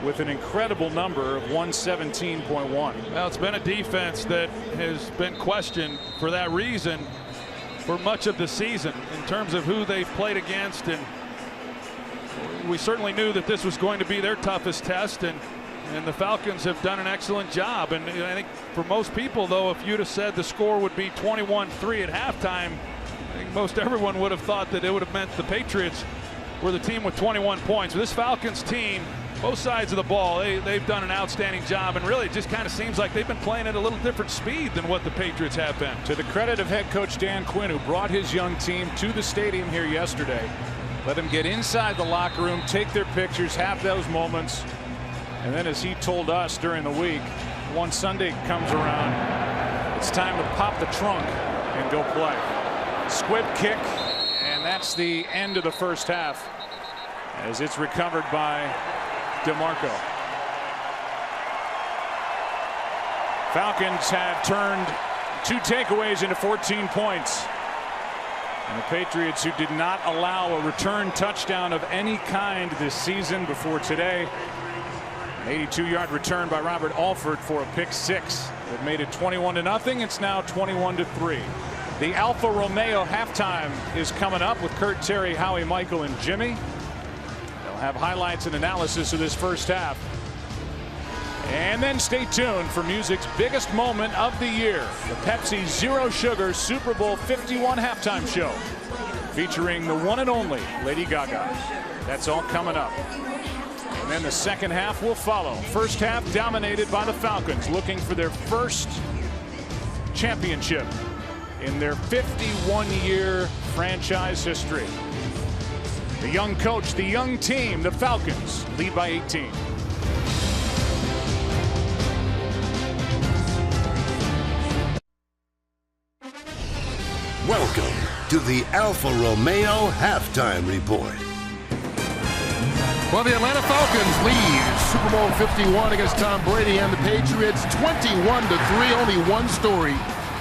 with an incredible number of 117.1. Well, it's been a defense that has been questioned for that reason for much of the season in terms of who they've played against, and we certainly knew that this was going to be their toughest test, and the Falcons have done an excellent job. And I think for most people, though, if you'd have said the score would be 21-3 at halftime, I think most everyone would have thought that it would have meant the Patriots were the team with 21 points. This Falcons team, both sides of the ball, they've done an outstanding job, and really it just kind of seems like they've been playing at a little different speed than what the Patriots have been. To the credit of head coach Dan Quinn, who brought his young team to the stadium here yesterday, let them get inside the locker room, take their pictures, have those moments, and then as he told us during the week, once Sunday comes around, it's time to pop the trunk and go play. Squib kick, and that's the end of the first half as it's recovered by DeMarco. Falcons have turned 2 takeaways into 14 points. And the Patriots, who did not allow a return touchdown of any kind this season before today. An 82-yard return by Robert Alford for a pick 6 that made it 21-0. It's now 21-3. The Alfa Romeo halftime is coming up with Kurt, Terry, Howie, Michael, and Jimmy. They'll have highlights and analysis of this first half. And then stay tuned for music's biggest moment of the year, the Pepsi Zero Sugar Super Bowl 51 halftime show, featuring the one and only Lady Gaga. That's all coming up. And then the second half will follow. First half dominated by the Falcons, looking for their first championship in their 51-year franchise history. The young coach, the young team, the Falcons lead by 18. Welcome to the Alfa Romeo Halftime Report. Well, the Atlanta Falcons lead Super Bowl 51 against Tom Brady and the Patriots 21-3, only one story.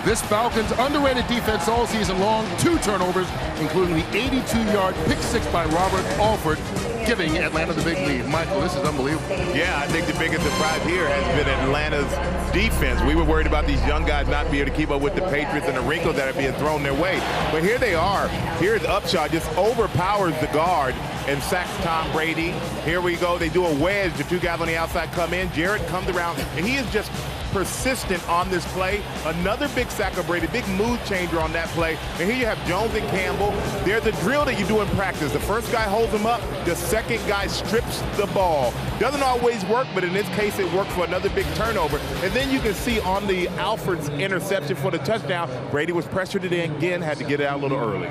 This Falcons underrated defense all season long, 2 turnovers, including the 82-yard pick six by Robert Alford, giving Atlanta the big lead. Michael, this is unbelievable. Yeah, I think the biggest surprise here has been Atlanta's defense. We were worried about these young guys not being able to keep up with the Patriots and the wrinkles that are being thrown their way. But here they are. Here's Upshaw, just overpowers the guard and sacks Tom Brady. Here we go. They do a wedge. The 2 guys on the outside come in. Jarrett comes around, and he is just persistent on this play. Another big sack of Brady, big mood changer on that play. And here you have Jones and Campbell. They're the drill that you do in practice. The first guy holds them up. The second guy strips the ball. Doesn't always work, but in this case, it worked for another big turnover. And then you can see on the Alford's interception for the touchdown, Brady was pressured again, had to get it out a little early.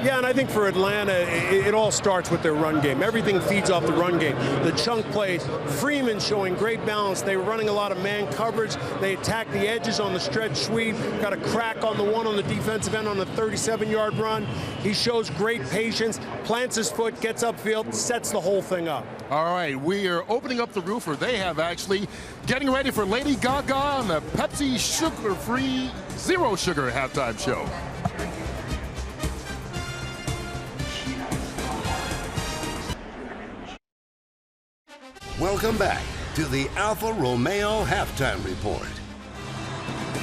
Yeah, and I think for Atlanta, it all starts with their run game. Everything feeds off the run game. The chunk plays, Freeman showing great balance. They were running a lot of man coverage. They attacked the edges on the stretch sweep, got a crack on the one on the defensive end on the 37-yard run. He shows great patience, plants his foot, gets upfield, sets the whole thing up. All right, we are opening up the roof, or they have actually, getting ready for Lady Gaga on the Pepsi sugar-free Zero Sugar halftime show. Welcome back to the Alfa Romeo Halftime Report.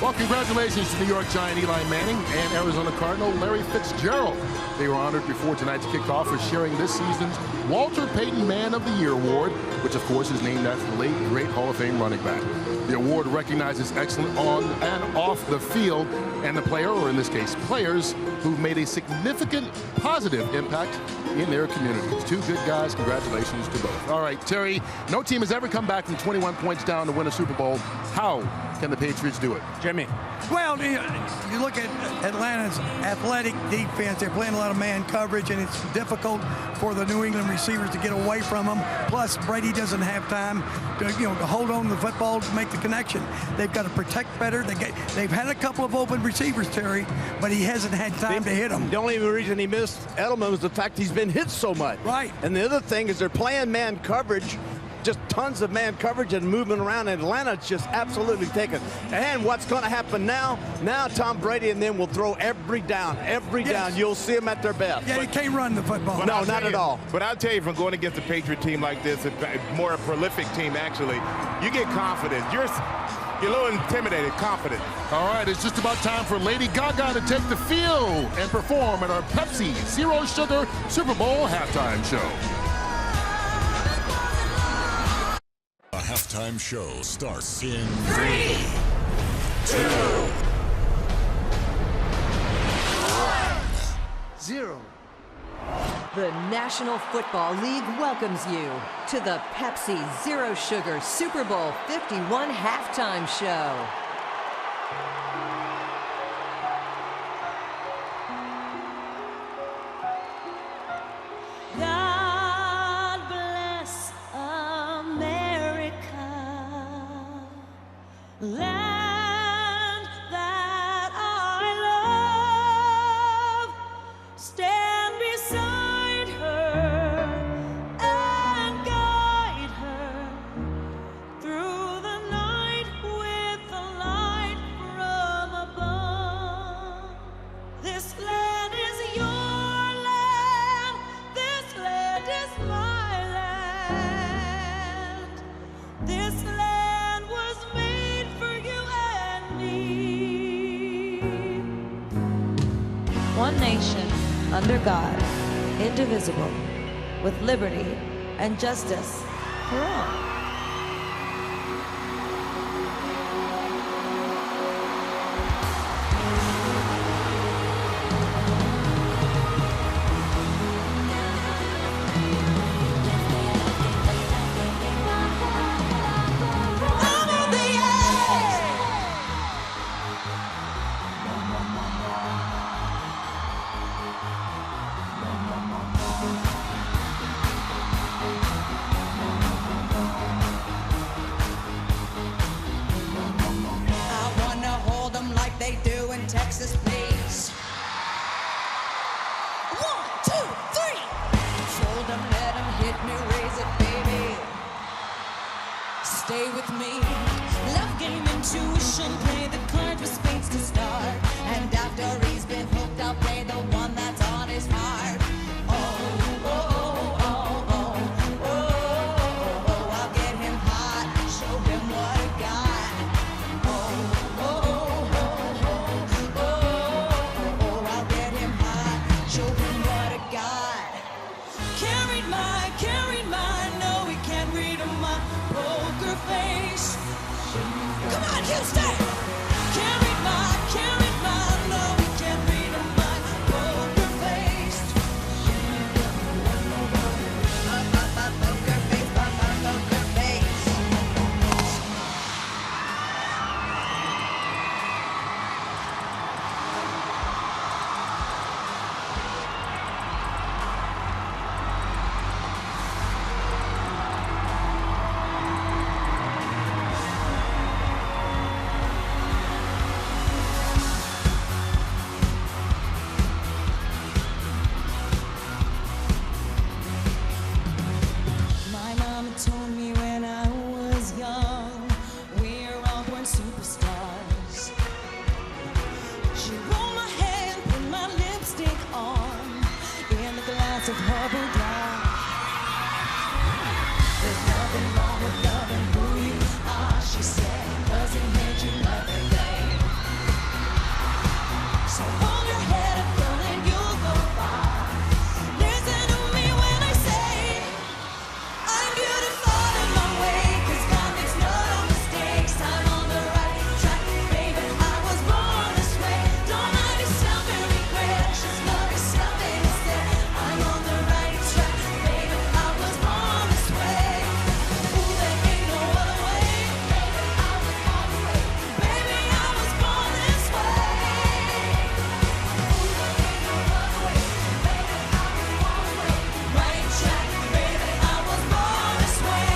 Well, congratulations to New York Giant Eli Manning and Arizona Cardinal Larry Fitzgerald. They were honored before tonight's kickoff for sharing this season's Walter Payton Man of the Year award, which of course is named after the late great Hall of Fame running back. The award recognizes excellence on and off the field and the player, or in this case players, who've made a significant positive impact in their communities. 2 good guys. Congratulations to both. All right, Terry, no team has ever come back from 21 points down to win a Super Bowl. How can the Patriots do it? Jimmy. Well, you look at Atlanta's athletic defense. They're playing a lot of man coverage, and it's difficult for the New England receivers to get away from them. Plus, Brady doesn't have time to hold on to the football to make the connection. They've got to protect better. They've had a couple of open receivers, Terry, but he hasn't had time to hit them. The only reason he missed Edelman was the fact he's been hit so much. Right. And the other thing is they're playing man coverage, just tons of man coverage and movement around. Atlanta just absolutely taken. And what's going to happen now Tom Brady and them will throw every down. You'll see them at their best. Yeah, you can't run the football. No, not at all. But I'll tell you, from going against a Patriot team like this, a more prolific team actually, you get confidence. You're a little intimidated, confident. All right, it's just about time for Lady Gaga to take the field and perform at our Pepsi Zero Sugar Super Bowl halftime show. The halftime show starts in 3, 2, 1, 0. The National Football League welcomes you to the Pepsi Zero Sugar Super Bowl 51 halftime show. God bless America, land that I love. Stand beside her and guide her through the night with the light from above. This land is your land. This land is my land. This land was made for you and me. One nation, under God, indivisible, with liberty and justice for all. stay with me. Love game, intuition, play the cards with spades to start. And after he's been hooked, I'll play the one that's on his heart. Oh, oh, oh, oh, oh, oh, oh, I'll get him hot, show him what I got. Oh, oh, oh, oh, oh, oh, oh, I'll get him hot, show him what I got. Carried my, no, he can't read my poker face. Come on, Houston! Carried my, no, he can't read my poker face. My poker face, my poker face. My mama told me when I was young, we're all born superstars. She rolled my hair and put my lipstick on in a glass of bubble glass. There's nothing wrong with loving who you are, she said, 'cause it made you everything. So hold your head up, girl, and you'll go far. Listen to me when I say I'm beautiful in my way, 'cause God makes no mistakes. I'm on the right track, baby. I was born this way. Don't mind yourself and regret. Just love yourself instead. I'm on the right track, baby. I was born this way. Ooh, there ain't no other way. Baby, I was born this way. Baby, I was born this way. Ooh, there ain't no other way. Baby, I was born this way. Right track, baby. I was born this way.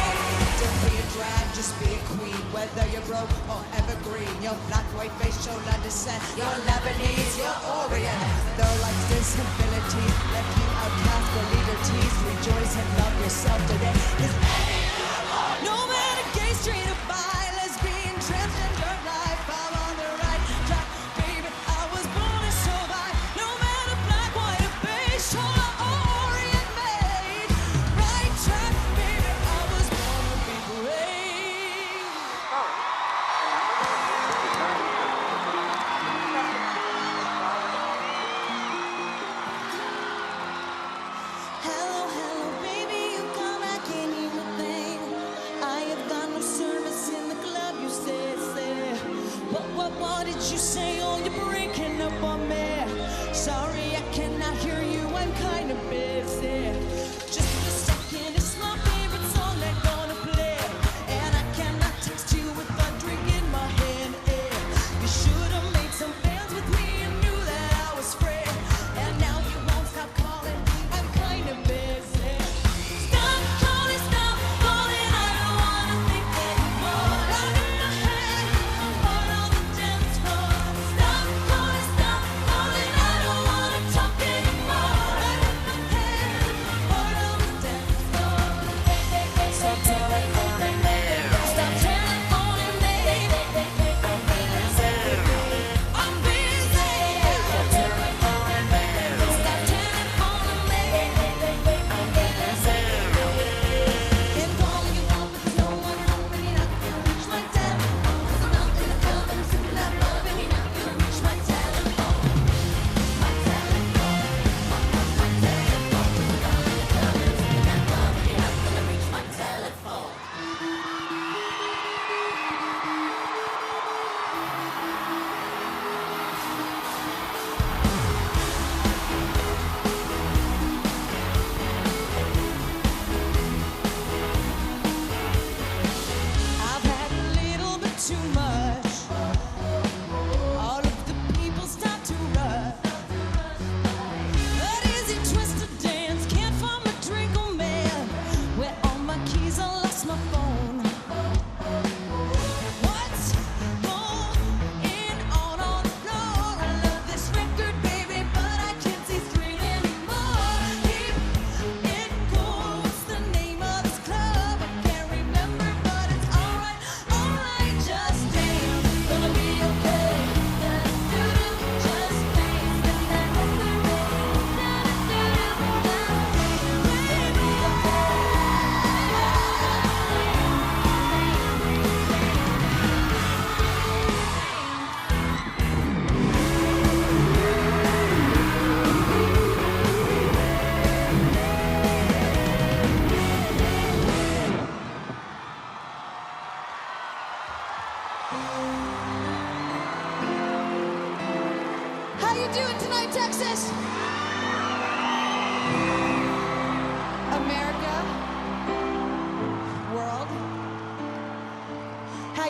Don't be a drag, just be a queen. Whether you're broke or evergreen, your black, white face, your descent, you're Lebanese, you're Orient. Though life's disability left you outcast, the leader teased. Rejoice and love yourself today. 'Cause no matter gay, straight or bi, lesbian, transgender life, I'm on the right track, baby. I was born to survive. No matter black, white, or beige, or Orient made. Right track, baby. I was born to be brave. Hello, hello, baby, you come back in anything. I have got no service in the club, you said. What did you say? Oh, you're breaking up on me. Sorry, I cannot hear you, I'm kind of busy. Just a second, it's my favorite song they're gonna play. And I cannot text you with a drink in my hand. You should have made some plans with me and knew that I was free. And now you won't stop calling, I'm kind of busy. Stop calling, I don't wanna think anymore. Out in my head, I'm on the dance floor.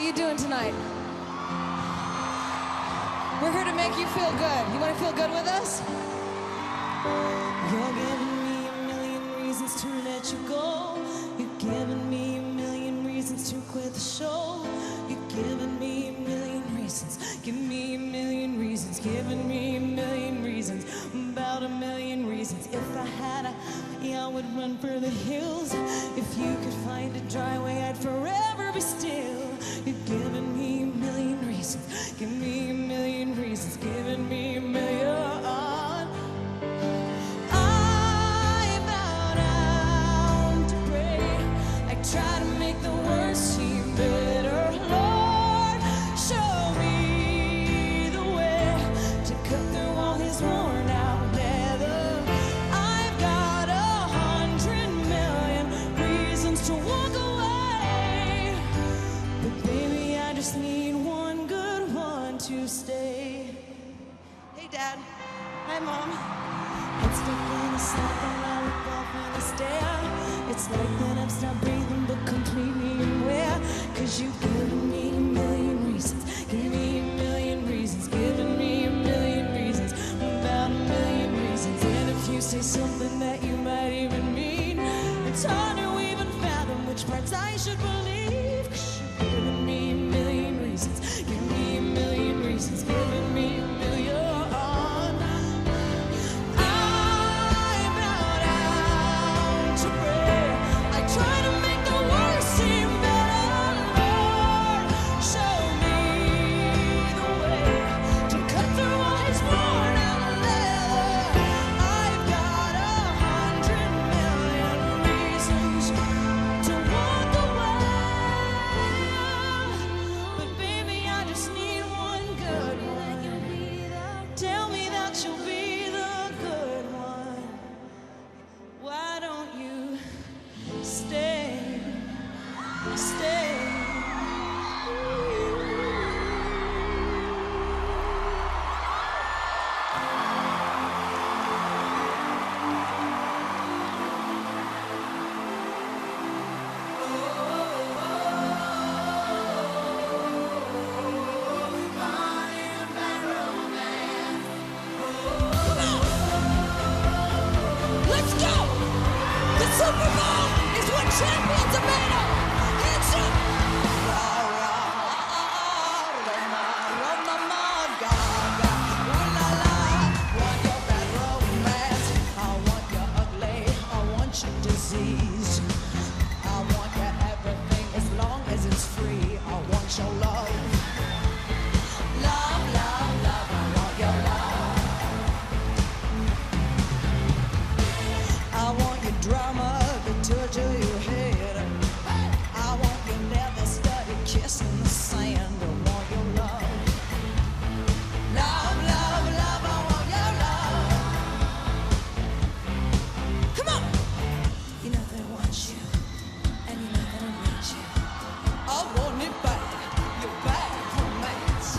you doing tonight? We're here to make you feel good. You want to feel good with us? You're giving me a million reasons to let you go. You're giving me a million reasons to quit the show. You're giving me a million reasons. Give me a million reasons. Giving me a million reasons. About a million reasons. If I had a, yeah, I would run for the hills. If you could find a dry way, I'd forever be still. You're giving me a million reasons. Give me a million reasons. Giving me a million. I bow down to pray. I try to make the worst seem better. Lord, show me the way to cut through all his worn out leather. I've got 100 million reasons to walk away, but baby, I just need one good one to stay. Hey, Dad. Hi, Mom. Head stuck in a cycle, I look off and I stare. It's like that I've stopped breathing, but completely aware. Cause you've given me a million reasons. Give me a million reasons. Giving me a million reasons. About a million reasons. And if you say something that you might even mean, it's hard to even fathom which parts I should believe. Cause you've given me a million reasons. Give me a million reasons. Giving me a million. Try to make the worst seem better, Lord. Show me the way to cut through all his worn out leather. I've got 100 million reasons to walk away, but baby, I just need one good one. Tell me that you'll be the good one. Why don't you stay, stay. Let's go! The Super Bowl is what champions are made of. Hands up! Disease. I want your everything as long as it's free. I want your love. Love, love, love. I want your love. I want your drama, the touch of your head. I want your never study kiss in the sand. I want your love. Love, love, love. I want your love. Come on. You know they want you, and you know they need you. I want it back, your bad romance.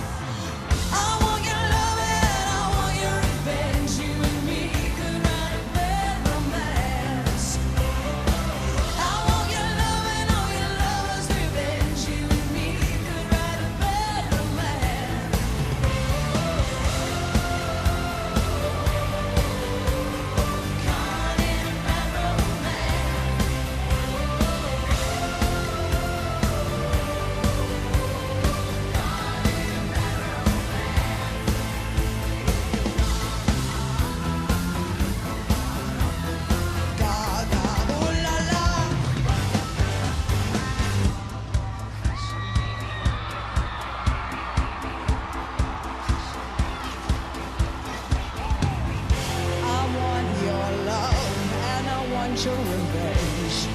I want your love and I want your revenge. You and me could write a bad romance. I want your love and all your lovers' revenge. You and me could write a bad romance. Caught in a bad romance. I want your love and I want your revenge.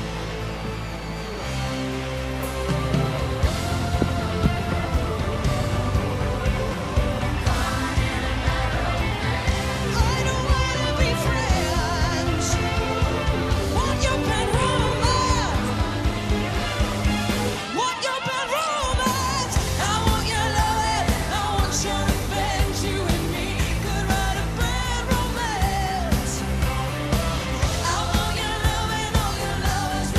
I don't wanna be friends. Want your bad romance. Want your bad romance. I want your love and I want your revenge. You and me could write a bad romance. I want your love and all your lovers'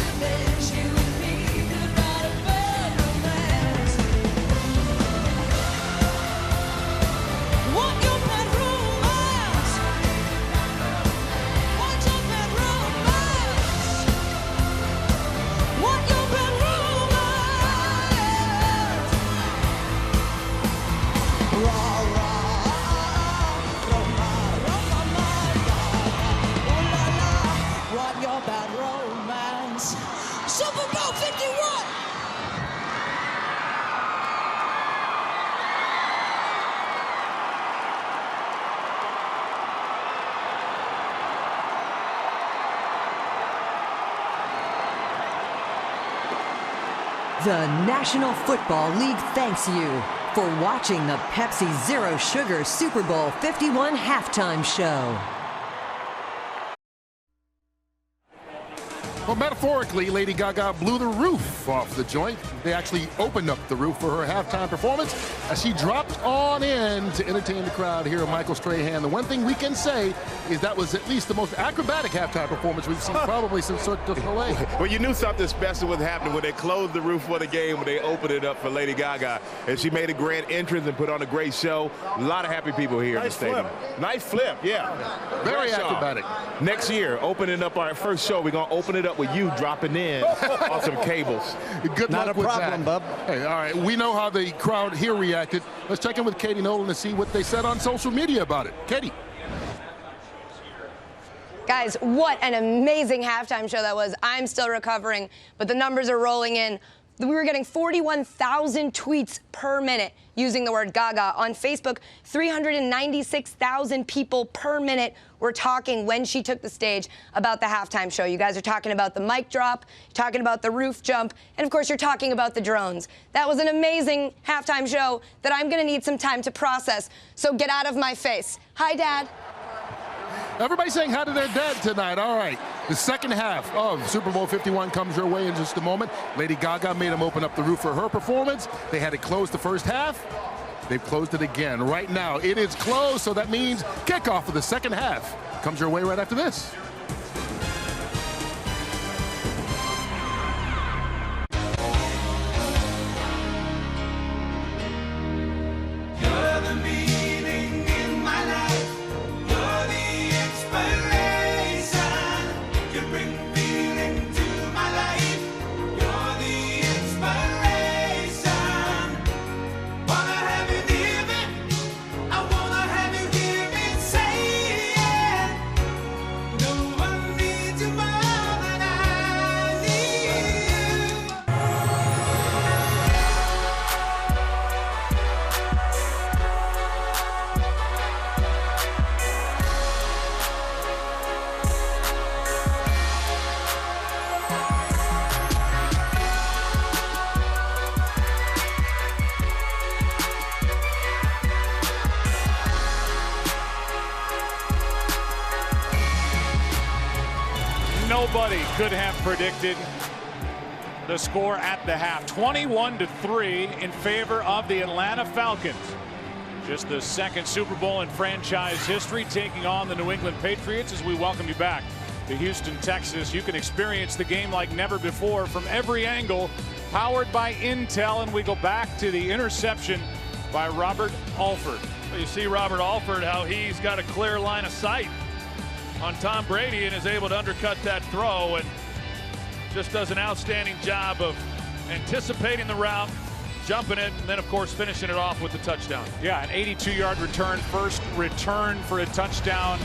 about romance. Super Bowl 51. The National Football League thanks you for watching the Pepsi Zero Sugar Super Bowl 51 halftime show. Well, metaphorically, Lady Gaga blew the roof off the joint. They actually opened up the roof for her halftime performance as she dropped on in to entertain the crowd here at Michael Strahan. The one thing we can say is that was at least the most acrobatic halftime performance we've seen probably since Cirque du Soleil. Well, you knew something special was happening when they closed the roof for the game, when they opened it up for Lady Gaga. And she made a grand entrance and put on a great show. A lot of happy people here in the stadium. Nice flip, yeah. Very acrobatic. Next year, opening up our first show, we're going to open it up with you dropping in on some cables. Good luck with that. Not a problem, bub. Hey, all right, we know how the crowd here reacted. Let's check in with Katie Nolan to see what they said on social media about it. Katie. Guys, what an amazing halftime show that was. I'm still recovering, but the numbers are rolling in. We were getting 41,000 tweets per minute using the word Gaga. On Facebook, 396,000 people per minute were talking when she took the stage about the halftime show. You guys are talking about the mic drop, talking about the roof jump, and of course you're talking about the drones. That was an amazing halftime show that I'm gonna need some time to process, so get out of my face. Hi, Dad. Everybody's saying hi to their dad tonight. All right. The second half of Super Bowl 51 comes your way in just a moment. Lady Gaga made them open up the roof for her performance. They had it closed the first half. They've closed it again. Right now, it is closed, so that means kickoff of the second half comes your way right after this. You're the meaning in my life. You're the inspiration. You bring feeling to my life. You're the inspiration. Wanna have you near me. I wanna have you hear me say it. No one needs you more than I need you. Nobody could have predicted the score at the half. 21-3 in favor of the Atlanta Falcons. Just the second Super Bowl in franchise history, taking on the New England Patriots as we welcome you back to Houston, Texas. You can experience the game like never before from every angle, powered by Intel, and we go back to the interception by Robert Alford. Well, you see Robert Alford, how he's got a clear line of sight on Tom Brady and is able to undercut that throw and just does an outstanding job of anticipating the route, jumping it, and then of course finishing it off with the touchdown. Yeah, an 82-yard return, first return for a touchdown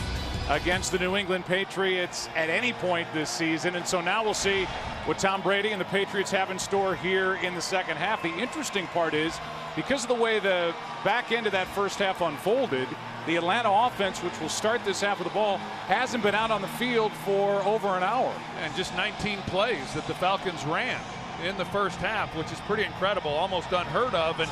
against the New England Patriots at any point this season. And so now we'll see what Tom Brady and the Patriots have in store here in the second half. The interesting part is, because of the way the back end of that first half unfolded, the Atlanta offense, which will start this half of the ball, hasn't been out on the field for over an hour. And just 19 plays that the Falcons ran in the first half, which is pretty incredible, almost unheard of. And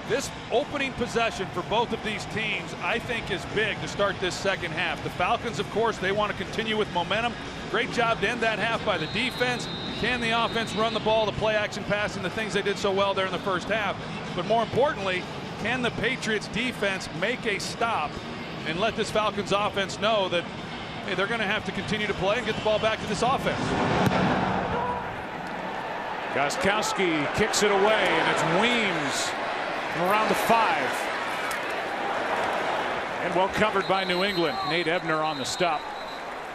this opening possession for both of these teams, I think, is big to start this second half. The Falcons, of course, they want to continue with momentum. Great job to end that half by the defense. Can the offense run the ball, the play action pass, and the things they did so well there in the first half? But more importantly, can the Patriots defense make a stop and let this Falcons offense know that, hey, they're going to have to continue to play and get the ball back to this offense? Gostkowski kicks it away, and it's Weems from around the 5. And well covered by New England. Nate Ebner on the stop.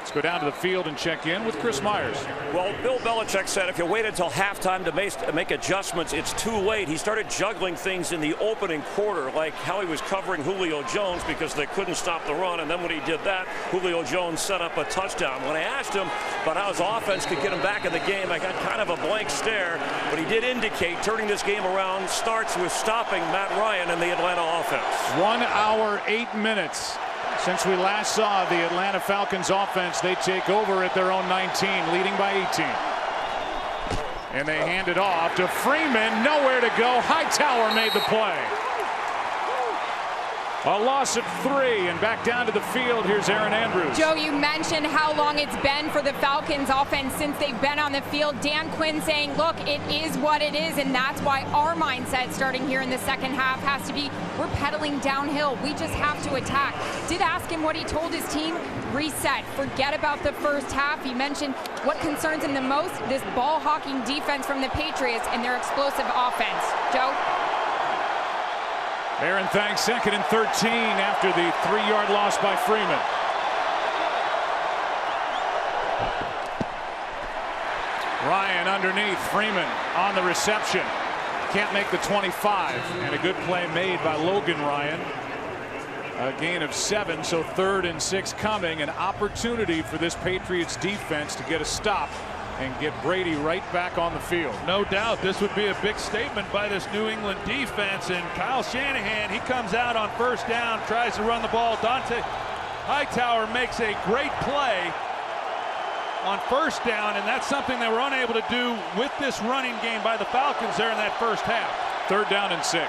Let's go down to the field and check in with Chris Myers. Well, Bill Belichick said if you wait until halftime to make adjustments, it's too late. He started juggling things in the opening quarter, like how he was covering Julio Jones because they couldn't stop the run. And then when he did that, Julio Jones set up a touchdown. When I asked him about how his offense could get him back in the game, I got kind of a blank stare. But he did indicate turning this game around starts with stopping Matt Ryan and the Atlanta offense. 1 hour, 8 minutes. Since we last saw the Atlanta Falcons offense, they take over at their own 19, leading by 18. And they hand it off to Freeman. Nowhere to go. Hightower made the play. A loss of 3, and back down to the field. Here's Erin Andrews. Joe, you mentioned how long it's been for the Falcons offense since they've been on the field. Dan Quinn saying, look, it is what it is, and that's why our mindset starting here in the second half has to be, we're pedaling downhill. We just have to attack. Did ask him what he told his team. Reset. Forget about the first half. He mentioned what concerns him the most, this ball-hawking defense from the Patriots and their explosive offense. Joe? Aaron thanks 2nd and 13 after the 3-yard loss by Freeman. Ryan underneath, Freeman on the reception. Can't make the 25, and a good play made by Logan Ryan. A gain of 7, so 3rd and 6 coming. An opportunity for this Patriots defense to get a stop and get Brady right back on the field. No doubt this would be a big statement by this New England defense, and Kyle Shanahan, he comes out on first down, tries to run the ball. Dante Hightower makes a great play on first down, and that's something they were unable to do with this running game by the Falcons there in that first half. 3rd down and 6.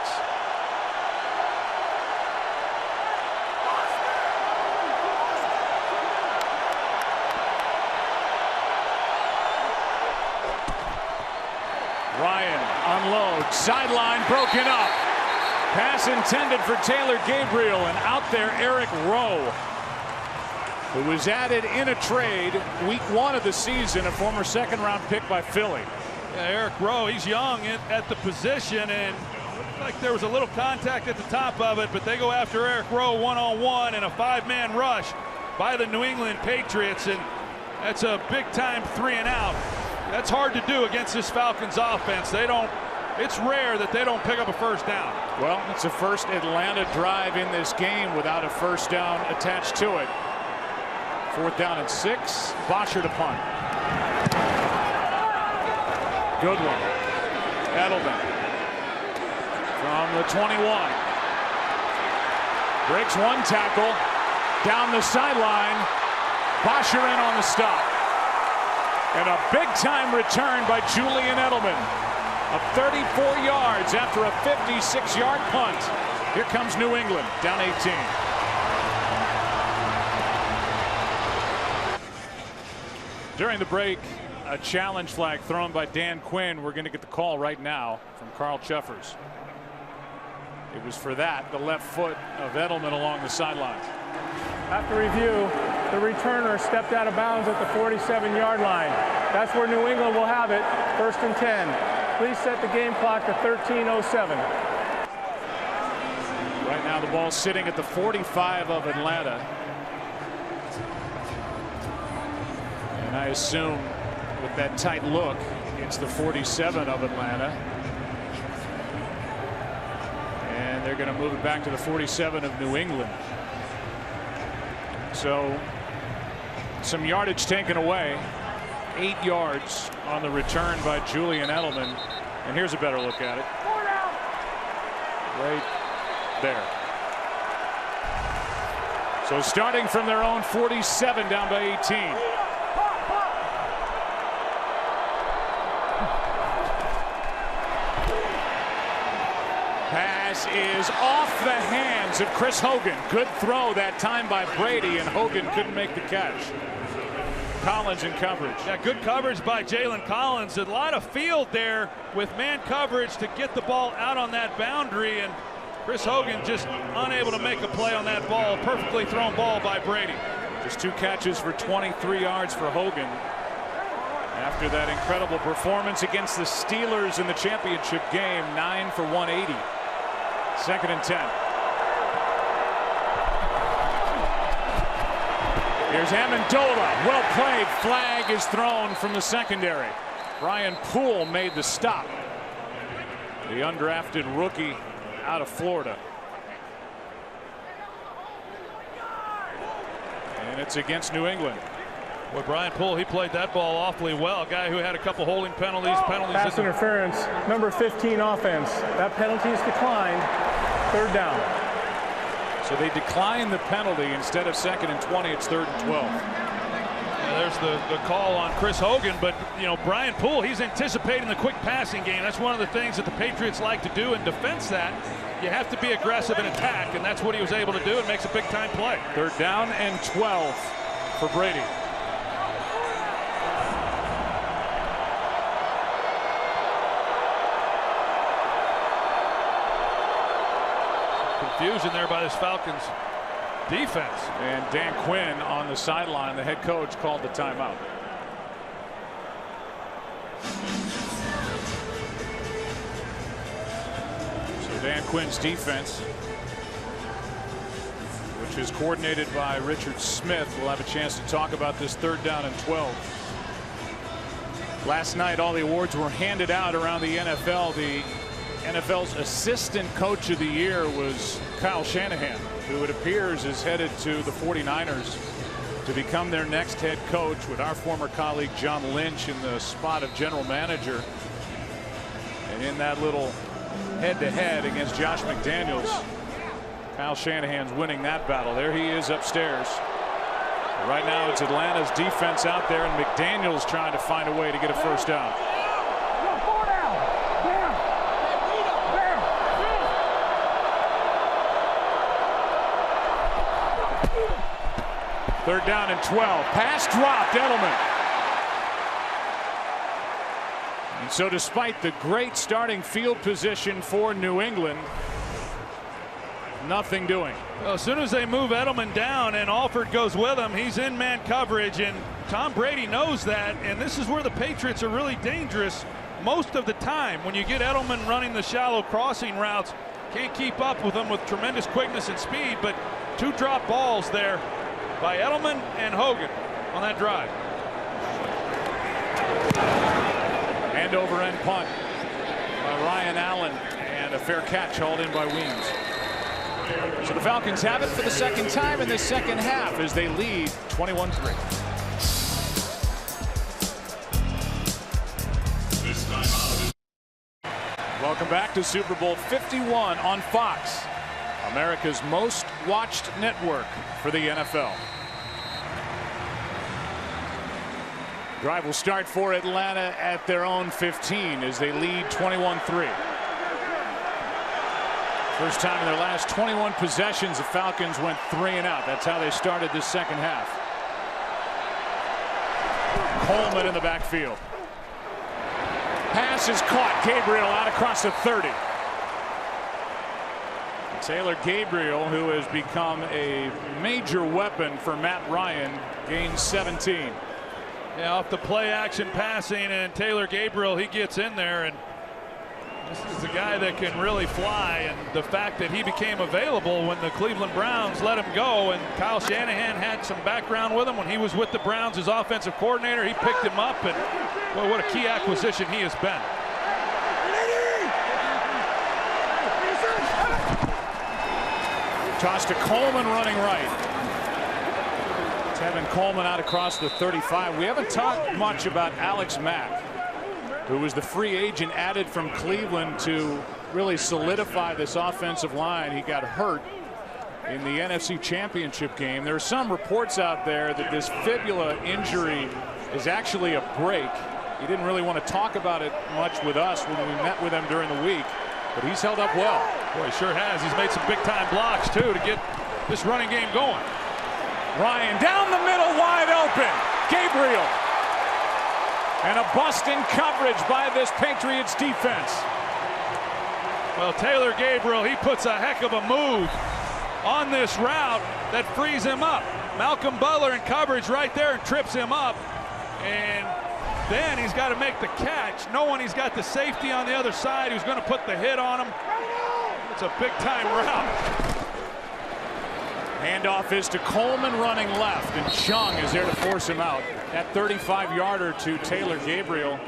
Ryan unloads, sideline broken up. Pass intended for Taylor Gabriel, and out there Eric Rowe, who was added in a trade week 1 of the season, a former 2nd-round pick by Philly. Yeah, Eric Rowe, he's young at the position, and looked like there was a little contact at the top of it, but they go after Eric Rowe one-on-one in a 5-man rush by the New England Patriots, and that's a big-time 3-and-out. That's hard to do against this Falcons offense. It's rare that they don't pick up a first down. Well, it's the first Atlanta drive in this game without a first down attached to it. 4th down and 6. Bosher to punt. Good one. Edelman from the 21. Breaks 1 tackle. Down the sideline. Bosher in on the stop. And a big-time return by Julian Edelman of 34 yards after a 56-yard punt. Here comes New England, down 18. During the break, a challenge flag thrown by Dan Quinn. We're going to get the call right now from Carl Cheffers. It was for that, the left foot of Edelman along the sideline. After review, the returner stepped out of bounds at the 47-yard line. That's where New England will have it, 1st and 10. Please set the game clock to 13:07. Right now the ball sitting at the 45 of Atlanta. And I assume with that tight look, it's the 47 of Atlanta. And they're going to move it back to the 47 of New England. So some yardage taken away. 8 yards on the return by Julian Edelman. And here's a better look at it. Right there. So starting from their own 47 down by 18. Pass is off the hands of Chris Hogan. Good throw that time by Brady, and Hogan couldn't make the catch. Collins in coverage. Yeah, good coverage by Jalen Collins. A lot of field there with man coverage to get the ball out on that boundary, and Chris Hogan just unable to make a play on that ball. Perfectly thrown ball by Brady. Just 2 catches for 23 yards for Hogan after that incredible performance against the Steelers in the championship game. 9 for 180. 2nd and 10. Here's Amendola. Well played. Flag is thrown from the secondary. Brian Poole made the stop. The undrafted rookie out of Florida. And it's against New England. Well, Brian Poole, he played that ball awfully well. A guy who had a couple holding penalties. Pass interference, number 15 offense. That penalty is declined. 3rd down. So they decline the penalty. Instead of 2nd and 20, it's 3rd and 12. There's the call on Chris Hogan, but Brian Poole, he's anticipating the quick passing game. That's one of the things that the Patriots like to do in defense. That you have to be aggressive in attack, and that's what he was able to do. It makes a big time play. 3rd down and 12 for Brady. Confusion there by this Falcons defense. And Dan Quinn on the sideline, the head coach, called the timeout. So Dan Quinn's defense, which is coordinated by Richard Smith, will have a chance to talk about this 3rd down and 12. Last night, all the awards were handed out around the NFL. The NFL's assistant coach of the year was Kyle Shanahan, who it appears is headed to the 49ers to become their next head coach, with our former colleague John Lynch in the spot of general manager. And in that little head-to-head against Josh McDaniels, Kyle Shanahan's winning that battle. There he is upstairs. Right now it's Atlanta's defense out there, and McDaniels trying to find a way to get a 1st down. 3rd down and 12. Pass dropped. Edelman. And so despite the great starting field position for New England, nothing doing. Well, as soon as they move Edelman down and Alford goes with him, he's in man coverage, and Tom Brady knows that, and this is where the Patriots are really dangerous most of the time. When you get Edelman running the shallow crossing routes, can't keep up with them with tremendous quickness and speed, but 2 drop balls there by Edelman and Hogan on that drive. And over end punt by Ryan Allen, and a fair catch hauled in by Weems. So the Falcons have it for the 2nd time in this 2nd half as they lead 21-3. Welcome back to Super Bowl 51 on Fox, America's most watched network for the NFL. Drive will start for Atlanta at their own 15 as they lead 21-3. First time in their last 21 possessions, the Falcons went 3 and out. That's how they started this 2nd half. Coleman in the backfield. Pass is caught. Gabriel out across the 30. Taylor Gabriel, who has become a major weapon for Matt Ryan, gains 17. Yeah, off the play action passing, and Taylor Gabriel, he gets in there, and this is a guy that can really fly, and the fact that he became available when the Cleveland Browns let him go, and Kyle Shanahan had some background with him when he was with the Browns as offensive coordinator. He picked him up, and boy, what a key acquisition he has been. Toss to Coleman running right. Tevin Coleman out across the 35. We haven't talked much about Alex Mack, who was the free agent added from Cleveland to really solidify this offensive line. He got hurt in the NFC Championship game. There are some reports out there that this fibula injury is actually a break. He didn't really want to talk about it much with us when we met with him during the week, but he's held up well. Boy, he sure has. He's made some big-time blocks, too, to get this running game going. Ryan down the middle, wide open. Gabriel. And a bust in coverage by this Patriots defense. Well, Taylor Gabriel, he puts a heck of a move on this route that frees him up. Malcolm Butler in coverage right there and trips him up. And then he's got to make the catch, knowing he's got the safety on the other side who's going to put the hit on him. It's a big-time route. Handoff is to Coleman running left, and Chung is there to force him out. That 35-yarder to Taylor Gabriel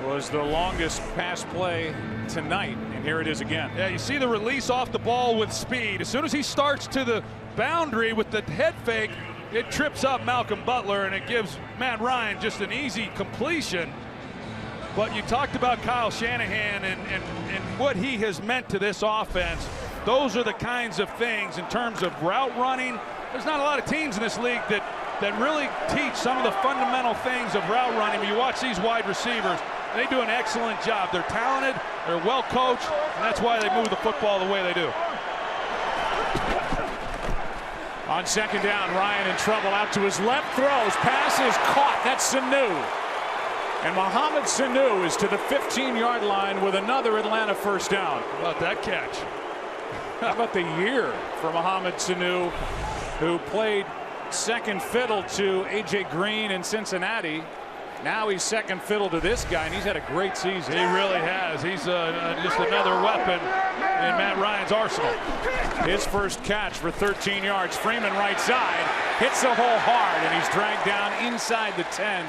was the longest pass play tonight, and here it is again. Yeah, you see the release off the ball with speed. As soon as he starts to the boundary with the head fake, it trips up Malcolm Butler, and it gives Matt Ryan just an easy completion. But you talked about Kyle Shanahan and what he has meant to this offense. Those are the kinds of things in terms of route running. There's not a lot of teams in this league that really teach some of the fundamental things of route running. When you watch these wide receivers, they do an excellent job. They're talented, they're well coached, and that's why they move the football the way they do. On second down, Ryan in trouble, out to his left, throws, pass is caught. That's Sanu. And Mohamed Sanu is to the 15-yard line with another Atlanta first down. How about that catch? How about the year for Mohamed Sanu, who played second fiddle to A.J. Green in Cincinnati. Now he's second fiddle to this guy, and he's had a great season. He really has. He's just another weapon in Matt Ryan's arsenal. His first catch for 13 yards. Freeman right side, hits the hole hard, and he's dragged down inside the 10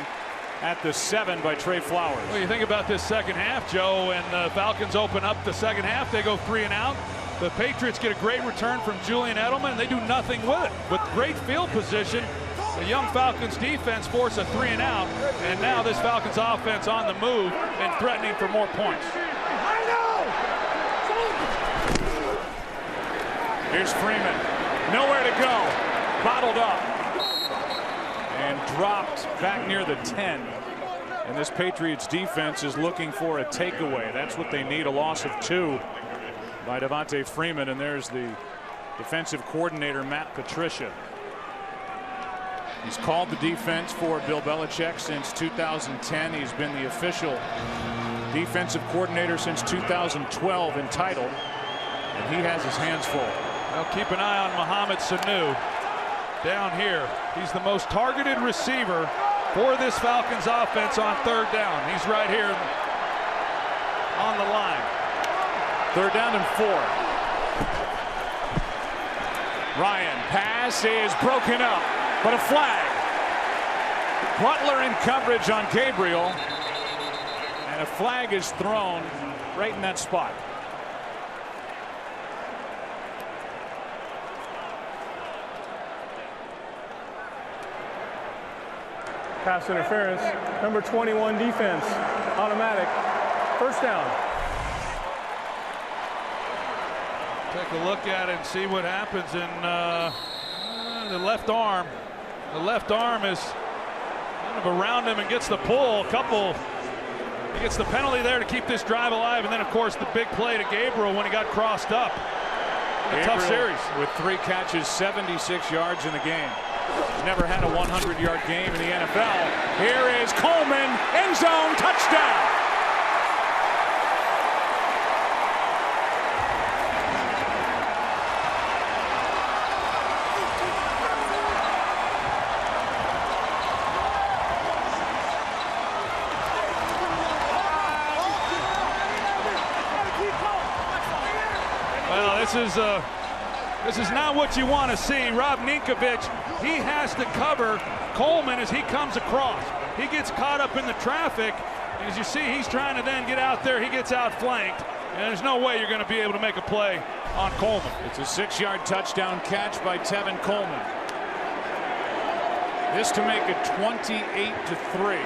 at the 7 by Trey Flowers. Well, you think about this second half, Joe, and the Falcons open up the second half. They go 3 and out. The Patriots get a great return from Julian Edelman, and they do nothing with it. With great field position, the young Falcons defense force a 3 and out, and now this Falcons offense on the move and threatening for more points. Here's Freeman, nowhere to go, bottled up and dropped back near the 10. And this Patriots defense is looking for a takeaway. That's what they need, a loss of 2 by Devontae Freeman. And there's the defensive coordinator, Matt Patricia. He's called the defense for Bill Belichick since 2010. He's been the official defensive coordinator since 2012 in title, and he has his hands full. Now keep an eye on Mohamed Sanu down here. He's the most targeted receiver for this Falcons offense on third down. He's right here on the line. Third down and 4. Ryan, pass is broken up, but a flag. Butler in coverage on Gabriel, and a flag is thrown right in that spot. Pass interference. Number 21 defense. Automatic. First down. Take a look at it and see what happens in the left arm. The left arm is kind of around him and gets the pull. He gets the penalty there to keep this drive alive, and then of course the big play to Gabriel when he got crossed up. A tough series. With 3 catches, 76 yards in the game. He's never had a 100-yard game in the NFL. Here is Coleman, end zone, touchdown. Well, this is not what you want to see. Rob Ninkovich, he has to cover Coleman as he comes across. He gets caught up in the traffic. As you see, he's trying to then get out there. He gets outflanked, and there's no way you're going to be able to make a play on Coleman. It's a 6-yard touchdown catch by Tevin Coleman. This to make it 28-3.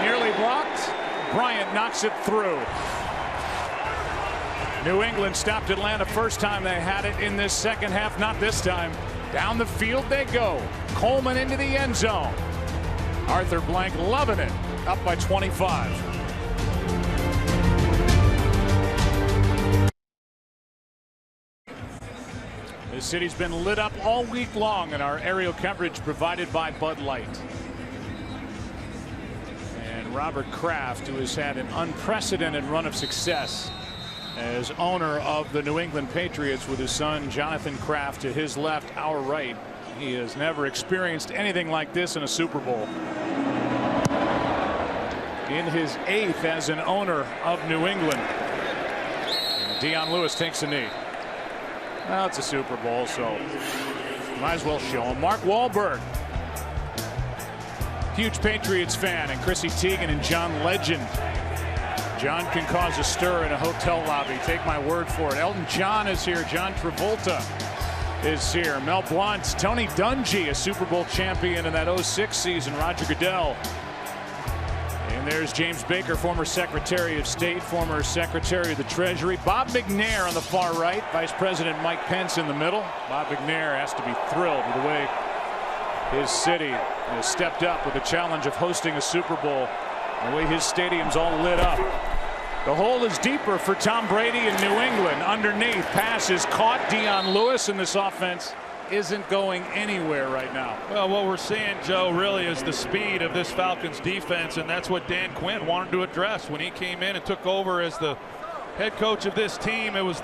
Nearly blocked. Bryant knocks it through. New England stopped Atlanta first time they had it in this second half. Not this time. Down the field they go. Coleman into the end zone. Arthur Blank loving it. Up by 25. The city's been lit up all week long in our aerial coverage provided by Bud Light. And Robert Kraft, who has had an unprecedented run of success as owner of the New England Patriots with his son Jonathan Kraft to his left, our right. He has never experienced anything like this in a Super Bowl. In his 8th as an owner of New England. And Dion Lewis takes a knee. Well, it's a Super Bowl, so might as well show him. Mark Wahlberg, huge Patriots fan, and Chrissy Teigen and John Legend. John can cause a stir in a hotel lobby. Take my word for it. Elton John is here. John Travolta is here. Mel Blount, Tony Dungy, a Super Bowl champion in that 06 season. Roger Goodell. And there's James Baker, former Secretary of State, former Secretary of the Treasury. Bob McNair on the far right. Vice President Mike Pence in the middle. Bob McNair has to be thrilled with the way his city has stepped up with the challenge of hosting a Super Bowl. The way his stadium's all lit up. The hole is deeper for Tom Brady in New England. Underneath, pass is caught. Dion Lewis, and this offense isn't going anywhere right now. Well, what we're seeing, Joe, really is the speed of this Falcons defense, and that's what Dan Quinn wanted to address when he came in and took over as the head coach of this team. It was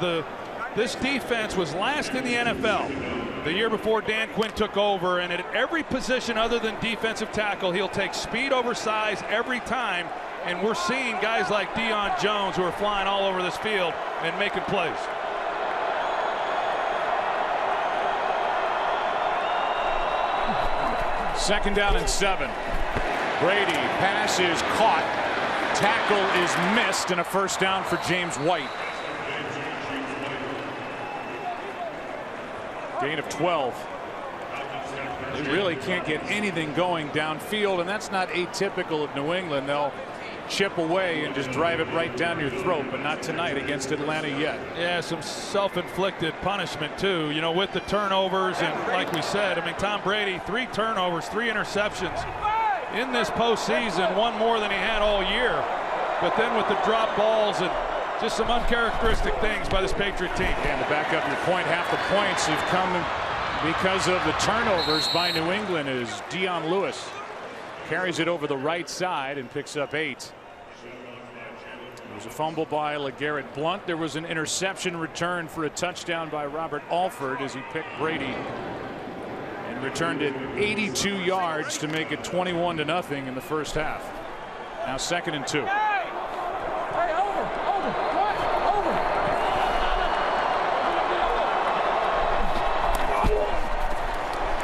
this defense was last in the NFL the year before Dan Quinn took over, and at every position other than defensive tackle, he'll take speed over size every time, and we're seeing guys like Deion Jones who are flying all over this field and making plays. Second down and 7. Brady, pass is caught. Tackle is missed, and a first down for James White. Gain of 12. They really can't get anything going downfield, and that's not atypical of New England. They'll chip away and just drive it right down your throat, but not tonight against Atlanta yet. Yeah, some self-inflicted punishment too, you know, with the turnovers, and like we said, I mean, Tom Brady, 3 turnovers, 3 interceptions in this postseason, one more than he had all year. But then with the drop balls and just some uncharacteristic things by this Patriot team. And to back up your point, half the points have come because of the turnovers by New England as Dion Lewis carries it over the right side and picks up 8. There was a fumble by LeGarrette Blount. There was an interception return for a touchdown by Robert Alford as he picked Brady and returned it 82 yards to make it 21-0 in the first half. Now 2nd and 2.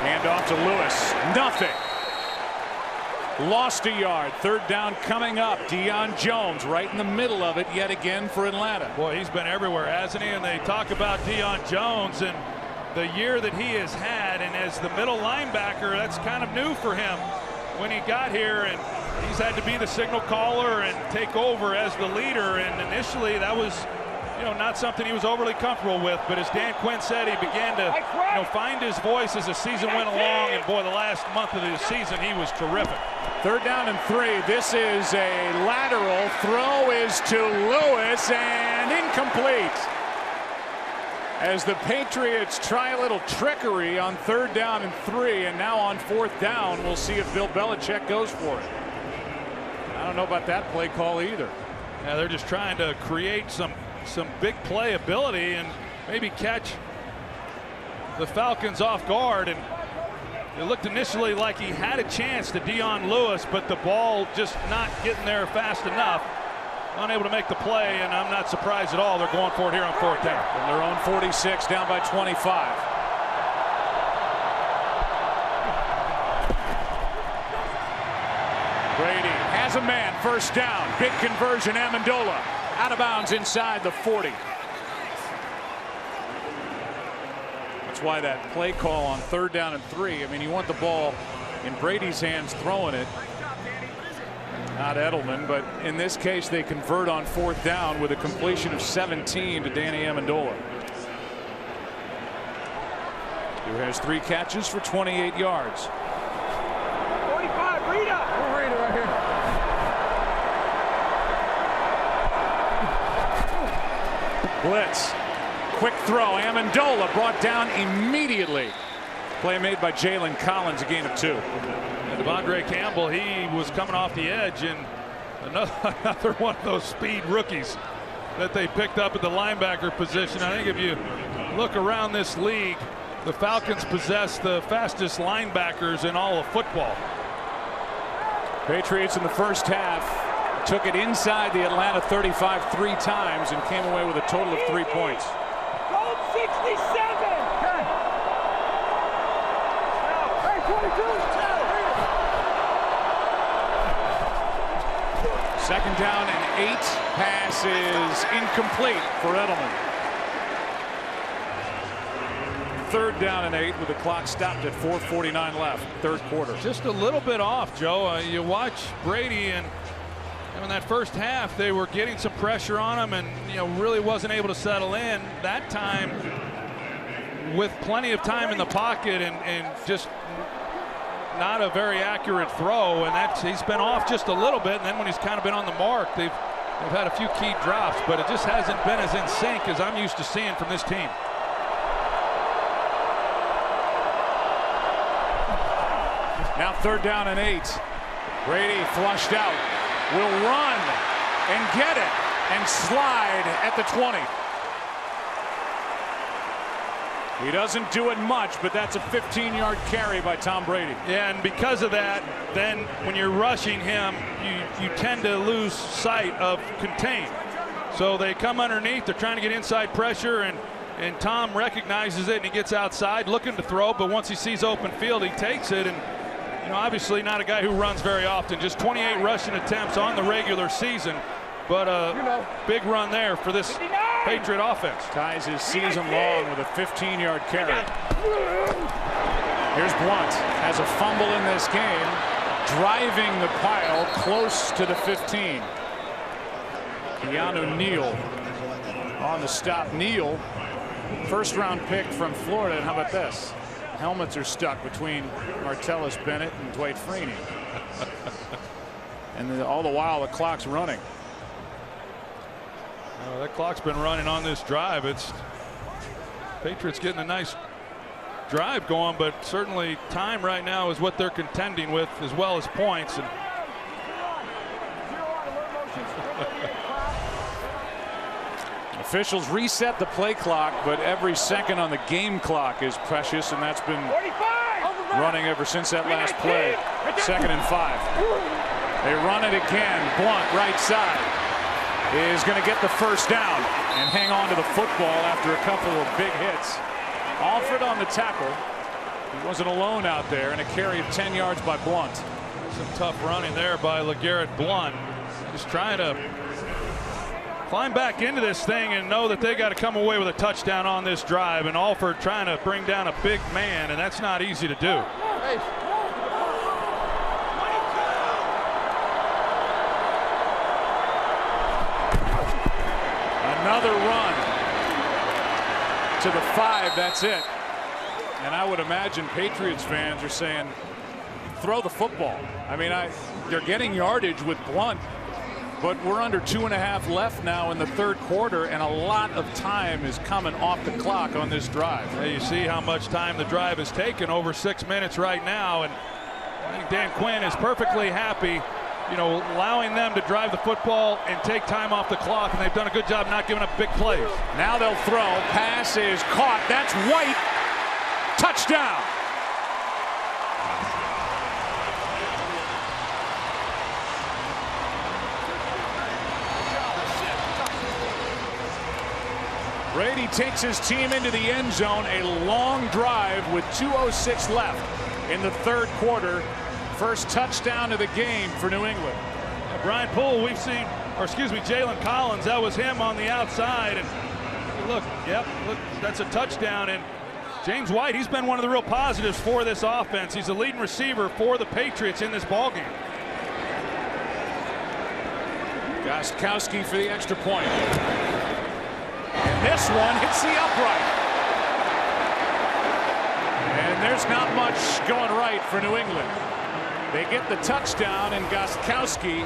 Hand off to Lewis. Nothing. Lost a yard. 3rd down coming up. Deion Jones right in the middle of it yet again for Atlanta. Boy, he's been everywhere, hasn't he? And they talk about Deion Jones and the year that he has had, and as the middle linebacker, that's kind of new for him when he got here, and he's had to be the signal caller and take over as the leader, and initially that was, you know, not something he was overly comfortable with, but as Dan Quinn said, he began to, you know, find his voice as the season went along, and boy, the last month of the season he was terrific. 3rd down and 3. This is a lateral. Throw is to Lewis and incomplete. As the Patriots try a little trickery on 3rd down and 3, and now on 4th down, we'll see if Bill Belichick goes for it. I don't know about that play call either. Yeah, they're just trying to create some big play ability and maybe catch the Falcons off guard, and it looked initially like he had a chance to Dion Lewis, but the ball just not getting there fast enough. Unable to make the play, and I'm not surprised at all they're going for it here on 4th down. From their own 46, down by 25. Brady has a man, 1st down. Big conversion, Amendola. Out of bounds inside the 40. That's why that play call on 3rd down and 3. I mean, you want the ball in Brady's hands throwing it, not Edelman, but in this case they convert on 4th down with a completion of 17 to Danny Amendola, who has 3 catches for 28 yards. 45, Rita. Rita right here. Blitz. Quick throw. Amendola brought down immediately. Play made by Jalen Collins, a gain of 2. And Devondre Campbell, he was coming off the edge, and another one of those speed rookies that they picked up at the linebacker position. I think if you look around this league, the Falcons possess the fastest linebackers in all of football. Patriots in the first half took it inside the Atlanta 35 3 times and came away with a total of 3 points. Gold 67. Hey, 22. Second down and 8. Pass is incomplete for Edelman. Third down and 8 with the clock stopped at 4:49 left, third quarter. Just a little bit off, Joe. You watch Brady, and in that first half they were getting some pressure on him, and really wasn't able to settle in. That time, with plenty of time in the pocket and just not a very accurate throw, and he's been off just a little bit. And then when he's kind of been on the mark, they've had a few key drops, but it just hasn't been as in sync as I'm used to seeing from this team. Now third down and 8. Brady flushed out, will run and get it and slide at the 20. He doesn't do it much, but that's a 15-yard carry by Tom Brady. Yeah, and because of that, then when you're rushing him, you tend to lose sight of contain. So they come underneath, they're trying to get inside pressure, and Tom recognizes it, and he gets outside looking to throw, but once he sees open field, he takes it. And obviously not a guy who runs very often, just 28 rushing attempts on the regular season, but a big run there for this Patriot offense. Ties his season long with a 15-yard carry. Here's Blunt, has a fumble in this game, driving the pile close to the 15. Keanu Neal on the stop. Neal, first-round pick from Florida, and how about this? Helmets are stuck between Martellus Bennett and Dwight Freeney. And all the while the clock's running. That clock's been running on this drive. It's Patriots getting a nice drive going, but certainly time right now is what they're contending with, as well as points. And officials reset the play clock, but every second on the game clock is precious, and that's been running ever since that last play. 2nd and 5. They run it again. Blunt, right side, is going to get the first down and hang on to the football after a couple of big hits. Alford on the tackle. He wasn't alone out there, and a carry of 10 yards by Blunt. Some tough running there by LeGarrette Blunt. Just trying to climb back into this thing and know that they got to come away with a touchdown on this drive, and Alford trying to bring down a big man, and that's not easy to do. Another run to the 5, that's it. And I would imagine Patriots fans are saying, throw the football. I mean, they're getting yardage with Blunt, but we're under 2.5 left now in the third quarter, and a lot of time is coming off the clock on this drive. Yeah, you see how much time the drive has taken, over 6 minutes right now, and I think Dan Quinn is perfectly happy, allowing them to drive the football and take time off the clock, and they've done a good job not giving up big plays. Now they'll throw. Pass is caught. That's White. Touchdown. Brady takes his team into the end zone. A long drive with 2:06 left in the third quarter. First touchdown of the game for New England. Brian Poole, we've seen, Jalen Collins, that was him on the outside. And look, that's a touchdown. And James White, he's been one of the real positives for this offense. He's the leading receiver for the Patriots in this ballgame. Gostkowski for the extra point. And this one hits the upright. And there's not much going right for New England. They get the touchdown, and Gostkowski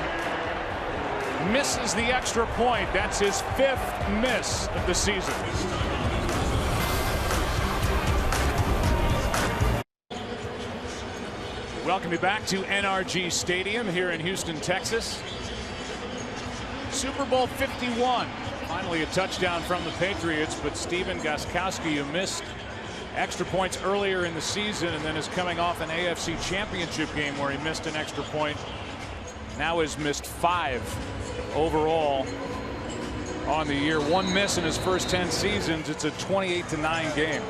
misses the extra point. That's his 5th miss of the season. Welcome you back to NRG Stadium here in Houston, Texas. Super Bowl 51. Finally a touchdown from the Patriots, but Stephen Gostkowski, who missed extra points earlier in the season and then is coming off an AFC Championship game where he missed an extra point, now has missed 5 overall on the year. 1 miss in his first 10 seasons. It's a 28-9 game.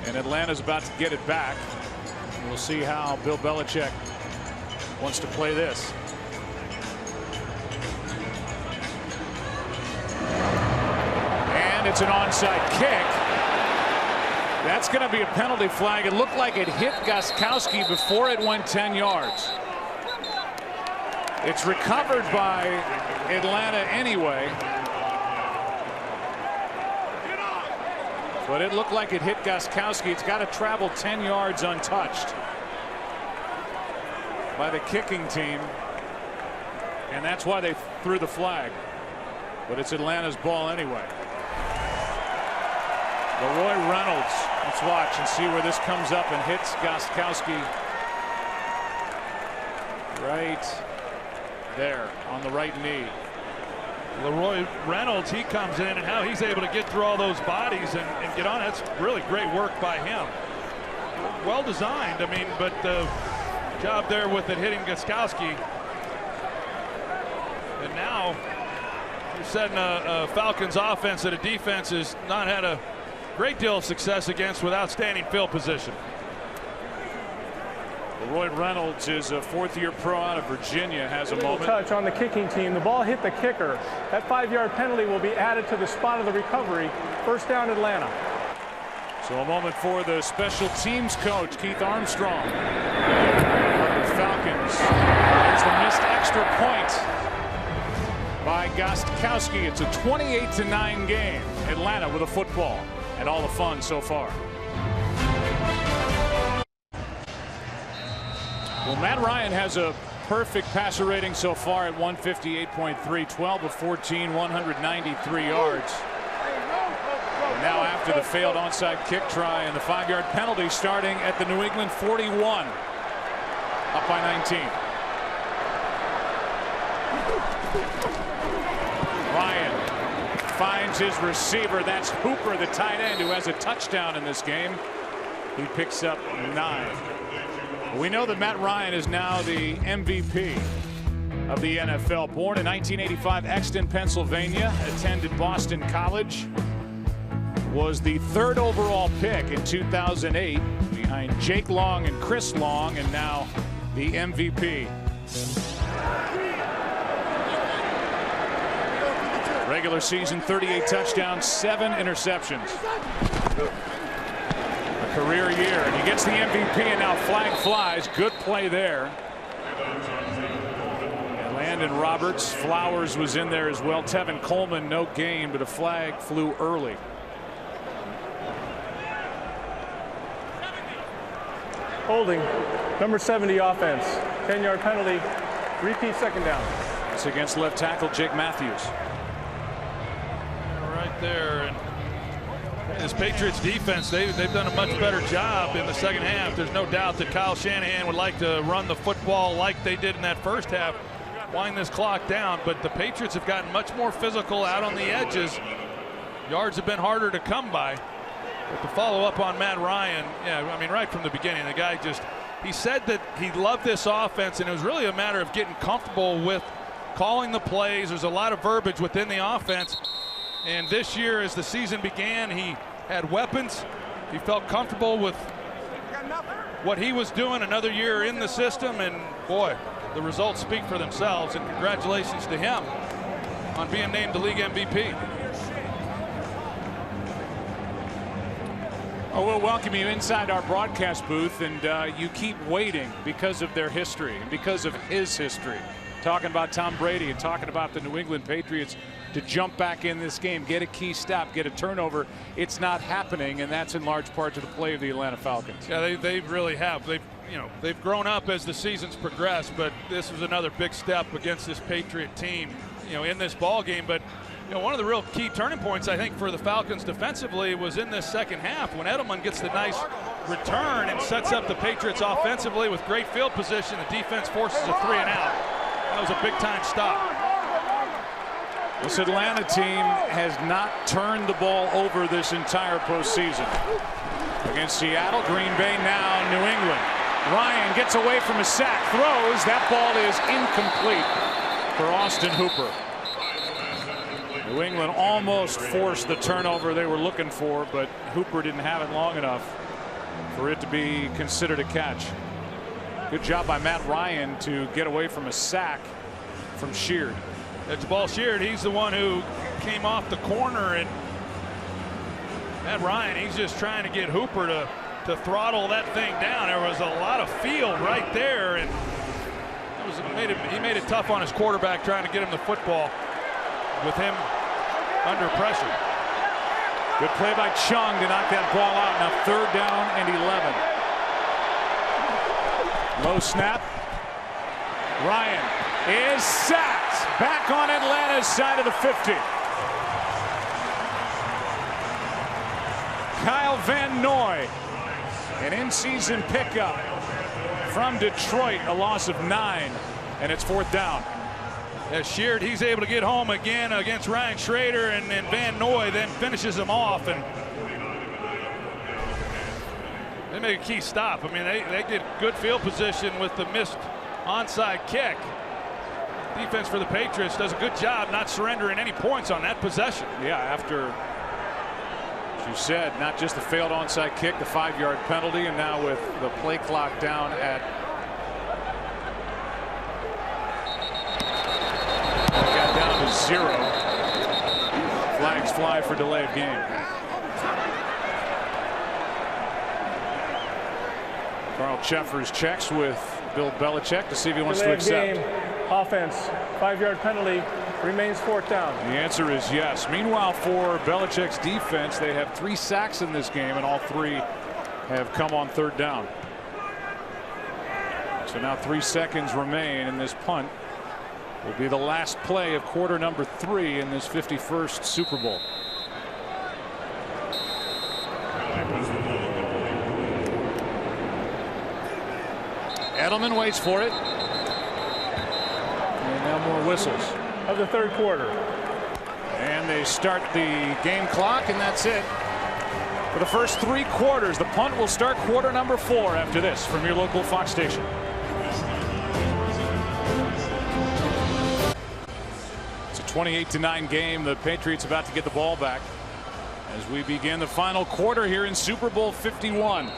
And Atlanta's about to get it back. We'll see how Bill Belichick wants to play this. And it's an onside kick. That's going to be a penalty flag. It looked like it hit Gostkowski before it went 10 yards. It's recovered by Atlanta anyway. But it looked like it hit Gostkowski. It's got to travel 10 yards untouched by the kicking team. And that's why they threw the flag. But it's Atlanta's ball anyway. Leroy Reynolds. Let's watch and see where this comes up and hits Gostkowski right there on the right knee. Leroy Reynolds, he comes in, and how he's able to get through all those bodies and get on. That's really great work by him. Well designed, I mean, but the job there with it hitting Gostkowski. And now you're setting a Falcons offense that a defense has not had a great deal of success against with outstanding field position. Leroy Reynolds is a fourth-year pro out of Virginia, has a moment. Touch on the kicking team. The ball hit the kicker. That 5-yard penalty will be added to the spot of the recovery. First down, Atlanta. So a moment for the special teams coach, Keith Armstrong. The Falcons. There's the missed extra point by Gostkowski. It's a 28-9 game. Atlanta with a football and all the fun so far. Well, Matt Ryan has a perfect passer rating so far at 158.3, 12 of 14, 193 yards. And now after the failed onside kick try and the 5-yard penalty starting at the New England 41, up by 19. Ryan finds his receiver. That's Hooper, the tight end, who has a touchdown in this game. He picks up 9. We know that Matt Ryan is now the MVP of the NFL. Born in 1985, Exton, Pennsylvania, attended Boston College, was the 3rd overall pick in 2008 behind Jake Long and Chris Long, and now the MVP. Regular season, 38 touchdowns, 7 interceptions. Career year, and he gets the MVP, and now flag flies. Good play there. And Landon Roberts, Flowers was in there as well. Tevin Coleman, no gain, but a flag flew early. Holding, number 70 offense. 10-yard penalty, repeat second down. It's against left tackle Jake Matthews. Right there. And this Patriots defense, they've done a much better job in the second half. There's no doubt that Kyle Shanahan would like to run the football like they did in that first half, wind this clock down, but the Patriots have gotten much more physical out on the edges. Yards have been harder to come by. But to follow up on Matt Ryan, yeah, I mean, right from the beginning, the guy he said that he loved this offense, and it was really a matter of getting comfortable with calling the plays. There's a lot of verbiage within the offense. And this year, as the season began, he had weapons. He felt comfortable with what he was doing. Another year in the system, and boy, the results speak for themselves. And congratulations to him on being named the league MVP. Oh, we'll welcome you inside our broadcast booth, and you keep waiting because of their history and because of his history. Talking about Tom Brady and talking about the New England Patriots to jump back in this game, get a key stop, get a turnover. It's not happening, and that's in large part to the play of the Atlanta Falcons. Yeah, they really have. They've grown up as the seasons progressed, but this was another big step against this Patriot team, in this ball game. But one of the real key turning points, I think, for the Falcons defensively was in this second half when Edelman gets the nice return and sets up the Patriots offensively with great field position. The defense forces a 3-and-out. That was a big-time stop. This Atlanta team has not turned the ball over this entire postseason. Against Seattle, Green Bay, now New England. Ryan gets away from a sack, throws. That ball is incomplete. for Austin Hooper. New England almost forced the turnover they were looking for, but Hooper didn't have it long enough for it to be considered a catch. Good job by Matt Ryan to get away from a sack from Sheard. It's Ball Sheard. He's the one who came off the corner, and Matt Ryan, he's just trying to get Hooper to throttle that thing down. There was a lot of field right there, and he made it tough on his quarterback trying to get him the football with him under pressure. Good play by Chung to knock that ball out. Now 3rd down and 11. Low snap. Ryan is sacked. Back on Atlanta's side of the 50. Kyle Van Noy, an in-season pickup from Detroit, a loss of 9, and it's 4th down. Sheard, he's able to get home again against Ryan Schrader, and Van Noy then finishes him off, and they make a key stop. I mean, they get good field position with the missed onside kick. Defense for the Patriots does a good job not surrendering any points on that possession. Yeah, after, as you said, not just the failed onside kick, the 5-yard penalty, and now with the play clock down at down to 0. Flags fly for delay of game. Carl Cheffers checks with Bill Belichick to see if he wants to accept. Game, offense, 5-yard penalty, remains 4th down. The answer is yes. Meanwhile, for Belichick's defense, they have 3 sacks in this game, and all 3 have come on 3rd down. So now 3 seconds remain, and this punt will be the last play of quarter number 3 in this 51st Super Bowl. Edelman waits for it. And now more whistles. Of the 3rd quarter. And they start the game clock, and that's it. For the first 3 quarters, the punt will start quarter number 4 after this from your local Fox station. It's a 28-9 game. The Patriots about to get the ball back as we begin the final quarter here in Super Bowl 51.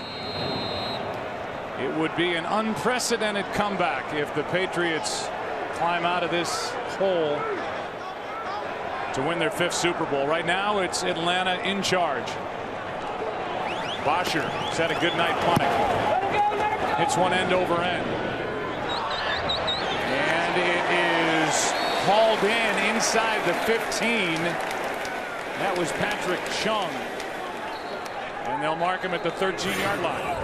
It would be an unprecedented comeback if the Patriots climb out of this hole to win their 5th Super Bowl. Right now, it's Atlanta in charge. Bosher has had a good night punting. Hits one end over end. And it is hauled in inside the 15. That was Patrick Chung. And they'll mark him at the 13-yard line.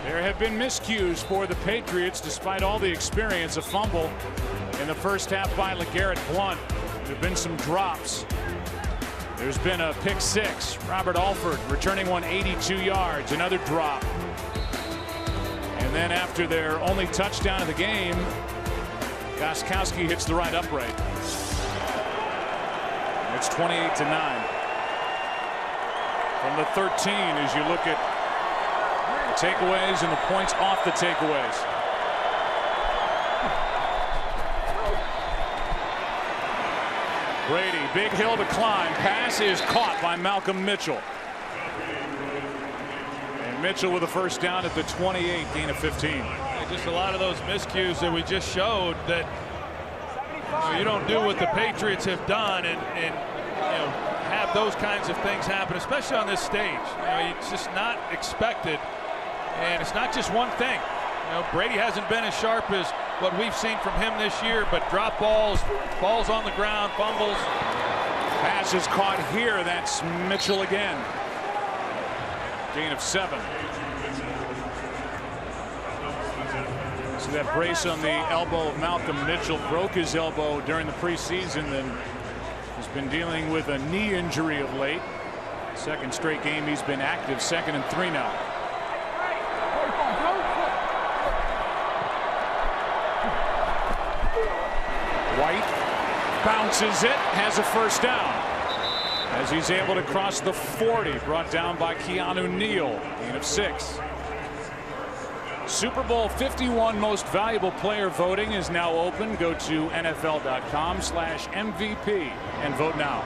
There have been miscues for the Patriots despite all the experience. A fumble in the first half by LeGarrette Blount. There have been some drops. There's been a pick 6. Robert Alford returning one 82 yards. Another drop. And then after their only touchdown of the game, Gostkowski hits the right upright. It's 28-9. From the 13 as you look at takeaways and the points off the takeaways. Brady, big hill to climb. Pass is caught by Malcolm Mitchell. And Mitchell with a first down at the 28, gain of 15. Just a lot of those miscues that we just showed that you don't do what the Patriots have done and have those kinds of things happen, especially on this stage. It's just not expected. And it's not just one thing. Brady hasn't been as sharp as what we've seen from him this year, but drop balls, balls on the ground, fumbles. Pass is caught here. That's Mitchell again. Gain of 7. See that brace on the elbow of Malcolm Mitchell. Broke his elbow during the preseason and has been dealing with a knee injury of late. Second straight game he's been active. 2nd and 3 now. White bounces it, has a first down as he's able to cross the 40, brought down by Keanu Neal. Gain of 6. Super Bowl 51 most valuable player voting is now open. Go to NFL.com/MVP and vote now.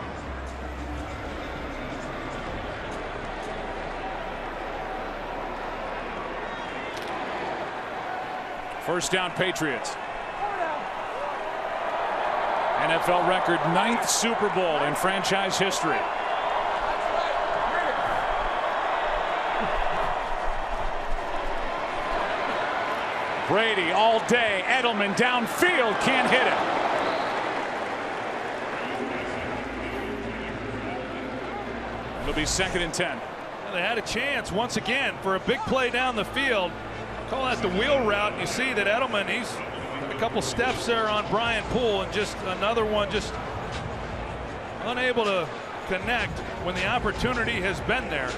First down, Patriots. NFL record 9th Super Bowl in franchise history. Brady all day. Edelman downfield, can't hit it. It'll be 2nd and 10. Well, they had a chance once again for a big play down the field. Call that the wheel route. And you see that Edelman, he's a couple steps there on Brian Poole, and just another one just unable to connect when the opportunity has been there.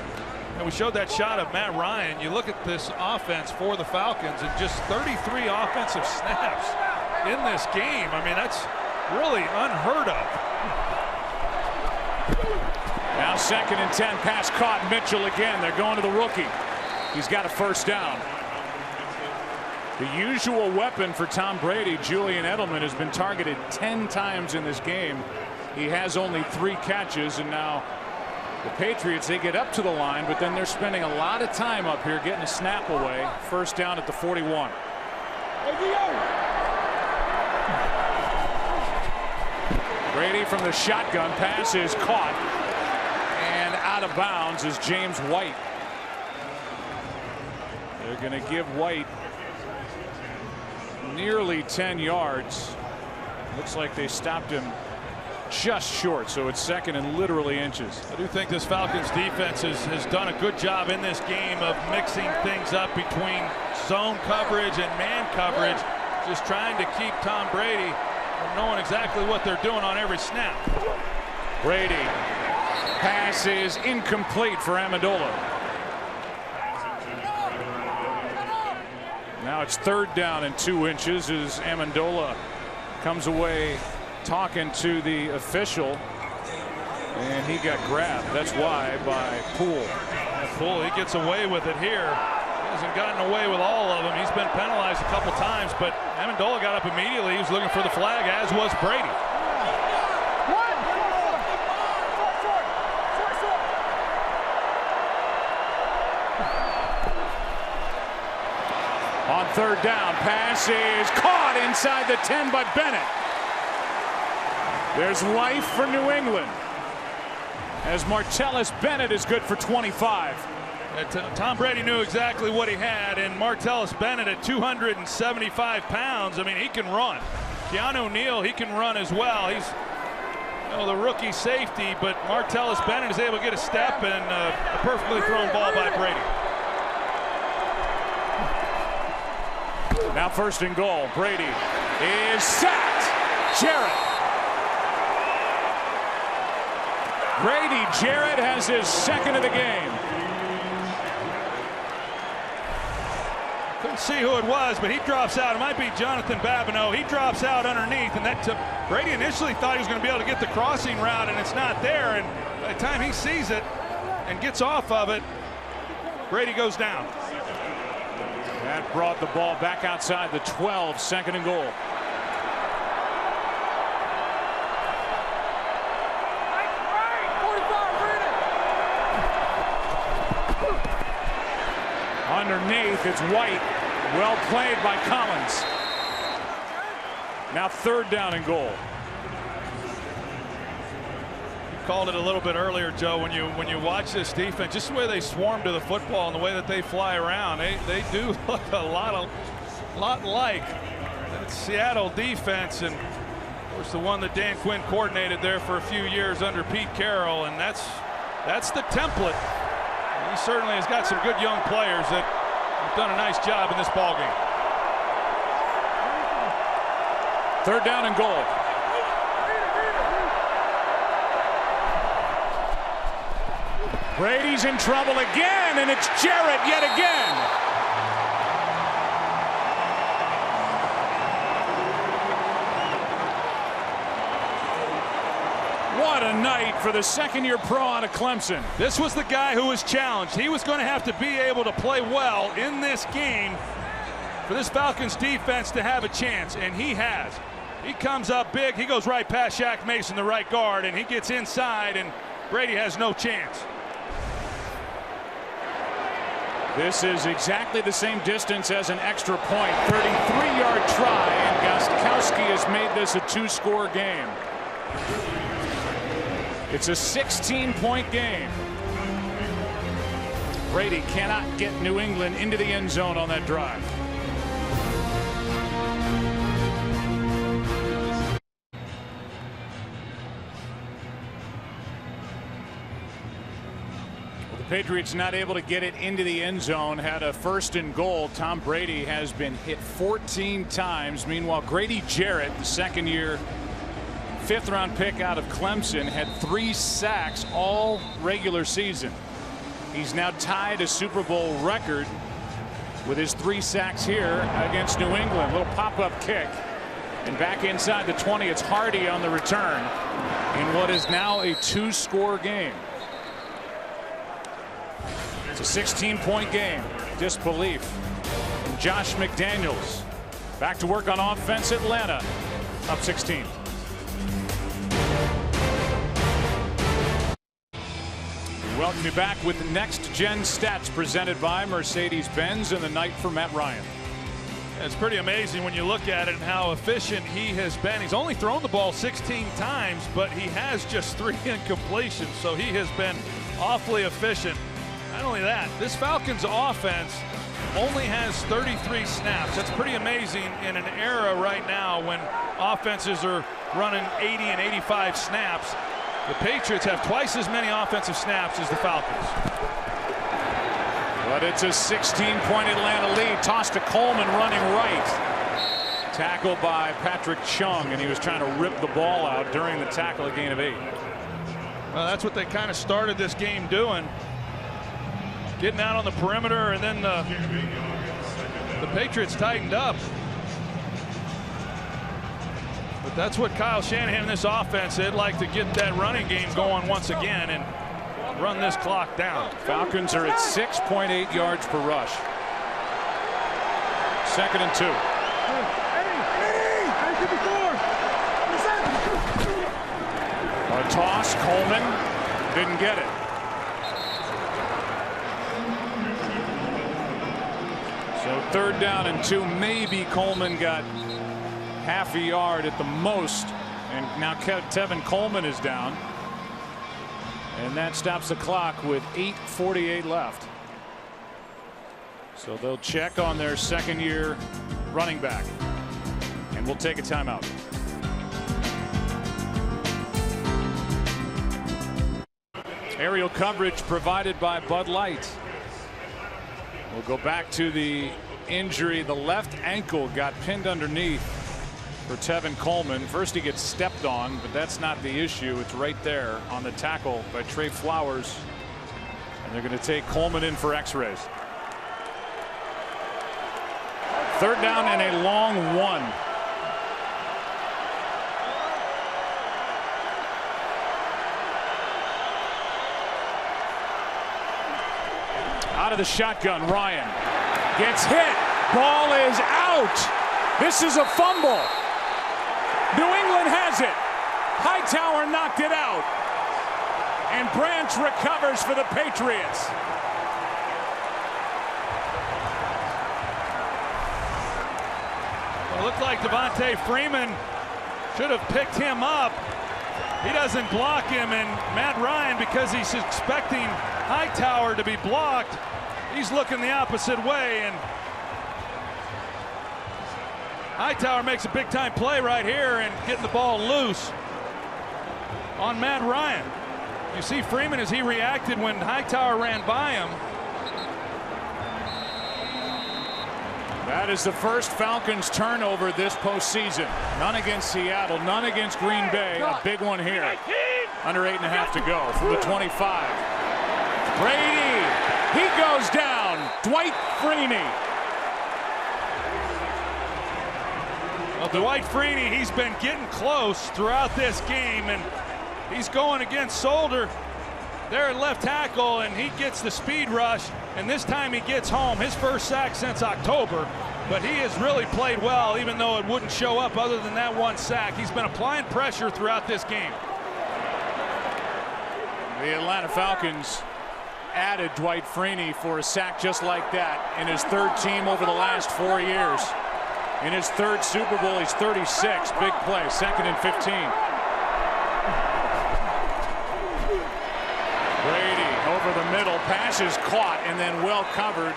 And we showed that shot of Matt Ryan. You look at this offense for the Falcons and just 33 offensive snaps in this game. I mean, that's really unheard of. Now 2nd and 10, pass caught. Mitchell again. They're going to the rookie. He's got a first down. The usual weapon for Tom Brady, Julian Edelman, has been targeted 10 times in this game. He has only 3 catches, and now the Patriots, they get up to the line, but then they're spending a lot of time up here getting a snap away. First down at the 41. Brady from the shotgun, pass is caught, and out of bounds is James White. They're going to give White nearly 10 yards. Looks like they stopped him just short, so it's 2nd and literally inches. I do think this Falcons defense has done a good job in this game of mixing things up between zone coverage and man coverage, just trying to keep Tom Brady from knowing exactly what they're doing on every snap. Brady, pass is incomplete for Amendola. Now it's 3rd down and 2 inches as Amendola comes away talking to the official, and he got grabbed. That's why by Poole. Poole, he gets away with it here. He hasn't gotten away with all of them. He's been penalized a couple times, but Amendola got up immediately. He was looking for the flag, as was Brady. On 3rd down, pass is caught inside the 10 by Bennett. There's life for New England as Martellus Bennett is good for 25. Tom Brady knew exactly what he had, and Martellus Bennett at 275 pounds. I mean, he can run. Keanu Neal, he can run as well. He's the rookie safety, but Martellus Bennett is able to get a step and a perfectly thrown ball by Brady. Now 1st and goal. Brady is sacked. Jarrett. Grady Jarrett has his 2nd of the game. Couldn't see who it was, but he drops out. It might be Jonathan Babineau. He drops out underneath, and that Brady initially thought he was going to be able to get the crossing route, and it's not there. And by the time he sees it and gets off of it, Brady goes down. That brought the ball back outside the 12, 2nd and goal. Underneath, it's White. Well played by Collins. Now 3rd down and goal. You called it a little bit earlier, Joe, when you watch this defense, just the way they swarm to the football and the way that they fly around, they do look a lot like that Seattle defense, and of course the one that Dan Quinn coordinated there for a few years under Pete Carroll, and that's the template. He certainly has got some good young players that have done a nice job in this ball game. 3rd down and goal. Brady's in trouble again, and it's Jarrett yet again. What a night for the 2nd-year pro out of Clemson. This was the guy who was challenged. He was going to have to be able to play well in this game for this Falcons defense to have a chance, and he has. He comes up big. He goes right past Shaq Mason, the right guard, and he gets inside, and Brady has no chance. This is exactly the same distance as an extra point. 33-yard try, and Gostkowski has made this a 2-score game. It's a 16-point game. Brady cannot get New England into the end zone on that drive. Patriots not able to get it into the end zone. Had a 1st and goal. Tom Brady has been hit 14 times. Meanwhile, Grady Jarrett, the 2nd-year 5th-round pick out of Clemson, had 3 sacks all regular season. He's now tied a Super Bowl record with his 3 sacks here against New England. Little pop-up kick. And back inside the 20, it's Hardy on the return in what is now a 2-score game. It's a 16-point game. Disbelief from Josh McDaniels. Back to work on offense. Atlanta up 16. We welcome you back with the Next Gen Stats presented by Mercedes-Benz and the night for Matt Ryan. It's pretty amazing when you look at it and how efficient he has been. He's only thrown the ball 16 times, but he has just 3 incompletions, so he has been awfully efficient. Not only that, this Falcons offense only has 33 snaps. That's pretty amazing in an era right now when offenses are running 80 and 85 snaps. The Patriots have twice as many offensive snaps as the Falcons. But it's a 16-point Atlanta lead. Toss to Coleman running right. Tackled by Patrick Chung, and he was trying to rip the ball out during the tackle, a gain of 8. Well, that's what they kind of started this game doing. Getting out on the perimeter, and then the Patriots tightened up. But that's what Kyle Shanahan and this offense, they'd like to get that running game going once again and run this clock down. Falcons are at 6.8 yards per rush. 2nd and 2. A toss, Coleman didn't get it. So 3rd down and 2. Maybe Coleman got half a yard at the most, and now Tevin Coleman is down, and that stops the clock with 8:48 left. So they'll check on their 2nd-year running back, and we'll take a timeout. Aerial coverage provided by Bud Light. We'll go back to the injury. The left ankle got pinned underneath for Tevin Coleman. First he gets stepped on, but that's not the issue. It's right there on the tackle by Trey Flowers. And they're going to take Coleman in for x-rays. 3rd down and a long 1. Out of the shotgun, Ryan gets hit. Ball is out. This is a fumble. New England has it. Hightower knocked it out. And Branch recovers for the Patriots. Well, it looked like Devontae Freeman should have picked him up. He doesn't block him, and Matt Ryan, because he's expecting Hightower to be blocked, he's looking the opposite way, and Hightower makes a big-time play right here and getting the ball loose on Matt Ryan. You see Freeman as he reacted when Hightower ran by him. That is the first Falcons turnover this postseason. None against Seattle, none against Green Bay. A big one here. Under 8.5 to go from the 25. Brady, he goes down. Dwight Freeney. Well, Dwight Freeney, he's been getting close throughout this game, and he's going against Solder there at left tackle, and he gets the speed rush, and this time he gets home. His first sack since October, But he has really played well, even though it wouldn't show up other than that one sack. He's been applying pressure throughout this game. The Atlanta Falcons added Dwight Freeney for a sack just like that in his third team over the last 4 years. In his third Super Bowl, he's 36. Big play, 2nd and 15. Brady over the middle, pass is caught and then well covered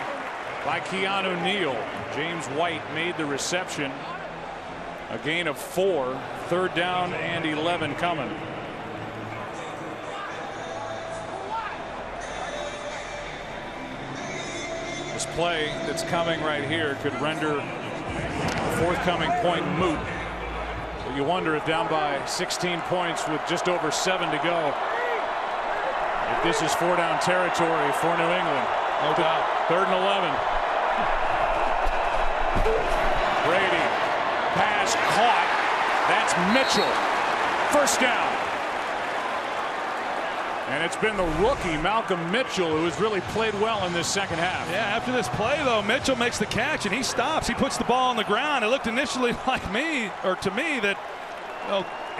by Keanu Neal. James White made the reception. A gain of 4. 3rd down and 11 coming. This play that's coming right here could render a forthcoming point moot. So you wonder if down by 16 points with just over 7 to go, if this is 4-down territory for New England. No doubt. 3rd and 11. Brady, pass caught. That's Mitchell. 1st down. And it's been the rookie, Malcolm Mitchell, who has really played well in this second half. Yeah, after this play, though, Mitchell makes the catch, and he stops. He puts the ball on the ground. It looked initially like to me, that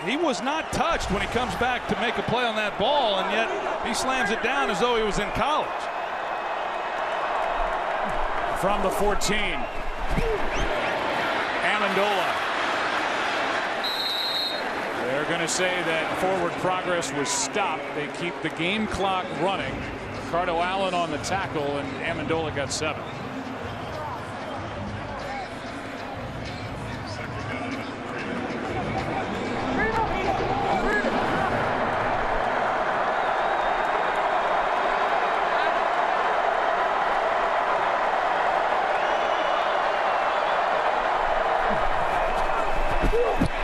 he was not touched when he comes back to make a play on that ball, and yet he slams it down as though he was in college. From the 14, Amendola. They're going to say that forward progress was stopped. They keep the game clock running. Ricardo Allen on the tackle, and Amendola got 7.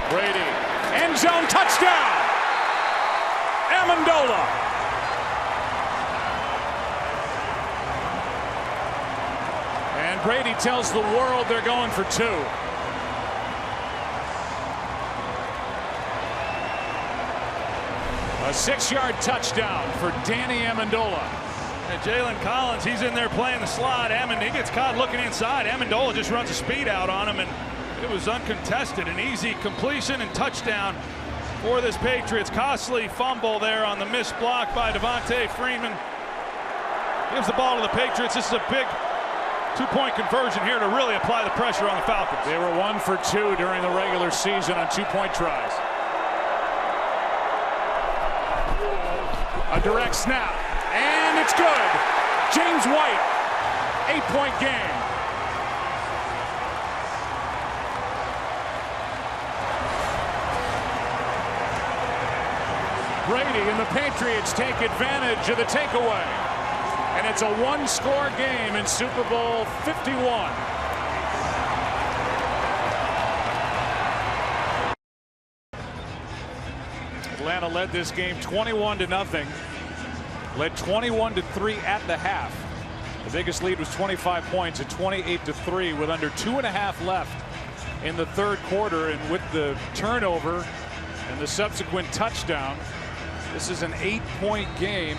Brady, end zone touchdown. Amendola. And Brady tells the world they're going for 2. A 6-yard touchdown for Danny Amendola. And Jalen Collins, he's in there playing the slot. He gets caught looking inside. Amendola just runs a speed out on him, and it was uncontested. An easy completion and touchdown for this Patriots. Costly fumble there on the missed block by Devontae Freeman. Gives the ball to the Patriots. This is a big 2-point conversion here to really apply the pressure on the Falcons. They were 1 for 2 during the regular season on 2-point tries. A direct snap, and it's good. James White, 8-point game. Brady and the Patriots take advantage of the takeaway. And it's a 1-score game in Super Bowl 51. Atlanta led this game 21-0. Led 21-3 at the half. The biggest lead was 25 points at 28-3 with under 2.5 left in the 3rd quarter. And with the turnover and the subsequent touchdown, this is an 8-point game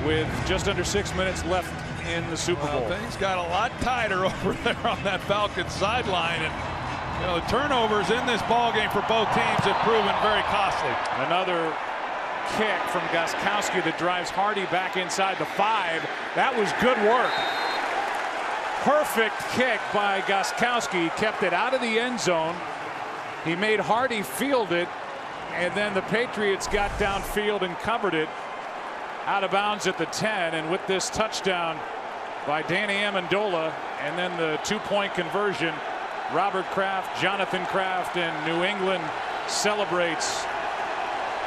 with just under 6 minutes left in the Super Bowl. Things got a lot tighter over there on that Falcons sideline, and the turnovers in this ball game for both teams have proven very costly. Another kick from Gostkowski that drives Hardy back inside the 5. That was good work. Perfect kick by Gostkowski. Kept it out of the end zone. He made Hardy field it, and then the Patriots got downfield and covered it out of bounds at the 10. And with this touchdown by Danny Amendola and then the 2-point conversion, Robert Kraft, Jonathan Kraft, and New England celebrates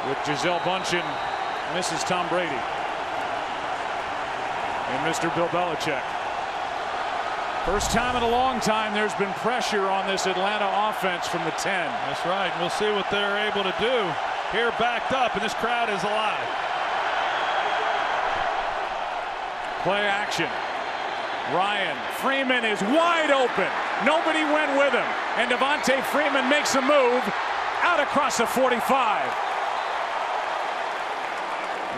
with Gisele Bündchen, Mrs. Tom Brady, and Mr. Bill Belichick. First time in a long time there's been pressure on this Atlanta offense from the 10. That's right. We'll see what they're able to do here, backed up, and this crowd is alive. Play action. Ryan Freeman is wide open. Nobody went with him, and Devontae Freeman makes a move out across the 45.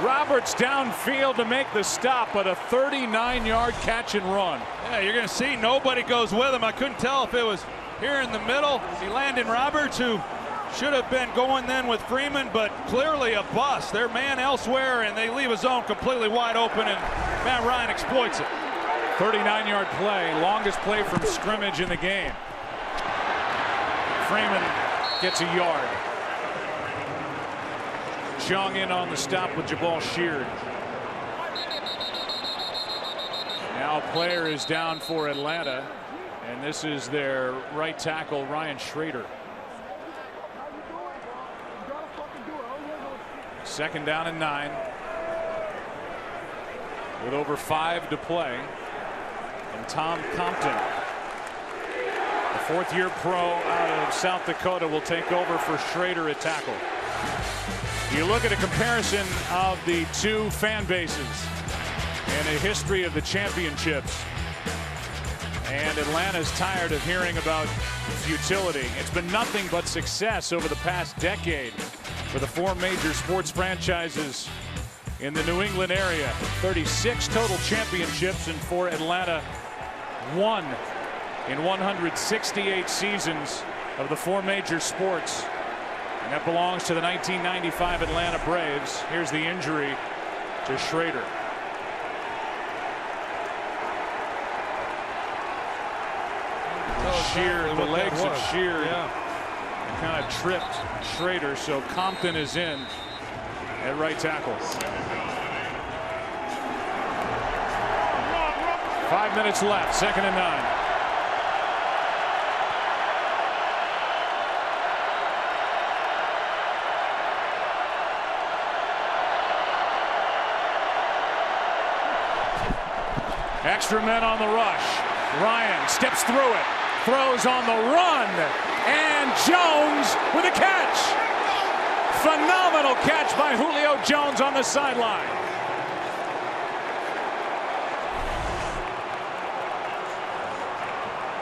Roberts downfield to make the stop, but a 39-yard catch and run. Yeah, you're going to see nobody goes with him. I couldn't tell if it was here in the middle. He landed Roberts, who should have been going then with Freeman, but clearly a bust. They're man elsewhere, and they leave a zone completely wide open, and Matt Ryan exploits it. 39-yard play, longest play from scrimmage in the game. Freeman gets a yard. Chung in on the stop with Jabal Sheard. Now a player is down for Atlanta, and this is their right tackle, Ryan Schrader. Second down and 9. With over 5 to play. And Tom Compton, the fourth-year pro out of South Dakota, will take over for Schrader at tackle. You look at a comparison of the two fan bases and a history of the championships. And Atlanta's tired of hearing about futility. It's been nothing but success over the past decade for the 4 major sports franchises in the New England area. 36 total championships, and for Atlanta, 1 in 168 seasons of the 4 major sports. And that belongs to the 1995 Atlanta Braves. Here's the injury to Schrader. Sheard, the legs of Sheard kind of tripped Schrader, so Compton is in at right tackle. 5 minutes left, 2nd and 9. Extra men on the rush. Ryan steps through it, throws on the run, and Jones with a catch. Phenomenal catch by Julio Jones on the sideline.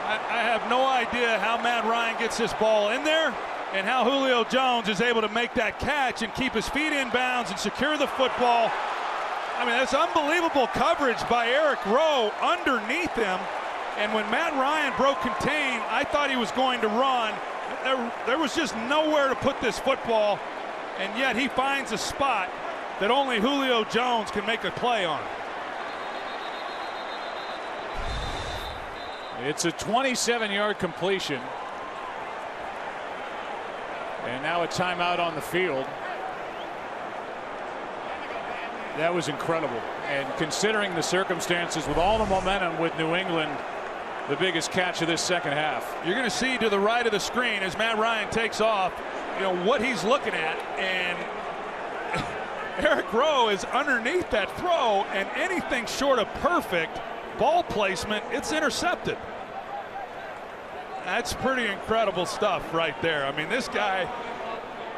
I have no idea how Matt Ryan gets this ball in there and how Julio Jones is able to make that catch and keep his feet in bounds and secure the football. I mean, that's unbelievable coverage by Eric Rowe underneath him. And when Matt Ryan broke contain, I thought he was going to run. There was just nowhere to put this football, and yet he finds a spot that only Julio Jones can make a play on. It's a 27-yard completion. And now a timeout on the field. That was incredible. And considering the circumstances, with all the momentum with New England, the biggest catch of this second half. You're going to see to the right of the screen as Matt Ryan takes off, you know, what he's looking at. And Eric Rowe is underneath that throw, and anything short of perfect ball placement, it's intercepted. That's pretty incredible stuff right there. I mean, this guy,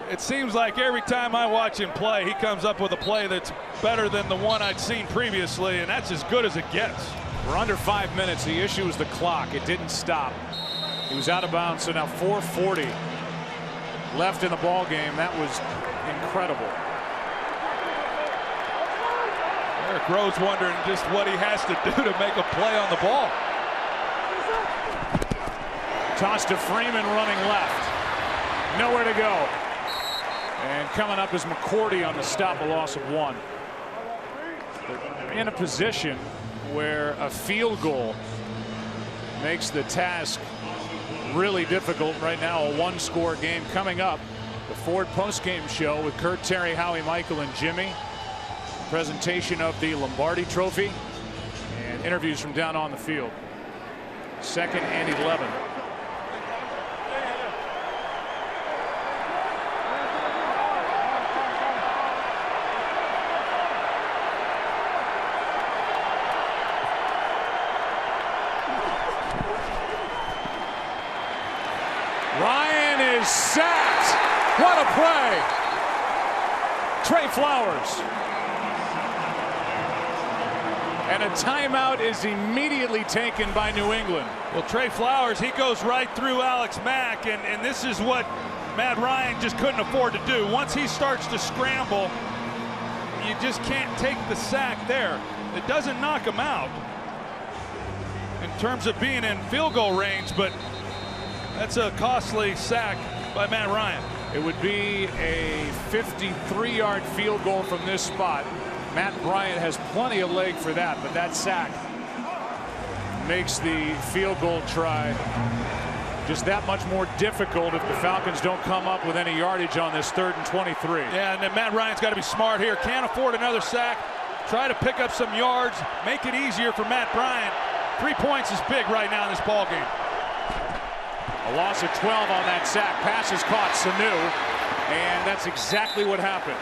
it seems like every time I watch him play, he comes up with a play that's better than the one I'd seen previously, and that's as good as it gets. We're under 5 minutes. The issue is the clock. It didn't stop. He was out of bounds, so now 4:40 left in the ball game. That was incredible. Eric Rowe's wondering just what he has to do to make a play on the ball. Toss to Freeman running left. Nowhere to go. And coming up is McCourty on the stop, a loss of 1. They're in a position where a field goal makes the task really difficult right now. A 1-score game coming up. The Ford postgame show with Kurt, Terry, Howie, Michael, and Jimmy. Presentation of the Lombardi Trophy and interviews from down on the field. 2nd and 11. Ryan is sacked. What a play. Trey Flowers. And a timeout is immediately taken by New England. Well, Trey Flowers, he goes right through Alex Mack, and this is what Matt Ryan just couldn't afford to do. Once he starts to scramble, you just can't take the sack there. It doesn't knock him out in terms of being in field goal range, but that's a costly sack by Matt Ryan. It would be a 53-yard field goal from this spot. Matt Bryant has plenty of leg for that, but that sack makes the field goal try just that much more difficult if the Falcons don't come up with any yardage on this 3rd and 23. Yeah, and then Matt Ryan's got to be smart here. Can't afford another sack. Try to pick up some yards, make it easier for Matt Bryant. 3 points is big right now in this ball game. A loss of 12 on that sack. Pass is caught, Sanu, and that's exactly what happened.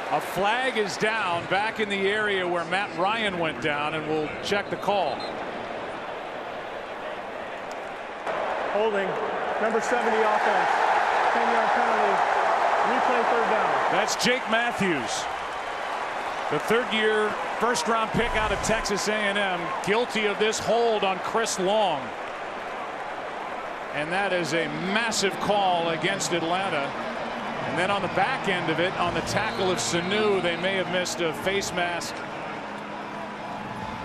A flag is down back in the area where Matt Ryan went down, and we'll check the call. Holding, number 70 offense, 10-yard penalty, replay 3rd down. That's Jake Matthews, the 3rd-year first-round pick out of Texas A&M, guilty of this hold on Chris Long. And that is a massive call against Atlanta. And then on the back end of it, on the tackle of Sanu, they may have missed a face mask.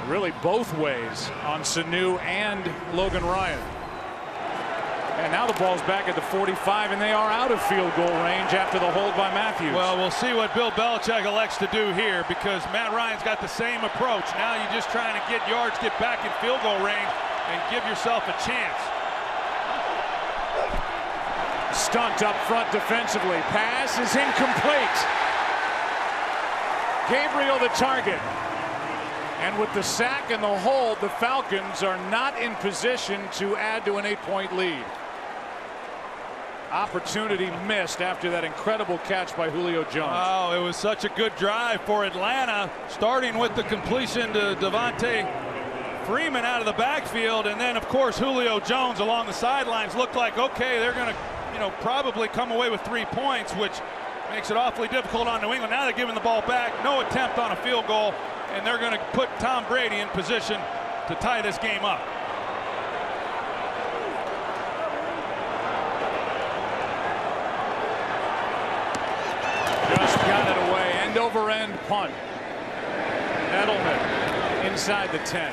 Really both ways on Sanu and Logan Ryan. And now the ball's back at the 45, and they are out of field goal range after the hold by Matthews. Well, we'll see what Bill Belichick elects to do here, because Matt Ryan's got the same approach. Now you're just trying to get yards, get back in field goal range, and give yourself a chance. Stunt up front defensively. Pass is incomplete. Gabriel the target. And with the sack and the hold, the Falcons are not in position to add to an 8-point lead. Opportunity missed after that incredible catch by Julio Jones. Oh, it was such a good drive for Atlanta, starting with the completion to Devontae Freeman out of the backfield, and then of course Julio Jones along the sidelines. Looked like, okay, they're going to, probably come away with 3 points, which makes it awfully difficult on New England. Now they're giving the ball back, no attempt on a field goal, and they're going to put Tom Brady in position to tie this game up. Just got it away. End-over-end punt. Edelman inside the 10.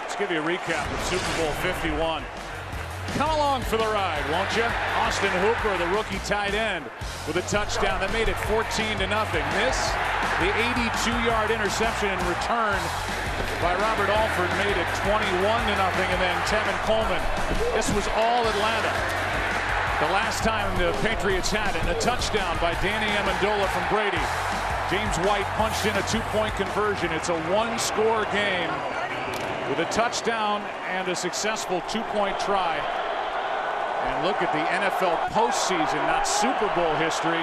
Let's give you a recap of Super Bowl 51. Come along for the ride, won't you? Austin Hooper, the rookie tight end, with a touchdown that made it 14-0. This, the 82-yard interception in return by Robert Alford, made it 21-0, and then Tevin Coleman. This was all Atlanta. The last time the Patriots had it, a touchdown by Danny Amendola from Brady. James White punched in a 2-point conversion. It's a 1-score game with a touchdown and a successful 2-point try. And look at the NFL postseason, not Super Bowl history.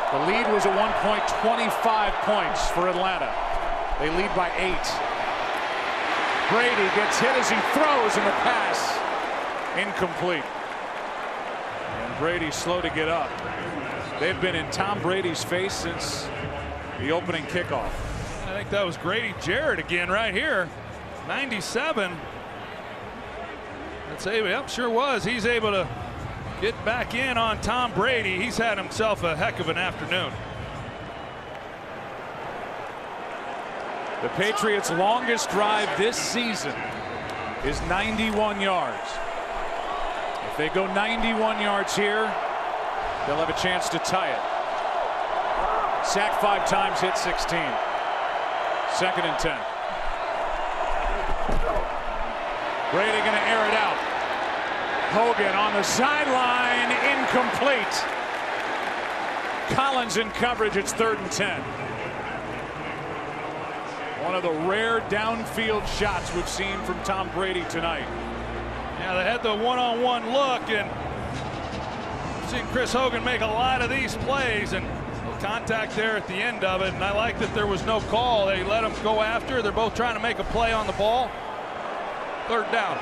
The lead was at 1 point, 25 points for Atlanta. They lead by 8. Brady gets hit as he throws, and the pass incomplete. And Brady's slow to get up. They've been in Tom Brady's face since the opening kickoff. I think that was Grady Jarrett again right here. 97. I'd say, yep, sure was. He's able to get back in on Tom Brady. He's had himself a heck of an afternoon. The Patriots' longest drive this season is 91 yards. If they go 91 yards here, they'll have a chance to tie it. Sacked 5 times, hit 16. 2nd and 10. Brady going to air it out. Hogan on the sideline, incomplete. Collins in coverage, it's 3rd and 10. One of the rare downfield shots we've seen from Tom Brady tonight. Yeah, they had the one-on-one look, and I've seen Chris Hogan make a lot of these plays, and contact there at the end of it, and I like that there was no call. They let him go after. They're both trying to make a play on the ball. 3rd down.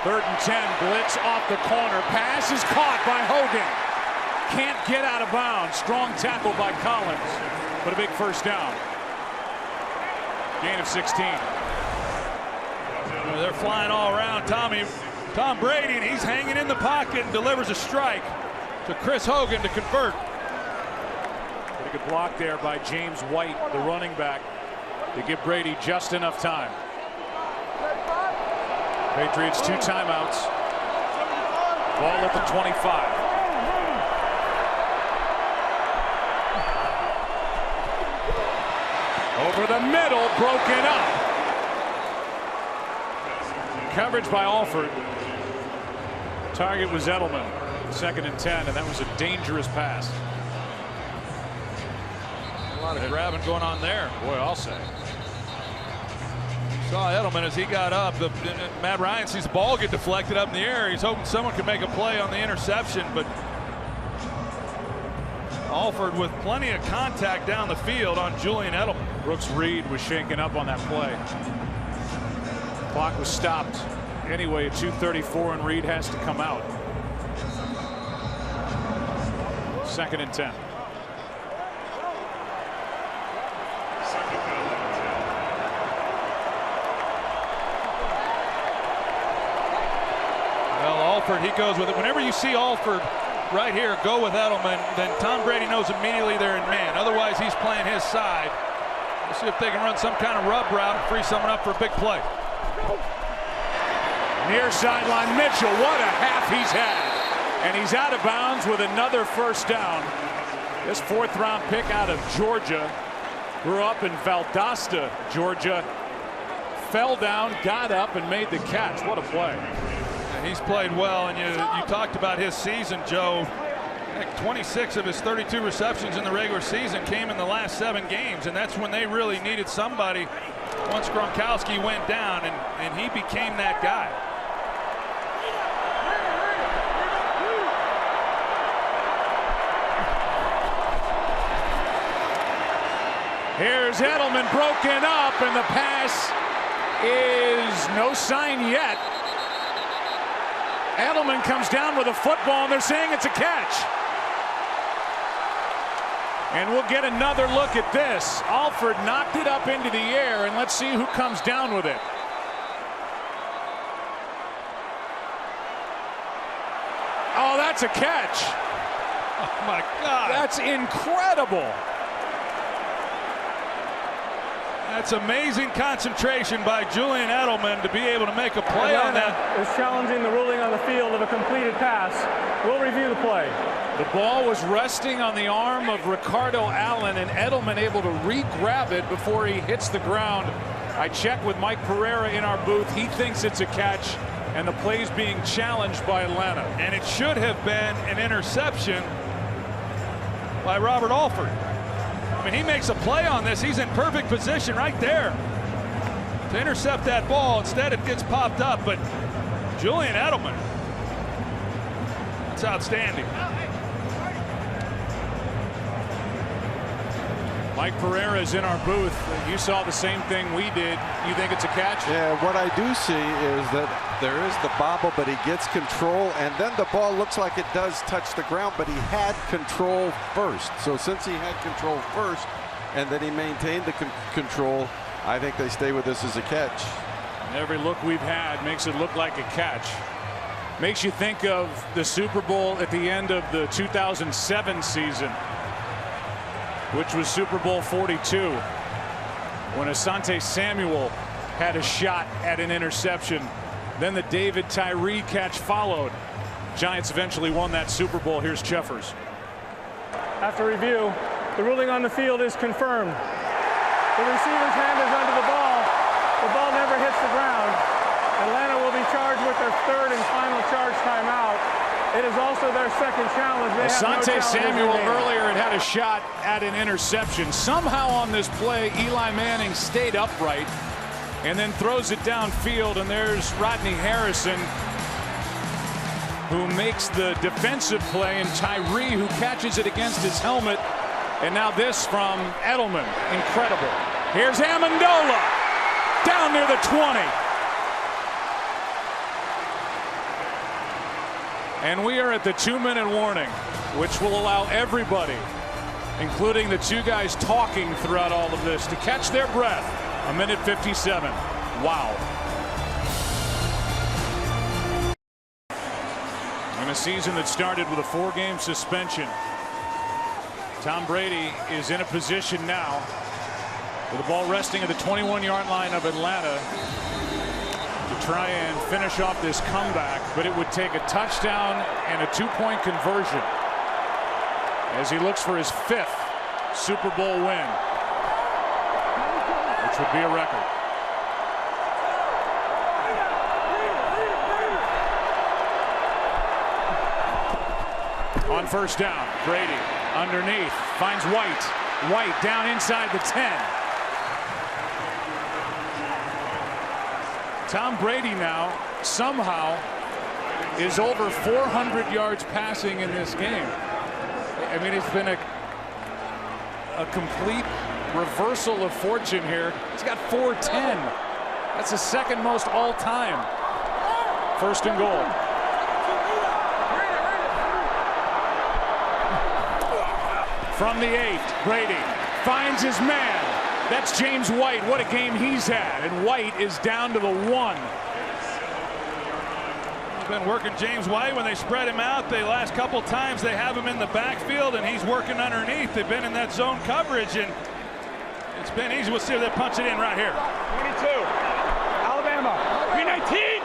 3rd and 10, blitz off the corner. Pass is caught by Hogan. Can't get out of bounds. Strong tackle by Collins, but a big first down. Gain of 16. They're flying all around Tom Brady, and he's hanging in the pocket and delivers a strike to Chris Hogan to convert. Pretty good block there by James White, the running back, to give Brady just enough time. Patriots 2 timeouts. Ball at the 25. Over the middle, broken up. Coverage by Alford. Target was Edelman. 2nd and 10, and that was a dangerous pass. A lot of grabbing going on there. Boy, I'll say. Saw Edelman as he got up. Matt Ryan sees the ball get deflected up in the air. He's hoping someone can make a play on the interception, but Alford with plenty of contact down the field on Julian Edelman. Brooks Reed was shaken up on that play. Clock was stopped anyway at 2:34, and Reed has to come out. 2nd and 10. Well, Alford, he goes with it. Whenever you see Alford right here go with Edelman, then Tom Brady knows immediately they're in man. Otherwise, he's playing his side. We'll see if they can run some kind of rub route and free someone up for a big play. Near sideline Mitchell, what a half he's had. And he's out of bounds with another first down. This 4th-round pick out of Georgia. Grew up in Valdosta, Georgia. Fell down, got up, and made the catch. What a play. And he's played well, and you talked about his season, Joe. 26 of his 32 receptions in the regular season came in the last 7 games, and that's when they really needed somebody once Gronkowski went down, and he became that guy. Here's Edelman broken up, and the pass is no sign yet. Edelman comes down with a football, and they're saying it's a catch. And we'll get another look at this. Alford knocked it up into the air, and let's see who comes down with it. Oh, that's a catch. Oh, my God. That's incredible. That's amazing concentration by Julian Edelman to be able to make a play on that. Is challenging the ruling on the field of a completed pass. We'll review the play. The ball was resting on the arm of Ricardo Allen, and Edelman able to re-grab it before he hits the ground. I checked with Mike Pereira in our booth. He thinks it's a catch, and the play's being challenged by Atlanta. And it should have been an interception by Robert Alford. I mean, he makes a play on this. He's in perfect position right there to intercept that ball. Instead, it gets popped up, but Julian Edelman, that's outstanding. Mike Pereira is in our booth. You saw the same thing we did. You think it's a catch? Yeah, what I do see is that there is the bobble, but he gets control, and then the ball looks like it does touch the ground, but he had control first. So since he had control first, and then he maintained the control, I think they stay with this as a catch. Every look we've had makes it look like a catch. Makes you think of the Super Bowl at the end of the 2007 season, which was Super Bowl 42, when Asante Samuel had a shot at an interception. Then the David Tyree catch followed. Giants eventually won that Super Bowl. Here's Cheffers. After review, the ruling on the field is confirmed. The receiver's hand is under the ball. The ball never hits the ground. Atlanta will be charged with their 3rd and final charge timeout. It is also their 2nd challenge. Asante Samuel earlier had a shot at an interception. Somehow on this play, Eli Manning stayed upright and then throws it downfield, and there's Rodney Harrison, who makes the defensive play, and Tyree, who catches it against his helmet. And now this from Edelman. Incredible. Here's Amendola down near the 20. And we are at the 2-minute warning, which will allow everybody, including the two guys talking throughout all of this, to catch their breath. 1:57. Wow. In a season that started with a 4-game suspension, Tom Brady is in a position now with the ball resting at the 21-yard line of Atlanta to try and finish off this comeback, but it would take a touchdown and a 2-point conversion as he looks for his 5th Super Bowl win, which would be a record. On first down, Brady underneath, finds White. White down inside the 10. Tom Brady now somehow is over 400 yards passing in this game. I mean, it's been a complete reversal of fortune here. He's got 410. That's the second most all time. First and goal. From the 8, Brady finds his man. That's James White. What a game he's had. And White is down to the 1. He's been working James White when they spread him out. The last couple times they have him in the backfield and he's working underneath. They've been in that zone coverage and it's been easy. We'll see if they punch it in right here. 22. Alabama. 319.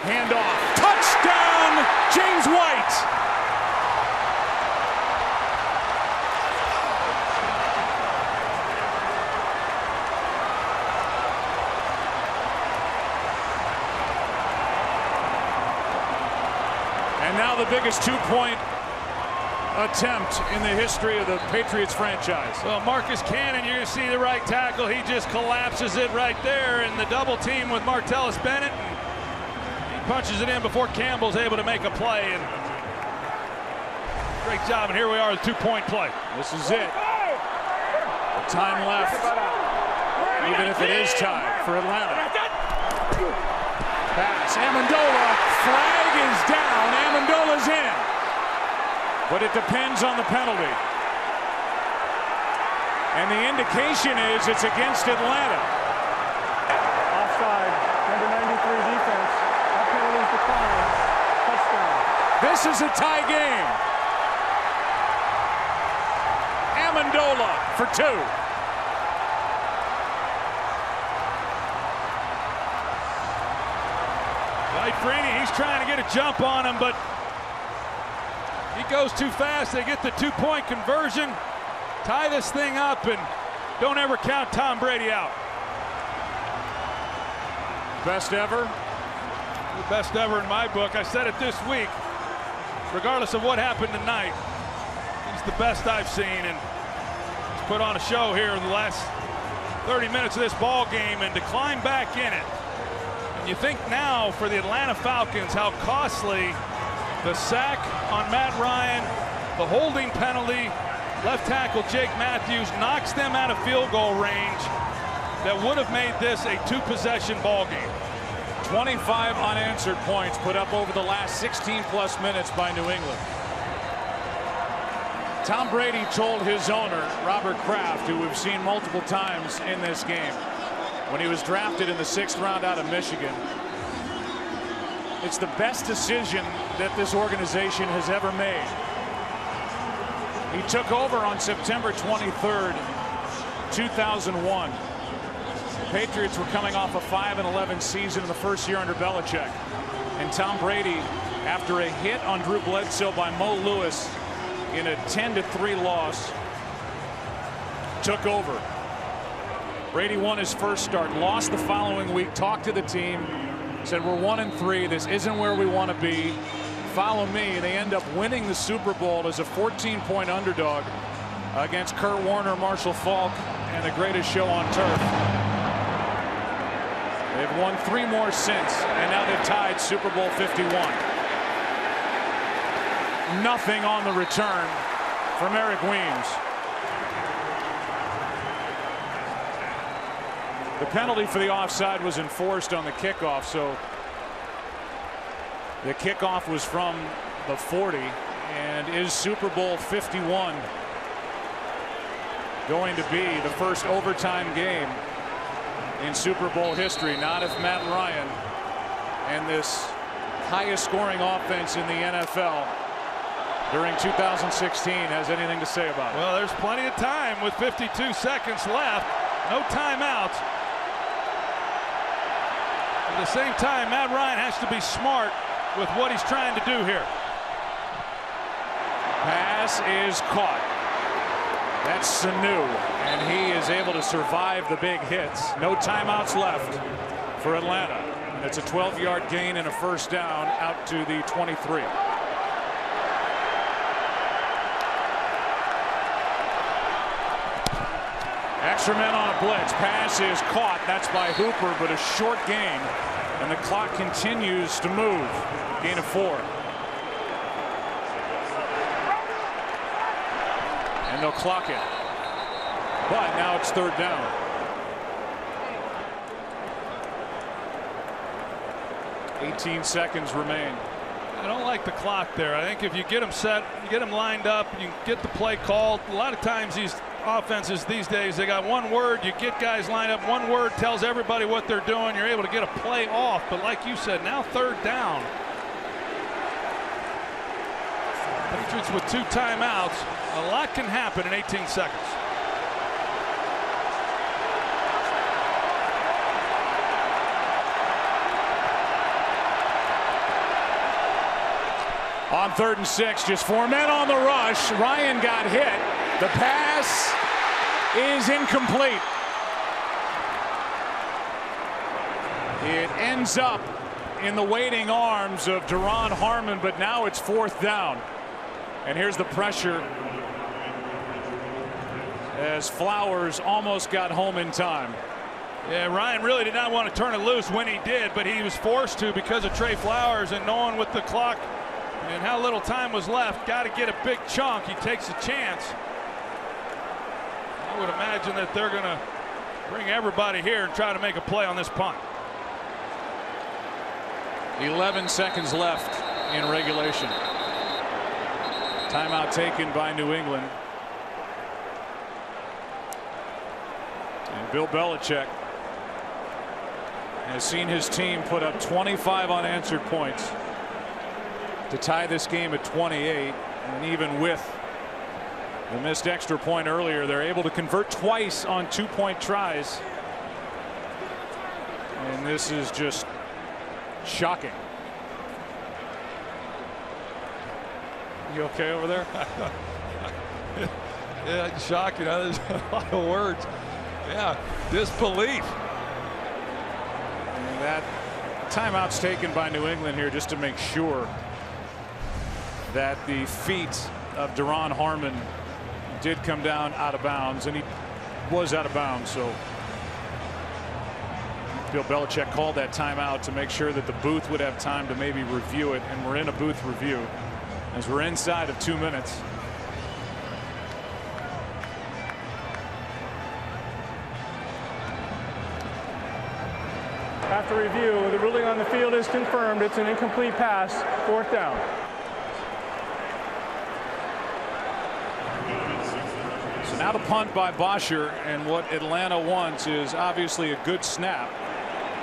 Handoff. Touchdown, James White. And now the biggest 2-point attempt in the history of the Patriots franchise. Well, Marcus Cannon, you're going to see the right tackle. He just collapses it right there in the double team with Martellus Bennett. He punches it in before Campbell's able to make a play. And great job. And here we are, the 2-point play. This is it. The time left, even if it is tied for Atlanta. Pass. Amendola. Flag is down. Amendola's in. But it depends on the penalty. And the indication is it's against Atlanta. Offside. Number 93 defense. That penalty's declined. Touchdown. This is a tie game. Amendola for 2. Mike Freeney, he's trying to get a jump on him, but he goes too fast. They get the 2-point conversion, tie this thing up, and don't ever count Tom Brady out. Best ever? The best ever in my book. I said it this week. Regardless of what happened tonight, he's the best I've seen, and he's put on a show here in the last 30 minutes of this ball game, and to climb back in it. And you think now for the Atlanta Falcons how costly the sack on Matt Ryan, the holding penalty, left tackle Jake Matthews knocks them out of field goal range that would have made this a 2-possession ball game. 25 unanswered points put up over the last 16+ minutes by New England. Tom Brady told his owner, Robert Kraft, who we've seen multiple times in this game, when he was drafted in the 6th round out of Michigan, it's the best decision that this organization has ever made. He took over on September 23rd, 2001. The Patriots were coming off a 5-11 season in the first year under Belichick. And Tom Brady, after a hit on Drew Bledsoe by Mo Lewis in a 10-3 loss, took over. Brady won his first start, lost the following week, talked to the team, said we're 1-3, this isn't where we want to be, follow me. They end up winning the Super Bowl as a 14-point underdog against Kurt Warner, Marshall Faulk, and the greatest show on turf. They've won 3 more since, and now they've tied Super Bowl 51. Nothing on the return from Eric Weems. The penalty for the offside was enforced on the kickoff, so The kickoff was from the 40, and is Super Bowl 51 going to be the first overtime game in Super Bowl history? Not if Matt Ryan and this highest scoring offense in the NFL during 2016 has anything to say about it. Well, there's plenty of time with 52 seconds left. No timeouts. At the same time, Matt Ryan has to be smart with what he's trying to do here. Pass is caught. That's Sanu, and he is able to survive the big hits. No timeouts left for Atlanta. And it's a 12-yard gain and a first down out to the 23. Extra men on a blitz. Pass is caught. That's by Hooper, but a short gain. And the clock continues to move. Gain of 4. And they'll clock it. But now it's third down. .18 seconds remain. I don't like the clock there. I think if you get them set, you get them lined up, you get the play called. A lot of times these offenses these days, they got one word. You get guys lined up. One word tells everybody what they're doing. You're able to get a play off. But like you said, now third down. Patriots with 2 timeouts. A lot can happen in 18 seconds. On 3rd and 6, just 4 men on the rush. Ryan got hit. The pass is incomplete. It ends up in the waiting arms of Duron Harmon, but now it's 4th down. And here's the pressure as Flowers almost got home in time. Yeah, Ryan really did not want to turn it loose when he did, but he was forced to because of Trey Flowers, and knowing with the clock and how little time was left, got to get a big chunk. He takes a chance. I would imagine that they're going to bring everybody here and try to make a play on this punt. 11 seconds left in regulation. Timeout taken by New England. And Bill Belichick has seen his team put up 25 unanswered points to tie this game at 28, and even with the missed extra point earlier, they're able to convert twice on 2-point tries. And this is just shocking. You okay over there? Yeah, shocking. There's a lot of words. Yeah, disbelief. And that timeout's taken by New England here just to make sure that the feet of Duron Harmon did come down out of bounds, and he was out of bounds. So Bill Belichick called that timeout to make sure that the booth would have time to maybe review it, and we're in a booth review as we're inside of 2 minutes. After review, the ruling on the field is confirmed. It's an incomplete pass. 4th down. So now the punt by Bosher, and what Atlanta wants is obviously a good snap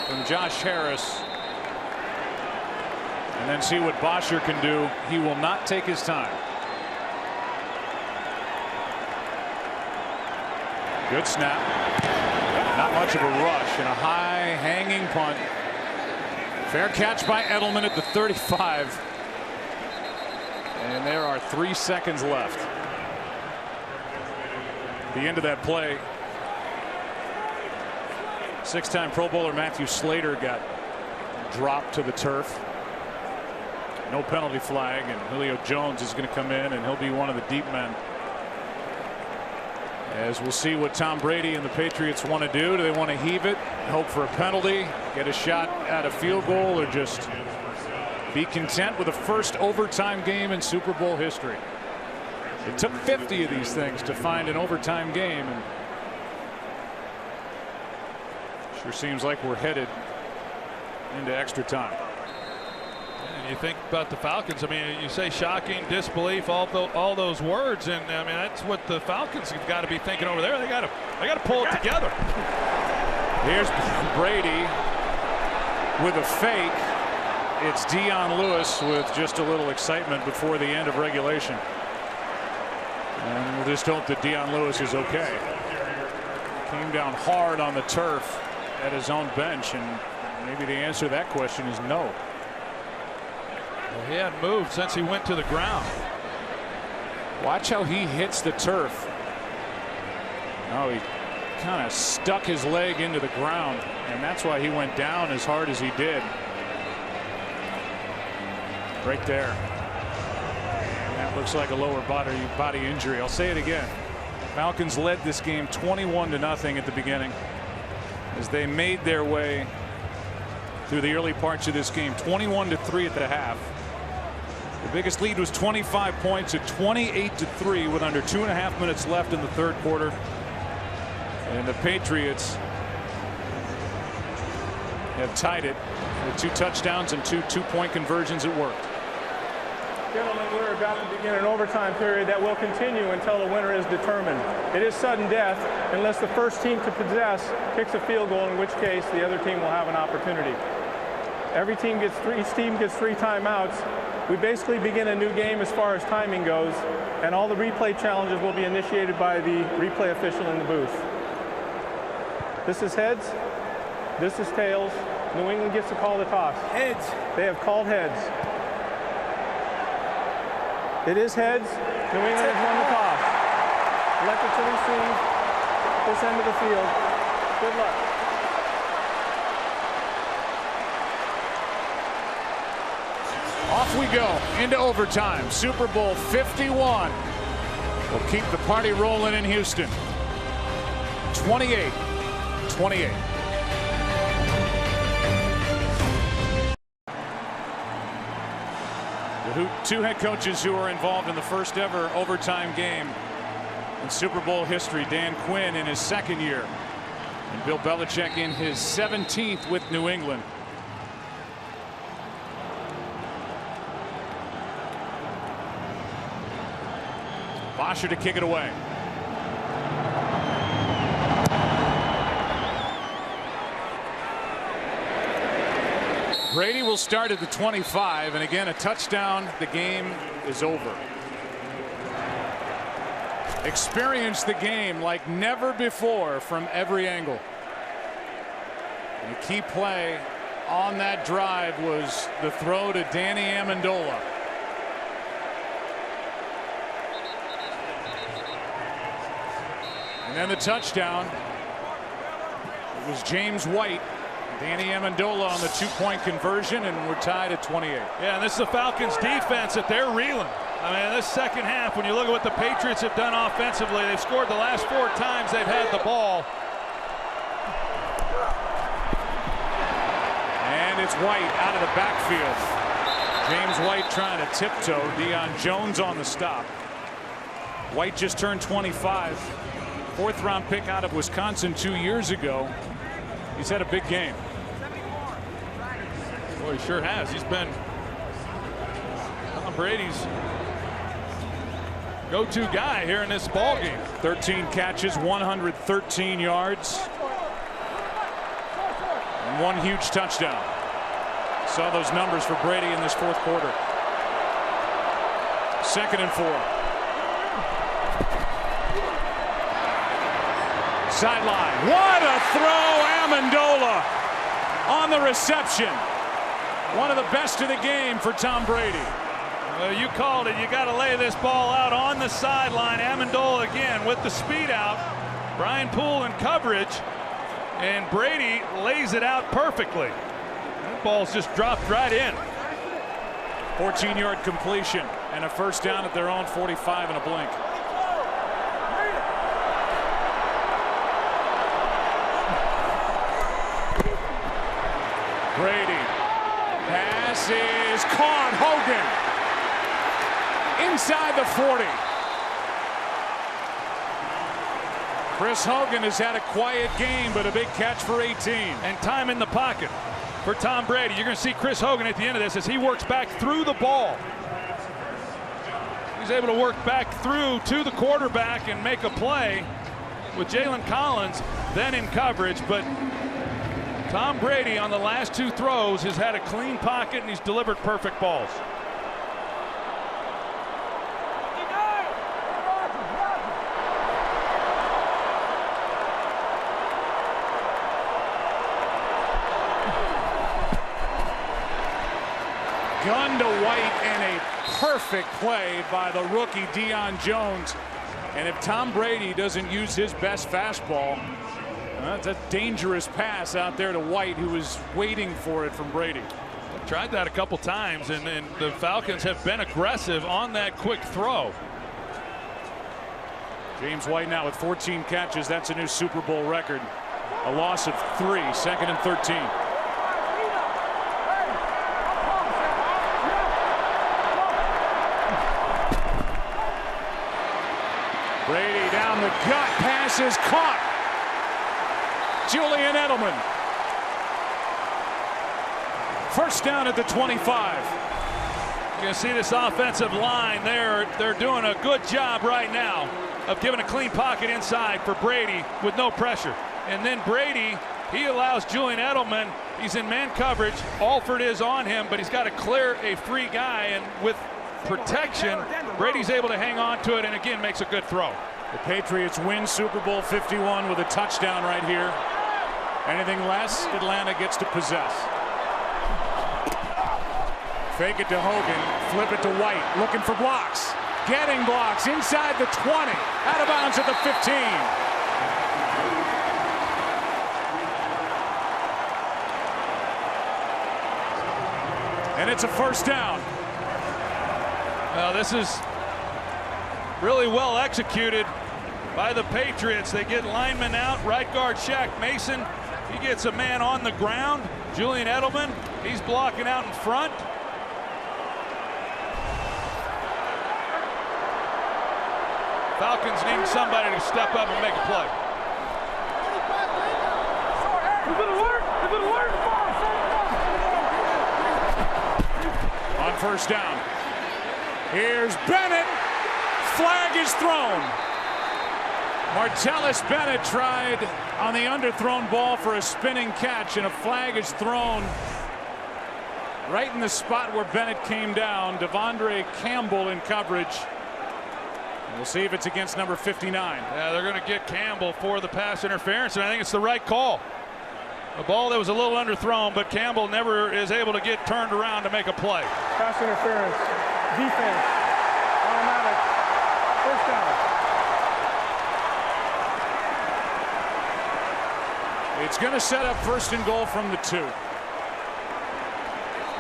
from Josh Harris, and then see what Bosher can do. He will not take his time. Good snap. Not much of a rush, and a high hanging punt. Fair catch by Edelman at the 35. And there are 3 seconds left. The end of that play, 6-time Pro Bowler Matthew Slater got dropped to the turf. No penalty flag, and Julio Jones is going to come in, and he'll be one of the deep men. As we'll see what Tom Brady and the Patriots want to do. Do they want to heave it, hope for a penalty, get a shot at a field goal, or just be content with a first overtime game in Super Bowl history? It took 50 of these things to find an overtime game, and sure seems like we're headed into extra time. You think about the Falcons. I mean, you say shocking, disbelief, all those words, and I mean that's what the Falcons have got to be thinking over there. They got to pull it together. Here's Brady with a fake. It's Dion Lewis with just a little excitement before the end of regulation. And we'll just hope that Dion Lewis is okay. Came down hard on the turf at his own bench, and maybe the answer to that question is no. Well, he hadn't moved since he went to the ground. Watch how he hits the turf. Oh, he kind of stuck his leg into the ground, and that's why he went down as hard as he did. Right there. That looks like a lower body injury. I'll say it again. Falcons led this game 21-0 at the beginning as they made their way through the early parts of this game. 21-3 at the half. The biggest lead was 25 points at 28-3 with under 2.5 minutes left in the third quarter. And the Patriots have tied it with 2 touchdowns and 2 two-point conversions. It worked. Gentlemen, we're about to begin an overtime period that will continue until the winner is determined. It is sudden death unless the first team to possess kicks a field goal, in which case the other team will have an opportunity. Each team gets 3 timeouts. We basically begin a new game as far as timing goes, and all the replay challenges will be initiated by the replay official in the booth. This is heads. This is tails. New England gets to call the toss. Heads. They have called heads. It is heads. New England has won the toss. Elected to receive this end of the field. Good luck. Off we go into overtime. Super Bowl 51 will keep the party rolling in Houston. 28-28. The 2 head coaches who are involved in the first ever overtime game in Super Bowl history. Dan Quinn in his 2nd year, and Bill Belichick in his 17th with New England. Bosher to kick it away. Brady will start at the 25, and again a touchdown. The game is over. Experience the game like never before from every angle. And the key play on that drive was the throw to Danny Amendola. And then the touchdown. It was James White. Danny Amendola on the 2-point conversion, and we're tied at 28. Yeah, and this is the Falcons defense that they're reeling. I mean, this second half, when you look at what the Patriots have done offensively, they've scored the last 4 times they've had the ball. And it's White out of the backfield. James White trying to tiptoe. Deion Jones on the stop. White just turned 25. 4th-round pick out of Wisconsin 2 years ago. He's had a big game. Well, he sure has. He's been Tom Brady's go-to guy here in this ball game. 13 catches, 113 yards, and 1 huge touchdown. Saw those numbers for Brady in this 4th quarter. 2nd and 4. Sideline. What a throw! Amendola on the reception. One of the best of the game for Tom Brady. Well, you called it. You got to lay this ball out on the sideline. Amendola again with the speed out. Brian Poole in coverage, and Brady lays it out perfectly. That ball's just dropped right in. 14-yard completion and a first down at their own 45 in a blink. Brady. Pass is caught. Hogan inside the 40. Chris Hogan has had a quiet game, but a big catch for 18. And time in the pocket. for Tom Brady. You're going to see Chris Hogan at the end of this as he works back through the ball. He's able to work back through to the quarterback and make a play with Jalen Collins then in coverage. But Tom Brady on the last 2 throws has had a clean pocket and he's delivered perfect balls. Gun to White and a perfect play by the rookie Deion Jones. And if Tom Brady doesn't use his best fastball, that's a dangerous pass out there to White, who was waiting for it from Brady. Tried that a couple times, and the Falcons have been aggressive on that quick throw. James White now with 14 catches. That's a new Super Bowl record. A loss of 3, 2nd and 13. Brady down the gut, pass is caught. Julian Edelman. First down at the 25. You're going to see this offensive line there. They're doing a good job right now of giving a clean pocket inside for Brady with no pressure. And then Brady, he allows Julian Edelman. He's in man coverage. Alford is on him, but he's got to clear a free guy. And with protection, Brady's able to hang on to it and again makes a good throw. The Patriots win Super Bowl 51 with a touchdown right here. Anything less, Atlanta gets to possess. Fake it to Hogan, flip it to White, looking for blocks. Getting blocks inside the 20, out of bounds at the 15. And it's a first down. Well, this is really well executed by the Patriots. They get linemen out, right guard Shaq Mason. He gets a man on the ground. Julian Edelman, he's blocking out in front. Falcons need somebody to step up and make a play. On first down. Here's Bennett. Flag is thrown. Martellus Bennett tried on the underthrown ball for a spinning catch, and a flag is thrown right in the spot where Bennett came down. Devondre Campbell in coverage. We'll see if it's against number 59. Yeah, they're going to get Campbell for the pass interference, and I think it's the right call. A ball that was a little underthrown, but Campbell never is able to get turned around to make a play. Pass interference, defense, automatic, first down. It's going to set up first and goal from the 2.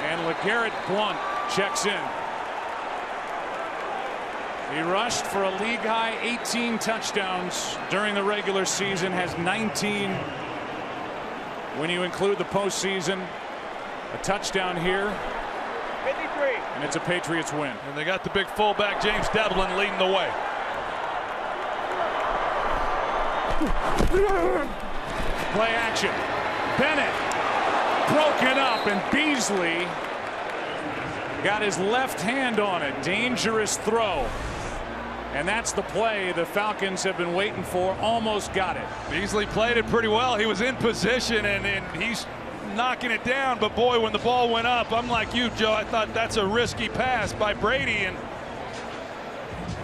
And LeGarrette Blount checks in. He rushed for a league-high 18 touchdowns during the regular season, has 19 when you include the postseason. A touchdown here. 53. And it's a Patriots win. And they got the big fullback, James Devlin, leading the way. Play action. Bennett broken up, and Beasley got his left hand on it. Dangerous throw. And that's the play the Falcons have been waiting for. Almost got it. Beasley played it pretty well. He was in position, and he's knocking it down. But boy, when the ball went up, I'm like you, Joe. I thought that's a risky pass by Brady. And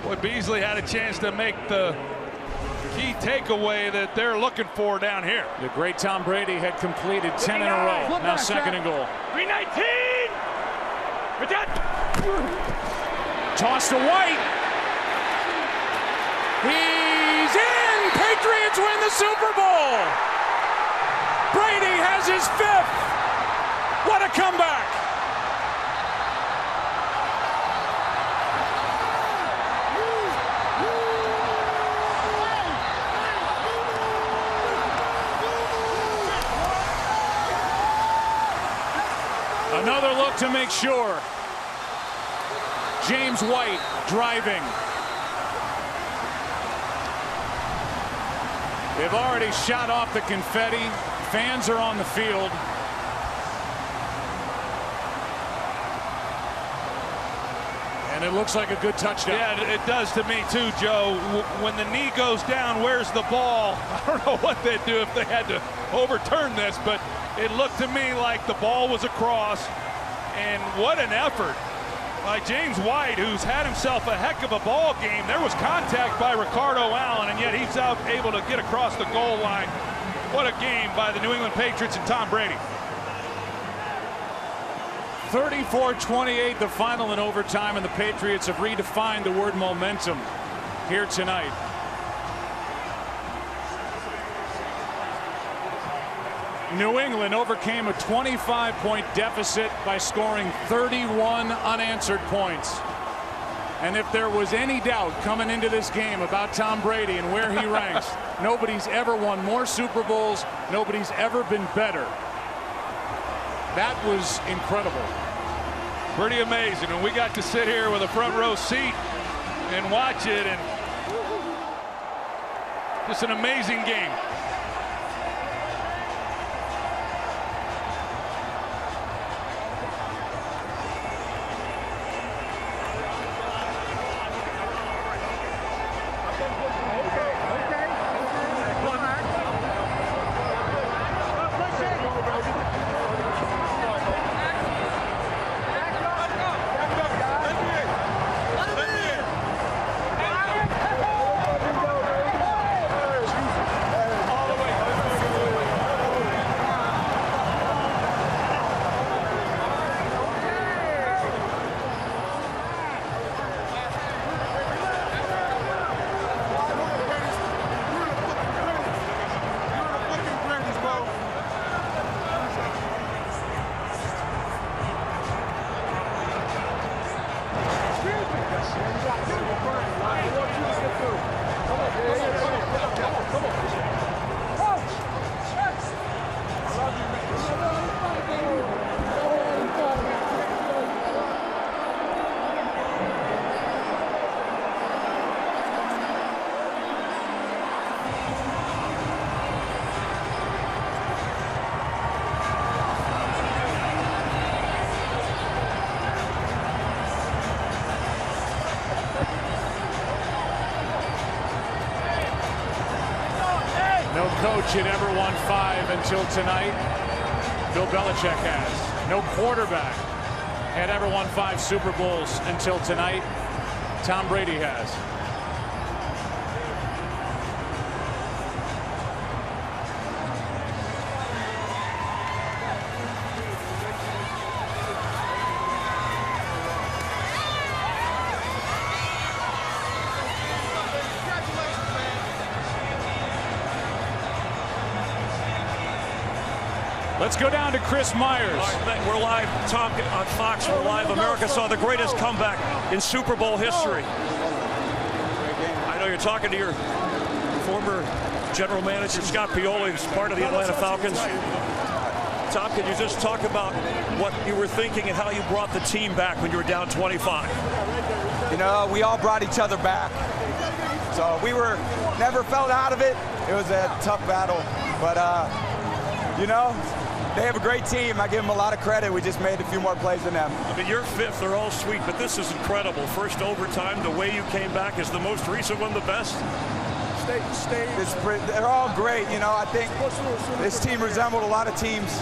boy, Beasley had a chance to make the key takeaway that they're looking for down here. The great Tom Brady had completed 10 in a row. Now second and goal. 319. Toss to White. He's in! Patriots win the Super Bowl! Brady has his 5th! What a comeback! Another look to make sure. James White driving. They've already shot off the confetti. Fans are on the field. And it looks like a good touchdown. Yeah, it does to me too, Joe. When the knee goes down, where's the ball? I don't know what they'd do if they had to overturn this, but it looked to me like the ball was across. And what an effort by James White, who's had himself a heck of a ball game. There was contact by Ricardo Allen, and yet he's able to get across the goal line. What a game by the New England Patriots and Tom Brady. 34-28 the final in overtime, and the Patriots have redefined the word momentum here tonight. New England overcame a 25-point deficit by scoring 31 unanswered points. And if there was any doubt coming into this game about Tom Brady and where he ranks, nobody's ever won more Super Bowls. Nobody's ever been better. That was incredible. Pretty amazing. And we got to sit here with a front row seat and watch it, and just an amazing game. No coach had ever won 5 until tonight. Bill Belichick has. No quarterback had ever won 5 Super Bowls until tonight. Tom Brady has. Let's go down to Chris Myers. We're live, Tom, on Fox. We're live. America saw the greatest comeback in Super Bowl history. I know you're talking to your former general manager, Scott Pioli, who's part of the Atlanta Falcons. Tom, can you just talk about what you were thinking and how you brought the team back when you were down 25? You know, we all brought each other back. So we were never felt out of it. It was a tough battle. But, you know, they have a great team. I give them a lot of credit. We just made a few more plays than them. I mean, you're fifth. They're all sweet, but this is incredible. First overtime, the way you came back. Is the most recent one the best? They're all great. You know, I think this team resembled a lot of teams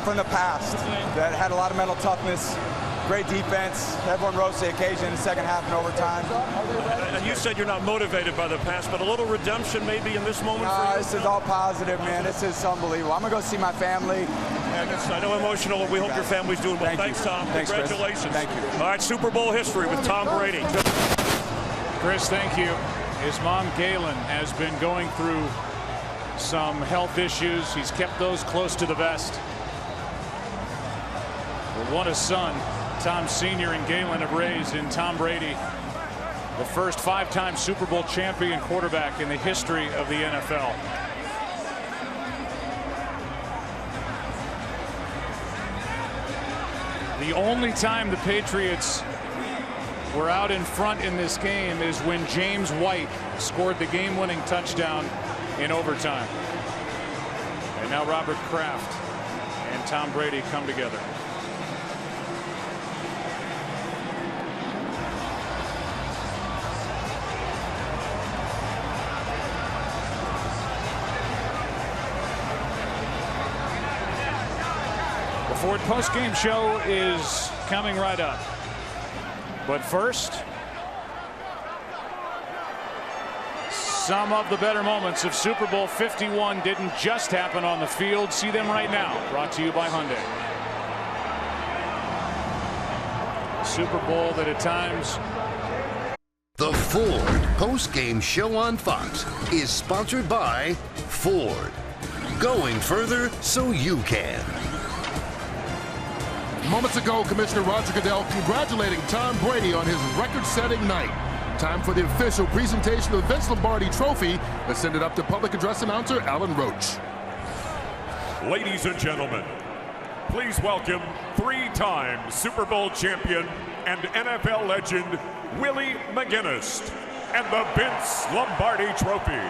from the past that had a lot of mental toughness. Great defense. Everyone rose to the occasion in the second half and overtime. And you said you're not motivated by the past, but a little redemption maybe in this moment for you? This is all positive, man. This is unbelievable. I'm going to go see my family. I know emotional. We hope your family's doing well. Thanks, Tom. Thanks, congratulations. Chris. Thank you. All right, Super Bowl history with Tom Brady. Chris, thank you. His mom, Galen, has been going through some health issues. He's kept those close to the vest. But what a son Tom Sr. and Galen have raised in Tom Brady, the first 5-time Super Bowl champion quarterback in the history of the NFL. The only time the Patriots were out in front in this game is when James White scored the game-winning touchdown in overtime. And now Robert Kraft and Tom Brady come together. The Ford post-game show is coming right up. But first, some of the better moments of Super Bowl 51 didn't just happen on the field. See them right now. Brought to you by Hyundai. Super Bowl that at times... The Ford post-game show on Fox is sponsored by Ford. Going further so you can. Moments ago, Commissioner Roger Goodell congratulating Tom Brady on his record-setting night. Time for the official presentation of the Vince Lombardi Trophy. Let's send it up to public address announcer Alan Roach. Ladies and gentlemen, please welcome three-time Super Bowl champion and NFL legend Willie McGinest and the Vince Lombardi Trophy.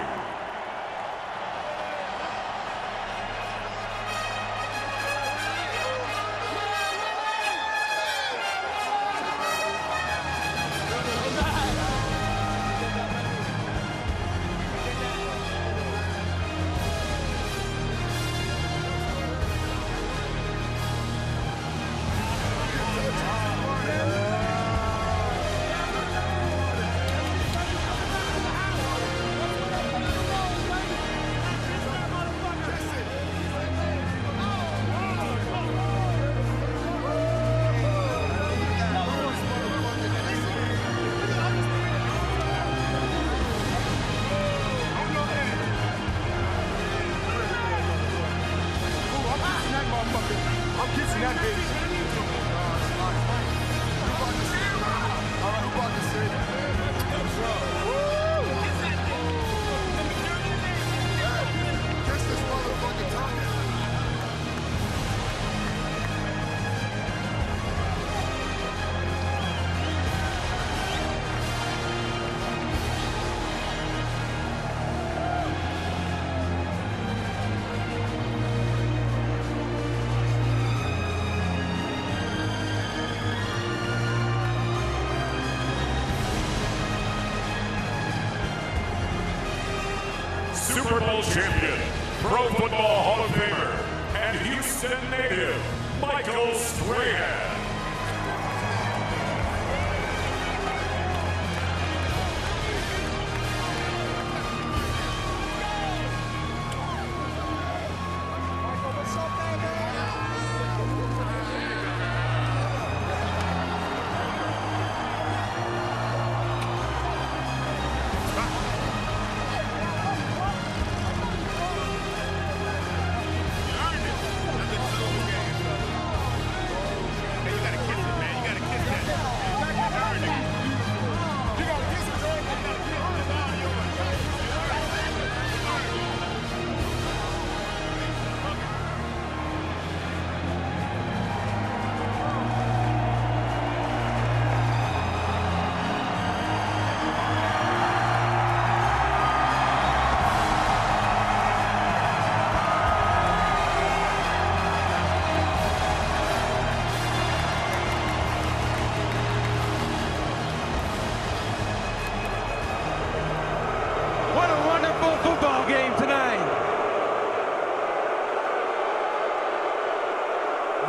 Super Bowl champion, Pro Football Hall of Famer, and Houston native, Michael Strahan.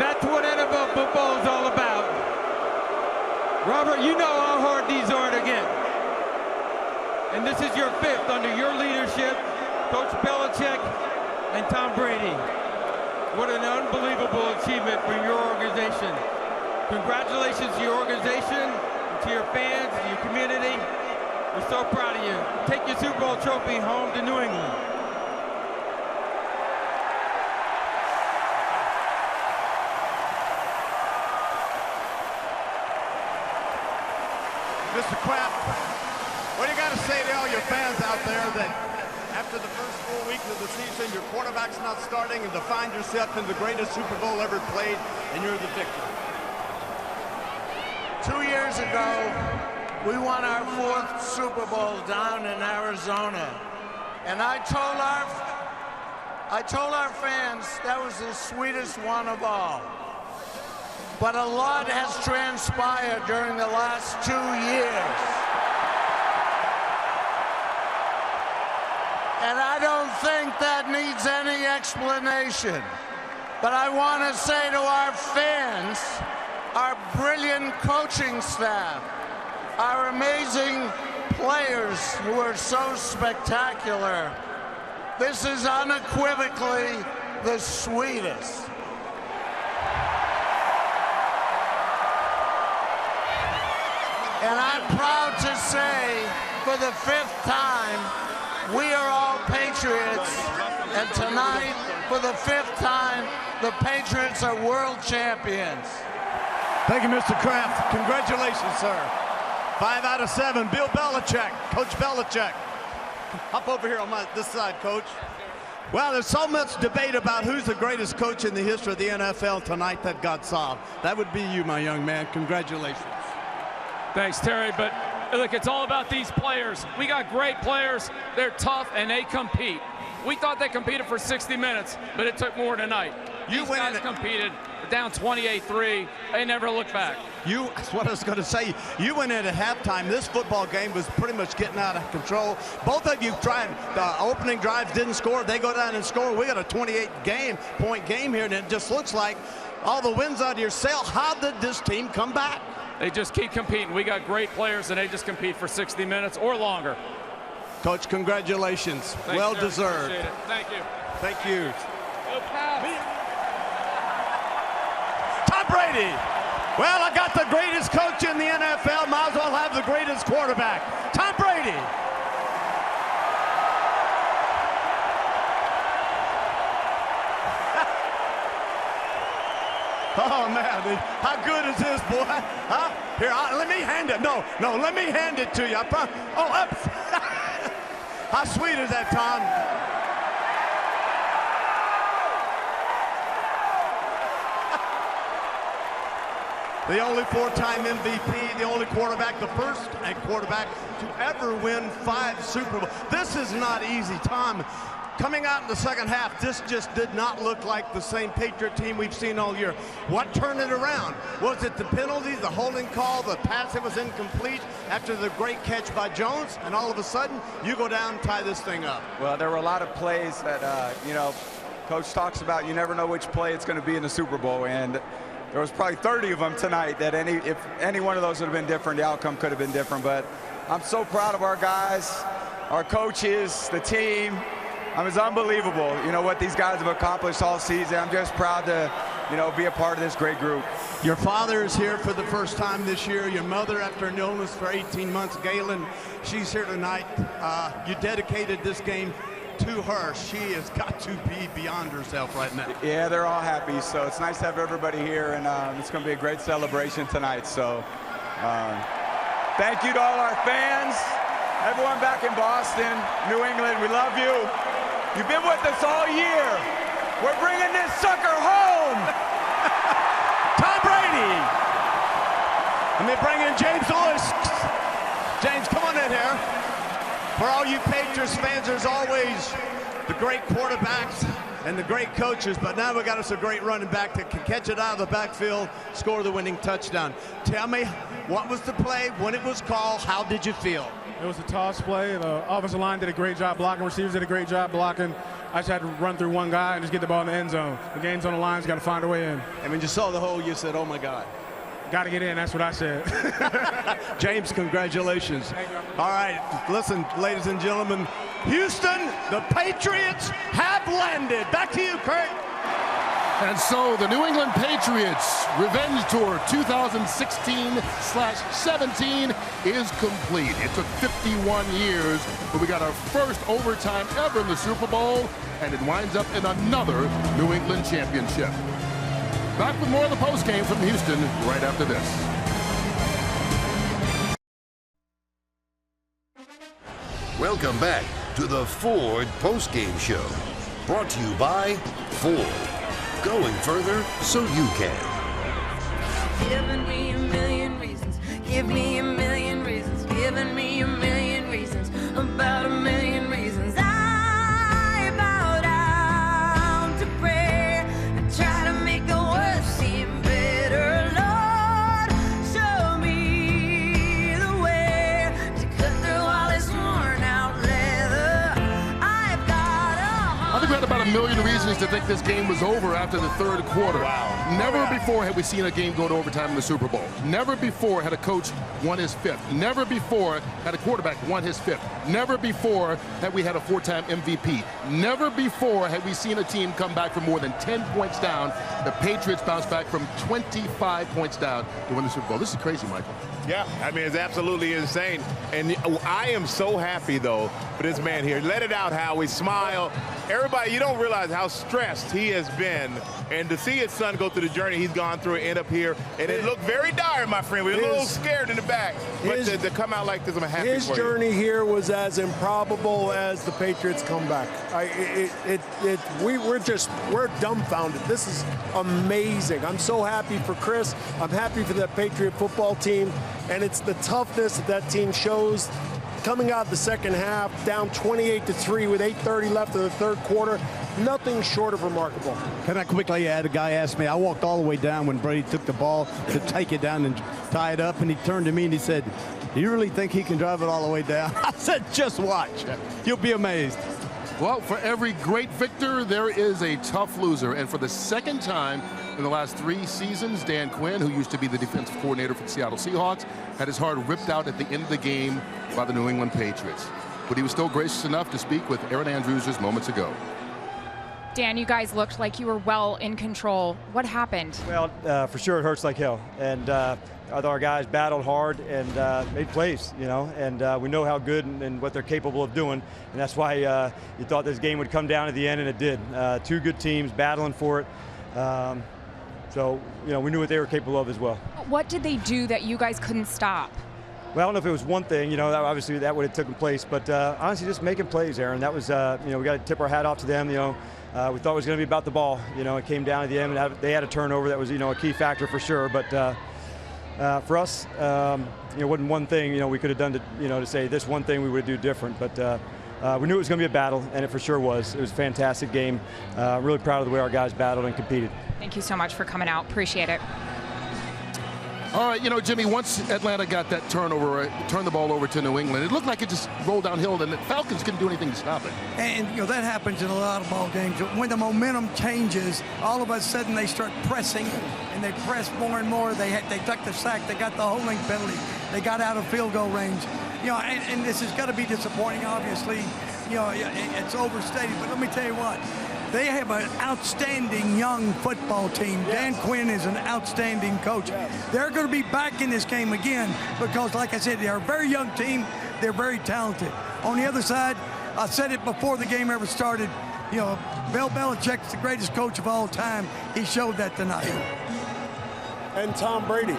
That's what NFL football is all about. Robert, you know how hard these are to get. And this is your fifth under your leadership, Coach Belichick and Tom Brady. What an unbelievable achievement for your organization. Congratulations to your organization, to your fans, to your community. We're so proud of you. Take your Super Bowl trophy home to New England. Mr. Kraft, what do you got to say to all your fans out there that after the first full week of the season, your quarterback's not starting and to find yourself in the greatest Super Bowl ever played, and you're the victor? 2 years ago, we won our fourth Super Bowl down in Arizona. And I told our fans that was the sweetest one of all. But a lot has transpired during the last 2 years. And I don't think that needs any explanation. But I want to say to our fans, our brilliant coaching staff, our amazing players who are so spectacular, this is unequivocally the sweetest. And I'm proud to say, for the 5th time, we are all Patriots. And tonight, for the 5th time, the Patriots are world champions. Thank you, Mr. Kraft. Congratulations, sir. 5 out of 7. Bill Belichick, Coach Belichick. Hop over here on this side, Coach. Well, there's so much debate about who's the greatest coach in the history of the NFL tonight that got solved. That would be you, my young man. Congratulations. Thanks, Terry. But look, it's all about these players. We got great players. They're tough, and they compete. We thought they competed for 60 minutes, but it took more tonight. These guys competed. Down 28-3. They never looked back. That's what I was going to say. You went in at halftime. This football game was pretty much getting out of control. Both of you tried. The opening drives didn't score. They go down and score. We got a 28-point game here, and it just looks like all the winds out of your sail. How did this team come back? They just keep competing. We got great players, and they just compete for 60 minutes or longer. Coach, congratulations. Thanks, well Terry. deserved. Appreciate it. Thank you. Thank you. Go Pats. Tom Brady. Well, I got the greatest coach in the NFL. Might as well have the greatest quarterback. Tom Brady. Oh, man, how good is this, boy? Huh? Here, let me hand it. No, let me hand it to you. How sweet is that, Tom? The only 4-time MVP, the only quarterback, the first quarterback to ever win 5 Super Bowls. This is not easy, Tom. Coming out in the second half, this just did not look like the same Patriot team we've seen all year. What turned it around? Was it the penalties, the holding call, the pass that was incomplete after the great catch by Jones, and all of a sudden, you go down and tie this thing up? Well, there were a lot of plays that, Coach talks about. You never know which play it's going to be in the Super Bowl, and there was probably 30 of them tonight that if any one of those would have been different, the outcome could have been different. But I'm so proud of our guys, our coaches, the team. It's unbelievable, what these guys have accomplished all season. I'm just proud to, be a part of this great group. Your father is here for the first time this year. Your mother, after an illness for 18 months, Galen, she's here tonight. You dedicated this game to her. She has got to be beyond herself right now. Yeah, they're all happy. So it's nice to have everybody here, and it's going to be a great celebration tonight. So thank you to all our fans, everyone back in Boston, New England. We love you. You've been with us all year. We're bringing this sucker home. Tom Brady. Let me bring in James Lewis. James, come on in here. For all you Patriots fans, there's always the great quarterbacks and the great coaches, but now we got us a great running back that can catch it out of the backfield, score the winning touchdown. Tell me, what was the play, when it was called, how did you feel? It was a toss play. The offensive line did a great job blocking. Receivers did a great job blocking. I just had to run through one guy and just get the ball in the end zone. The game's on the line. Got to find a way in. And when you saw the hole, you said, oh, my God. Got to get in. That's what I said. James, congratulations. All right, listen, ladies and gentlemen. Houston, the Patriots have landed. Back to you, Kurt. And so the New England Patriots Revenge Tour 2016/17 is complete. It took 51 years, but we got our first overtime ever in the Super Bowl, and it winds up in another New England championship. Back with more of the postgame from Houston right after this. Welcome back to the Ford postgame show. Brought to you by Ford. Going further so you can. Giving me a million reasons. Give me a million reasons. Giving me a million reasons. About a million reasons. I bow down to prayer and try to make the worst seem better. Lord, show me the way to cut through all this worn out leather. I've got I think we had about a million reasons reasons to think this game was over after the third quarter. Wow. Never before had we seen a game go to overtime in the Super Bowl. Never before had a coach won his fifth. Never before had a quarterback won his fifth. Never before had we had a four-time MVP. Never before had we seen a team come back from more than 10 points down. The Patriots bounced back from 25 points down to win the Super Bowl. This is crazy, Michael. Yeah, I mean, it's absolutely insane. And I am so happy, though, for this man here. Let it out, Howie. Smile. Everybody, you don't realize how stressed he has been. And to see his son go through the journey he's gone through and end up here, and it looked very dire, my friend. We were a little scared in the back. But to come out like this, I'm happy for you. His journey here was as improbable as the Patriots comeback. We're dumbfounded. This is amazing. I'm so happy for Chris. I'm happy for that Patriot football team. And it's the toughness that team shows coming out the second half, down 28-3 with 8:30 left in the third quarter. Nothing short of remarkable. Can I quickly add, a guy asked me, I walked all the way down when Brady took the ball to take it down and tie it up, and he turned to me and he said, do you really think he can drive it all the way down? I said, just watch. You'll be amazed. Well, for every great victor, there is a tough loser. And for the second time in the last 3 seasons, Dan Quinn, who used to be the defensive coordinator for the Seattle Seahawks, had his heart ripped out at the end of the game by the New England Patriots. But he was still gracious enough to speak with Erin Andrews just moments ago. Dan, you guys looked like you were well in control. What happened? Well, for sure it hurts like hell. And I thought our guys battled hard and made plays, you know, and we know how good and what they're capable of doing. And that's why you thought this game would come down at the end, and it did. 2 good teams battling for it. So, you know, we knew what they were capable of as well. What did they do that you guys couldn't stop? Well, I don't know if it was one thing, you know, obviously that would have taken place, but honestly, just making plays, Aaron. That was, you know, we got to tip our hat off to them, you know. We thought it was going to be about the ball. You know, it came down at the end, and they had a turnover that was, you know, a key factor for sure. But for us, you know, it wasn't one thing, you know, we could have done to, you know, to say this one thing we would do different. But we knew it was going to be a battle, and it for sure was. It was a fantastic game. Really proud of the way our guys battled and competed. Thank you so much for coming out. Appreciate it. All right, you know, Jimmy, once Atlanta got that turnover, turned the ball over to New England, it looked like it just rolled downhill, and the Falcons couldn't do anything to stop it. And, you know, that happens in a lot of ball games. When the momentum changes, all of a sudden they start pressing, and they press more and more. They took the sack. They got the holding penalty. They got out of field goal range. You know, and this is going to be disappointing, obviously. You know, it's overstated, but let me tell you what. They have an outstanding young football team. Dan Quinn is an outstanding coach. They're going to be back in this game again because, like I said, they're a very young team. They're very talented. On the other side, I said it before the game ever started, you know, Bill Belichick's the greatest coach of all time. He showed that tonight. And Tom Brady.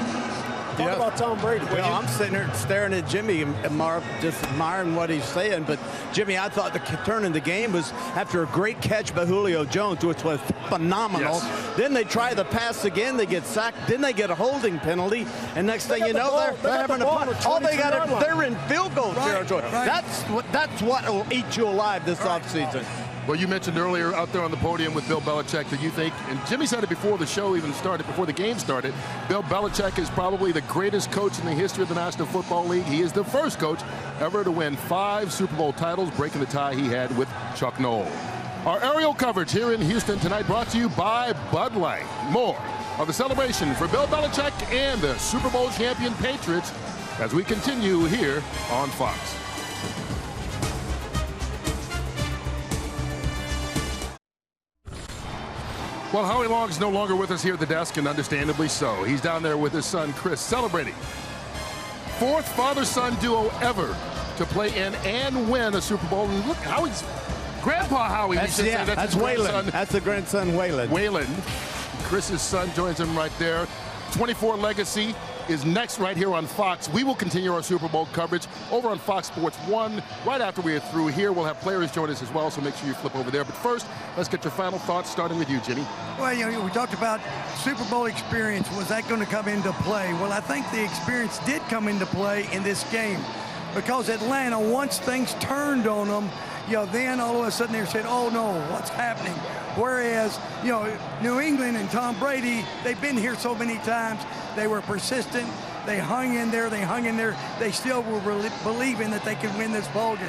Talk about Tom Brady. Well, I'm sitting there staring at Jimmy and Mark, just admiring what he's saying. But, Jimmy, I thought the turn in the game was after a great catch by Julio Jones, which was phenomenal. Yes. Then they try the pass again. They get sacked. Then they get a holding penalty. And next thing you know, they're having a punt. All they got is they're in field goal territory. Right. That's what will eat you alive this offseason. Well, you mentioned earlier out there on the podium with Bill Belichick that you think, and Jimmy said it before the show even started, before the game started, Bill Belichick is probably the greatest coach in the history of the National Football League. He is the first coach ever to win 5 Super Bowl titles, breaking the tie he had with Chuck Noll. Our aerial coverage here in Houston tonight brought to you by Bud Light. More of the celebration for Bill Belichick and the Super Bowl champion Patriots as we continue here on Fox. Well, Howie Long's no longer with us here at the desk, and understandably so. He's down there with his son, Chris, celebrating. 4th father-son duo ever to play in and win a Super Bowl. And look, Howie's Grandpa Howie. That's Waylon. That's the grandson, Waylon. Waylon. Chris's son joins him right there. 24 Legacy is next right here on Fox. We will continue our Super Bowl coverage over on Fox Sports 1. Right after we are through here, we'll have players join us as well, so make sure you flip over there. But first, let's get your final thoughts, starting with you, Jimmy. Well, you know, we talked about Super Bowl experience. Was that going to come into play? Well, I think the experience did come into play in this game because Atlanta, once things turned on them, you know, then all of a sudden they said, oh, no, what's happening? Whereas, you know, New England and Tom Brady, they've been here so many times. They were persistent. They hung in there. They still were believing that they could win this ball game.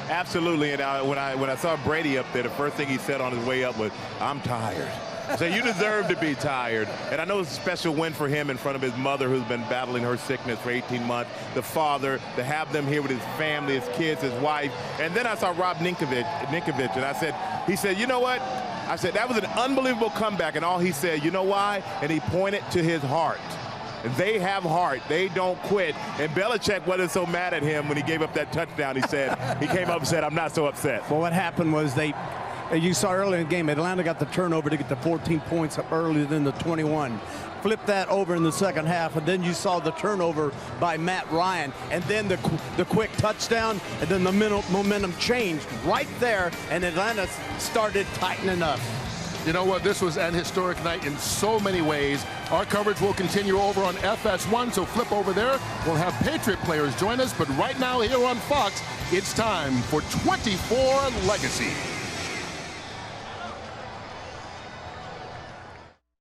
Absolutely. And when I saw Brady up there, the first thing he said on his way up was, "I'm tired." So you deserve to be tired. And I know it's a special win for him in front of his mother, who's been battling her sickness for 18 months, the father, to have them here with his family, his kids, his wife. And then I saw Rob Ninkovich, and he said, "You know what?" I said, "That was an unbelievable comeback." And all he said, "You know why?" And he pointed to his heart. They have heart. They don't quit. And Belichick wasn't so mad at him when he gave up that touchdown. He came up and said, "I'm not so upset." Well, what happened was you saw earlier in the game, Atlanta got the turnover to get the 14 points up earlier than the 21. Flip that over in the second half, and then you saw the turnover by Matt Ryan, and then the quick touchdown, and then the momentum changed right there, and Atlanta started tightening up. You know what? This was an historic night in so many ways. Our coverage will continue over on FS1, so flip over there. We'll have Patriot players join us, but right now here on Fox, it's time for 24 Legacy.